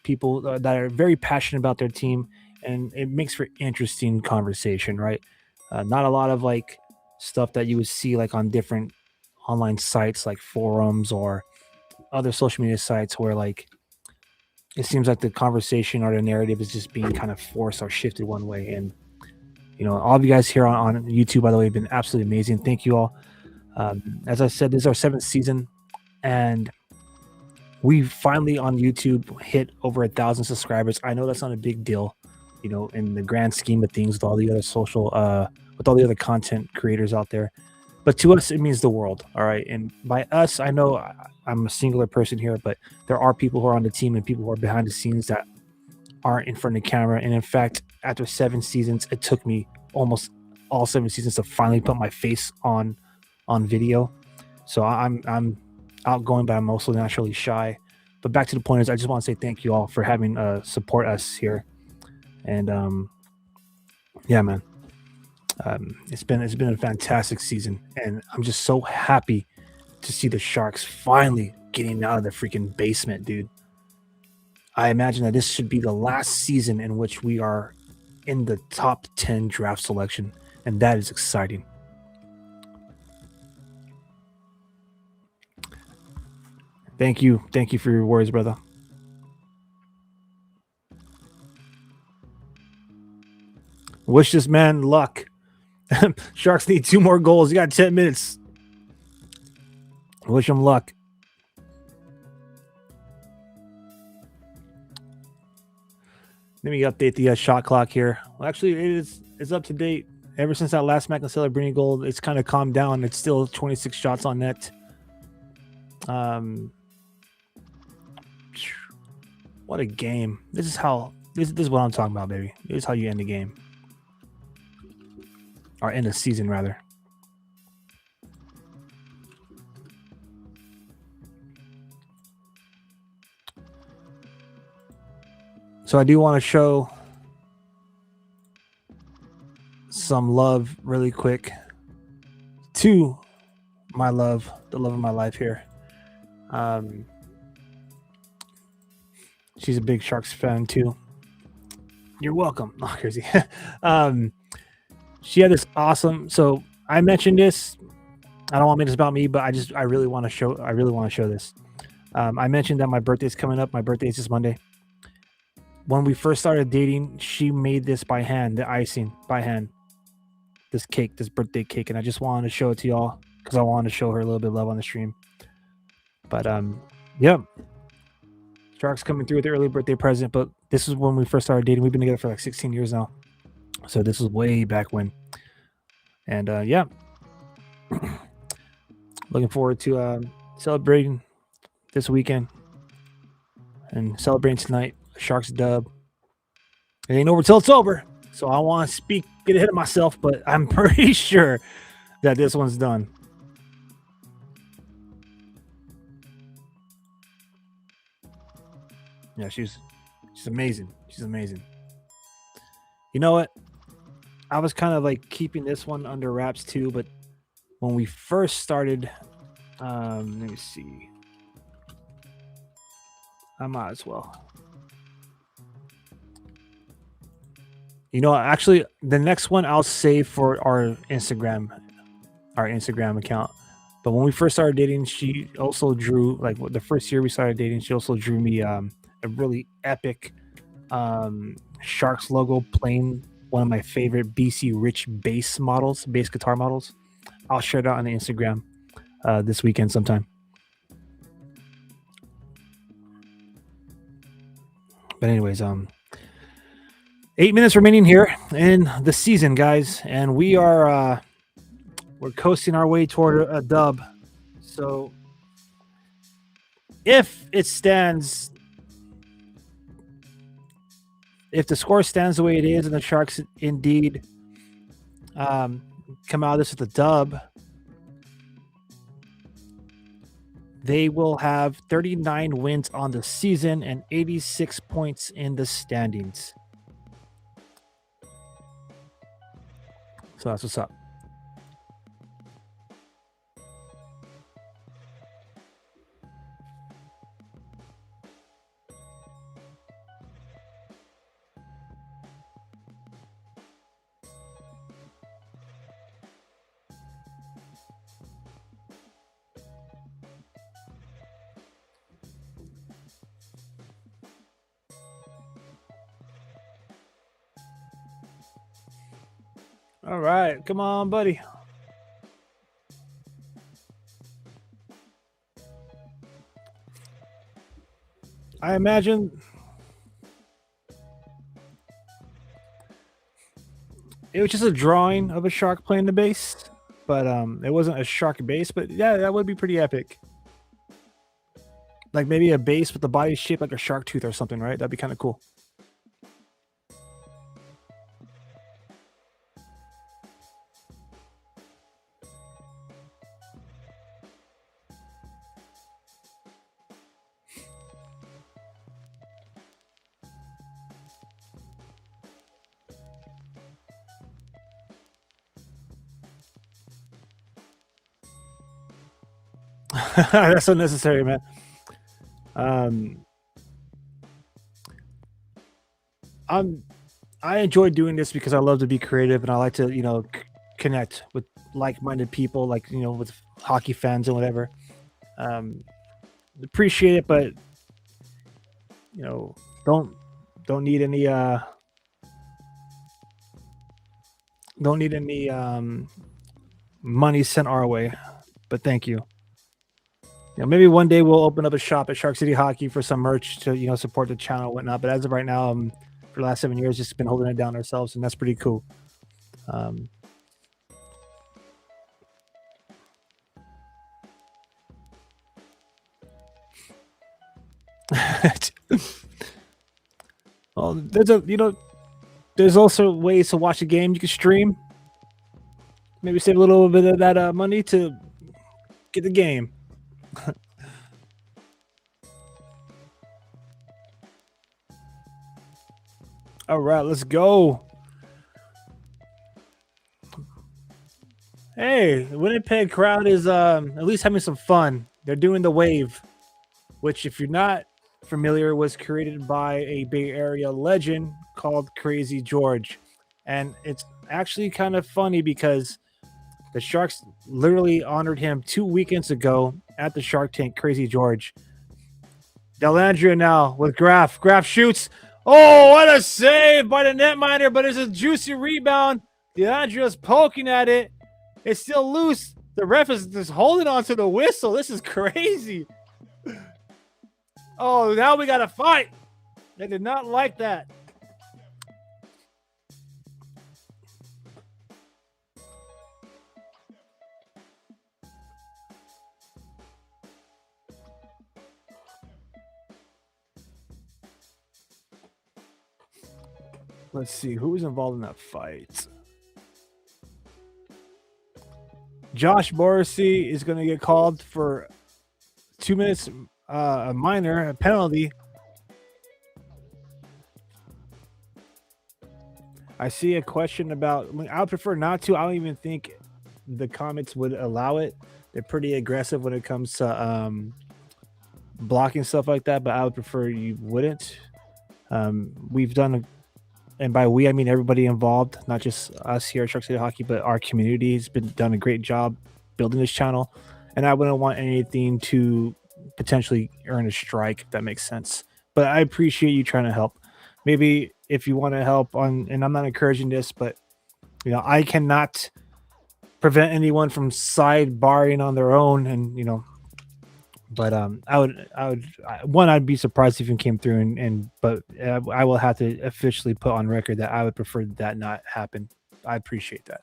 people that are very passionate about their team, and it makes for interesting conversation, right? Not a lot of like stuff that you would see like on different online sites like forums or other social media sites where like it seems like the conversation or the narrative is just being kind of forced or shifted one way. And all of you guys here on YouTube, by the way, have been absolutely amazing. Thank you all. As I said, this is our 7th season, and we finally on YouTube hit over 1,000 subscribers. I know that's not a big deal, in the grand scheme of things with all the other with all the other content creators out there. But to us, it means the world. All right. And by us, I know I'm a singular person here, but there are people who are on the team and people who are behind the scenes that aren't in front of the camera. And in fact, after 7 seasons, it took me almost all 7 seasons to finally put my face on video. So I'm outgoing, but I'm also naturally shy. But back to the point is, I just want to say thank you all for having support us here. And yeah, man. It's been a fantastic season, and I'm just so happy to see the Sharks finally getting out of the freaking basement, dude. I imagine that this should be the last season in which we are in the top 10 draft selection, and that is exciting. Thank you for your words, brother. Wish this man luck. Sharks need 2 more goals. You got 10 minutes. Wish him luck. Let me update the shot clock here. Well, actually, it's up to date. Ever since that last Mac and Celebrini goal, it's kind of calmed down. It's still 26 shots on net. What a game. This is what I'm talking about, baby. This is how you end the game. Or end the season, rather. So I do want to show some love really quick to my love, the love of my life here. She's a big Sharks fan too. You're welcome. Oh, crazy. She had this awesome. So I mentioned this. I don't want to make this about me, but I really want to show this. I mentioned that my birthday's coming up. My birthday is this Monday. When we first started dating, she made this by hand, the icing by hand. This cake, this birthday cake, and I just wanted to show it to y'all because I wanted to show her a little bit of love on the stream. But yeah, Sharks coming through with the early birthday present. But this is when we first started dating. We've been together for like 16 years now, so this was way back when. And yeah, looking forward to celebrating this weekend and celebrating tonight. Sharks dub. It ain't over till it's over. So I want to get ahead of myself, but I'm pretty sure that this one's done. Yeah, she's amazing. She's amazing. You know what? I was kind of like keeping this one under wraps too, but when we first started, let me see. I might as well. You know, actually, the next one I'll save for our Instagram account. But when we first started dating, she also drew, like the first year we started dating, she also drew me a really epic Sharks logo playing one of my favorite BC Rich bass guitar models. I'll share that on the Instagram this weekend sometime. But anyways, 8 minutes remaining here in the season, guys, and we're coasting our way toward a dub. So if the score stands the way it is, and the Sharks indeed come out of this with a dub, they will have 39 wins on the season and 86 points in the standings. So that's what's up. All right, come on, buddy. I imagine it was just a drawing of a shark playing the bass, but it wasn't a shark bass. But yeah, that would be pretty epic. Like maybe a bass with the body shaped like a shark tooth or something, right? That'd be kind of cool. That's unnecessary, man. I enjoy doing this because I love to be creative and I like to, connect with like-minded people, like with hockey fans and whatever. Appreciate it, but don't need any money sent our way. But thank you. Maybe one day we'll open up a shop at Shark City Hockey for some merch to support the channel and whatnot. But as of right now, for the last 7 years, just been holding it down ourselves, and that's pretty cool. Well, there's also ways to watch a game. You can stream. Maybe save a little bit of that money to get the game. All right, let's go. Hey, the Winnipeg crowd is at least having some fun. They're doing the wave, which, if you're not familiar, was created by a Bay Area legend called Crazy George. And it's actually kind of funny because The Sharks literally honored him 2 weekends ago at the Shark Tank. Crazy George. Delandria now with Graf. Graf shoots. Oh, what a save by the netminder, but it's a juicy rebound. Delandria's poking at it. It's still loose. The ref is just holding on to the whistle. This is crazy. Oh, now we got to fight. They did not like that. Let's see who was involved in that fight. Josh Morrissey is going to get called for 2 minutes, a minor, a penalty. I see a question about. I would prefer not to. I don't even think the comments would allow it. They're pretty aggressive when it comes to blocking stuff like that, but I would prefer you wouldn't. We've done, and by we I mean everybody involved, not just us here at Sharks Real Hockey, but our community has been done a great job building this channel, and I wouldn't want anything to potentially earn a strike, if that makes sense. But I appreciate you trying to help. Maybe if you want to help on, and I'm not encouraging this, but I cannot prevent anyone from sidebarring on their own, and but I'd be surprised if you came through, but I will have to officially put on record that I would prefer that not happen. I appreciate that.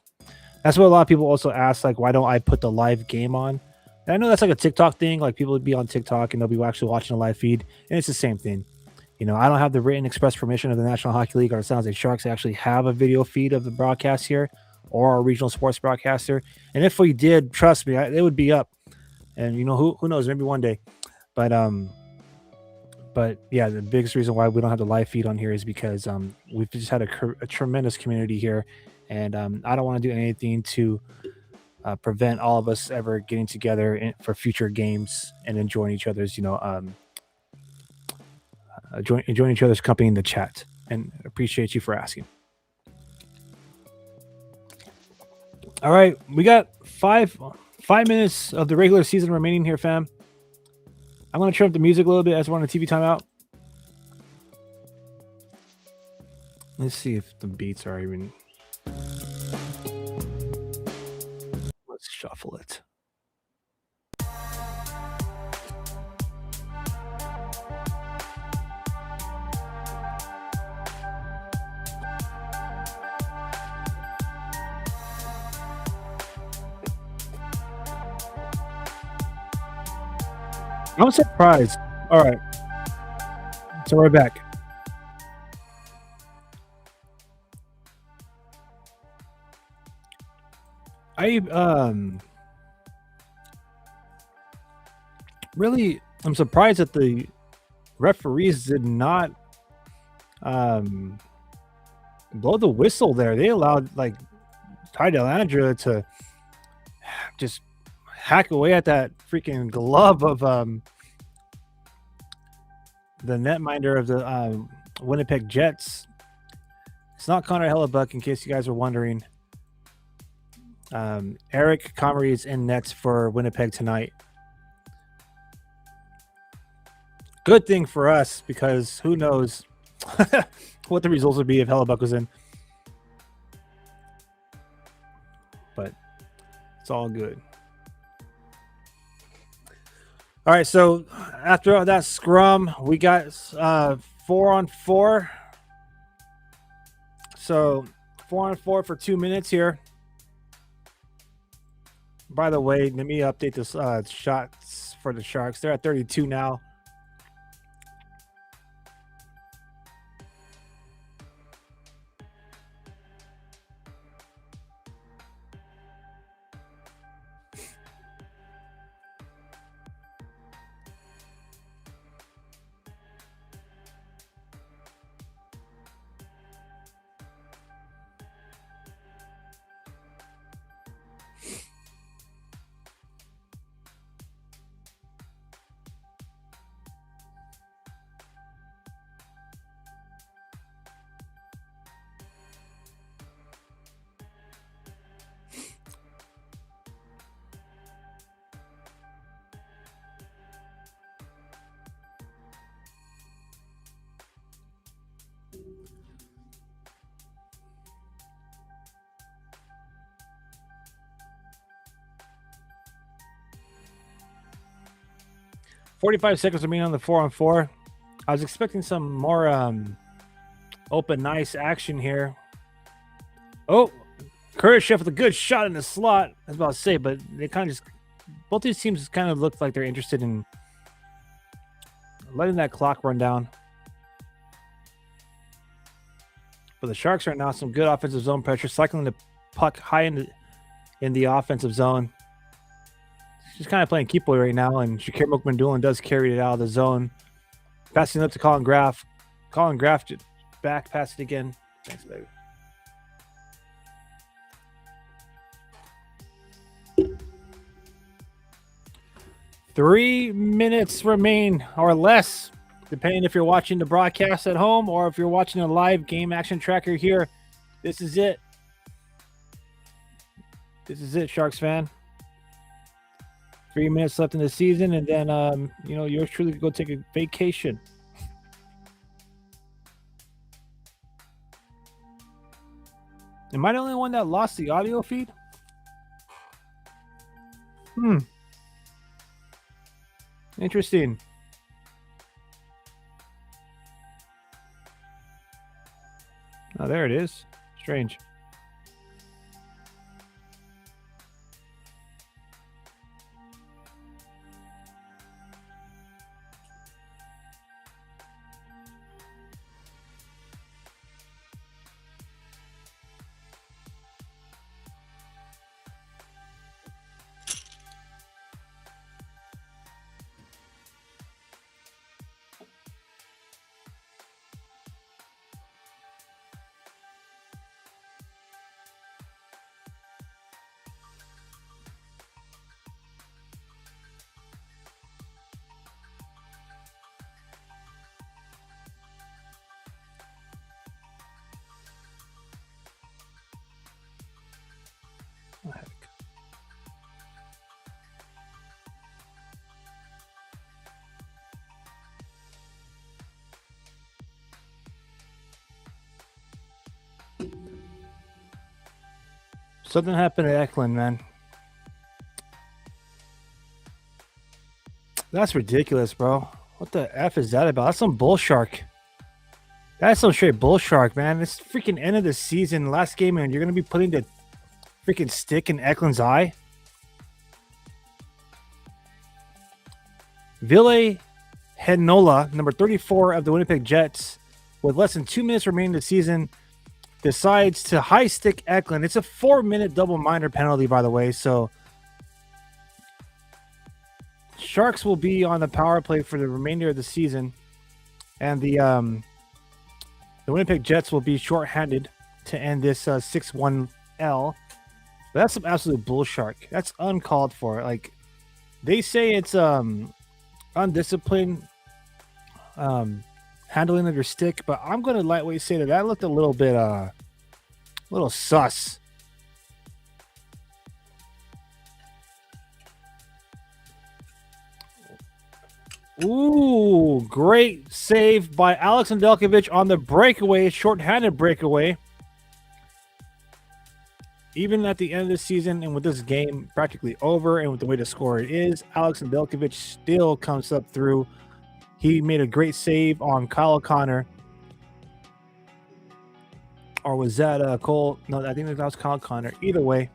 That's what a lot of people also ask, like, why don't I put the live game on? And I know that's like a TikTok thing. Like, people would be on TikTok and they'll be actually watching a live feed, and it's the same thing. I don't have the written express permission of the National Hockey League or San Jose Sharks to actually have a video feed of the broadcast here or our regional sports broadcaster. And if we did, trust me, it would be up. And who knows, maybe one day. But yeah, the biggest reason why we don't have the live feed on here is because we've just had a tremendous community here, and I don't want to do anything to prevent all of us ever getting together for future games and enjoying each other's enjoying each other's company in the chat. And appreciate you for asking. All right, we got 5 minutes of the regular season remaining here, fam. I'm going to turn up the music a little bit as we're on a TV timeout. Let's see if the beats are even. Let's shuffle it. I'm surprised. All right. So we're back. I'm surprised that the referees did not blow the whistle there. They allowed Ty Dellandrea to just hack away at that freaking glove of the netminder of the Winnipeg Jets. It's not Connor Hellebuck, in case you guys are wondering. Eric Comrie is in nets for Winnipeg tonight. Good thing for us, because who knows what the results would be if Hellebuck was in. But it's all good. All right, so after that scrum, we got 4-on-4. So 4-on-4 for 2 minutes here. By the way, let me update this shots for the Sharks. They're at 32 now. 45 seconds remaining on the 4-on-4. I was expecting some more open, nice action here. Oh, Curtis Chef with a good shot in the slot. I was about to say, but they kind of just, both these teams kind of look like they're interested in letting that clock run down. For the Sharks right now, some good offensive zone pressure, cycling the puck high in the offensive zone. She's kind of playing keep away right now, and Shakir Mokmandulan does carry it out of the zone. Passing up to Colin Graff. Colin Graff back, pass it again. Thanks, baby. Three minutes remain or less, depending if you're watching the broadcast at home or if you're watching a live game action tracker here. This is it. This is it, Sharks fan. 3 minutes left in the season, and then, yours truly could go take a vacation. Am I the only one that lost the audio feed? Interesting. Oh, there it is. Strange. Something happened at Eklund, man. That's ridiculous, bro. What the F is that about? That's some bull shark. That's some straight bull shark, man. It's freaking end of the season, last game, and you're going to be putting the freaking stick in Eklund's eye? Ville Heinola, number 34 of the Winnipeg Jets, with less than 2 minutes remaining in the season, decides to high stick Eklund. It's a 4-minute double minor penalty, by the way. So Sharks will be on the power play for the remainder of the season, and the Winnipeg Jets will be shorthanded to end this 6-1 L. But that's some absolute bull shark. That's uncalled for. Like, they say it's undisciplined handling of your stick, but I'm going to lightweight say that looked a little bit little sus. Ooh, great save by Alex Nedeljkovic on the breakaway, short-handed breakaway. Even at the end of the season, and with this game practically over, and with the way the score it is, Alex Nedeljkovic still comes up through. He made a great save on Kyle O'Connor. Or was that Cole? No, I think that was Kyle O'Connor. Either way,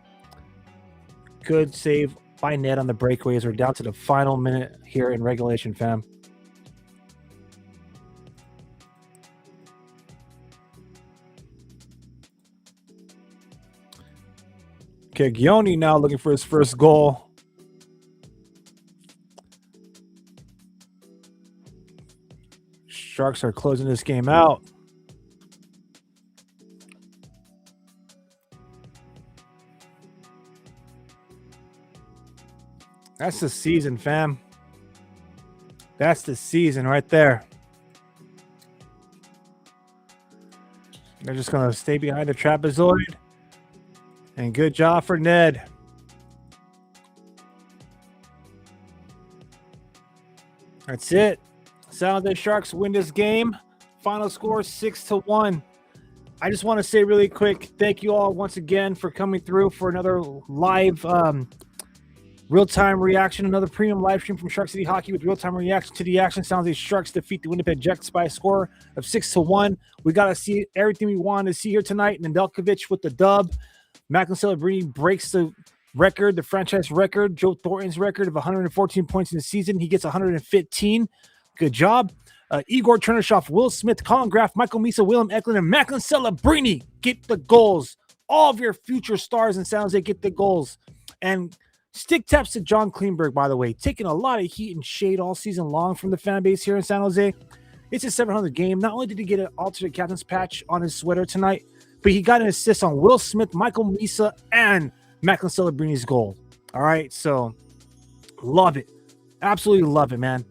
good save by Ned on the breakaways. We're down to the final minute here in regulation, fam. Cagioni now looking for his first goal. Sharks are closing this game out. That's the season, fam. That's the season right there. They're just going to stay behind the trapezoid. And good job for Ned. That's it. San Jose Sharks win this game. Final score 6-1. I just want to say really quick, thank you all once again for coming through for another live Real-time reaction, another premium live stream from Shark City Hockey with real-time reaction to the action. San Jose Sharks defeat the Winnipeg Jets by a score of 6-1. We got to see everything we wanted to see here tonight. Nedeljkovic with the dub. Macklin Celebrini breaks the record, the franchise record, Joe Thornton's record of 114 points in the season. He gets 115. Good job. Igor Chernyshov, Will Smith, Colin Graff, Michael Misa, Willem Eklund, and Macklin Celebrini get the goals. All of your future stars in San Jose get the goals. And stick taps to John Kleinberg, by the way, taking a lot of heat and shade all season long from the fan base here in San Jose. It's his 700th game. Not only did he get an alternate captain's patch on his sweater tonight, but he got an assist on Will Smith, Michael Misa, and Macklin Celebrini's goal. All right, so love it. Absolutely love it, man.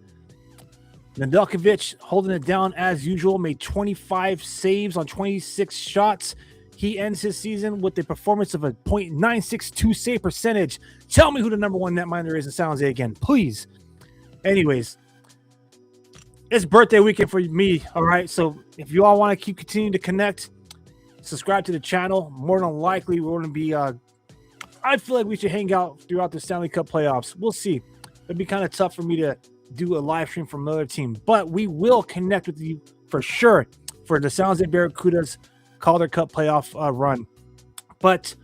Nedeljkovic holding it down as usual, made 25 saves on 26 shots. He ends his season with a performance of a .962 save percentage. Tell me who the number one netminder is in San Jose again, please. Anyways, it's birthday weekend for me, all right? So if you all want to keep continuing to connect, subscribe to the channel. More than likely, we're going to be I feel like we should hang out throughout the Stanley Cup playoffs. We'll see. It'd be kind of tough for me to do a live stream from another team, but we will connect with you for sure for the San Jose Barracudas Calder Cup playoff run. But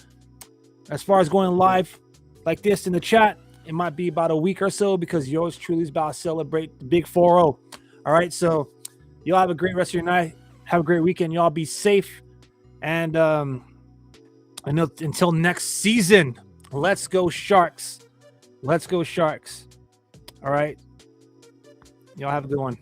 as far as going live like this in the chat, it might be about a week or so because yours truly is about to celebrate the big 4-0. All right, so y'all have a great rest of your night. Have a great weekend. Y'all be safe. And I know until next season, let's go Sharks. Let's go Sharks. All right. Y'all have a good one.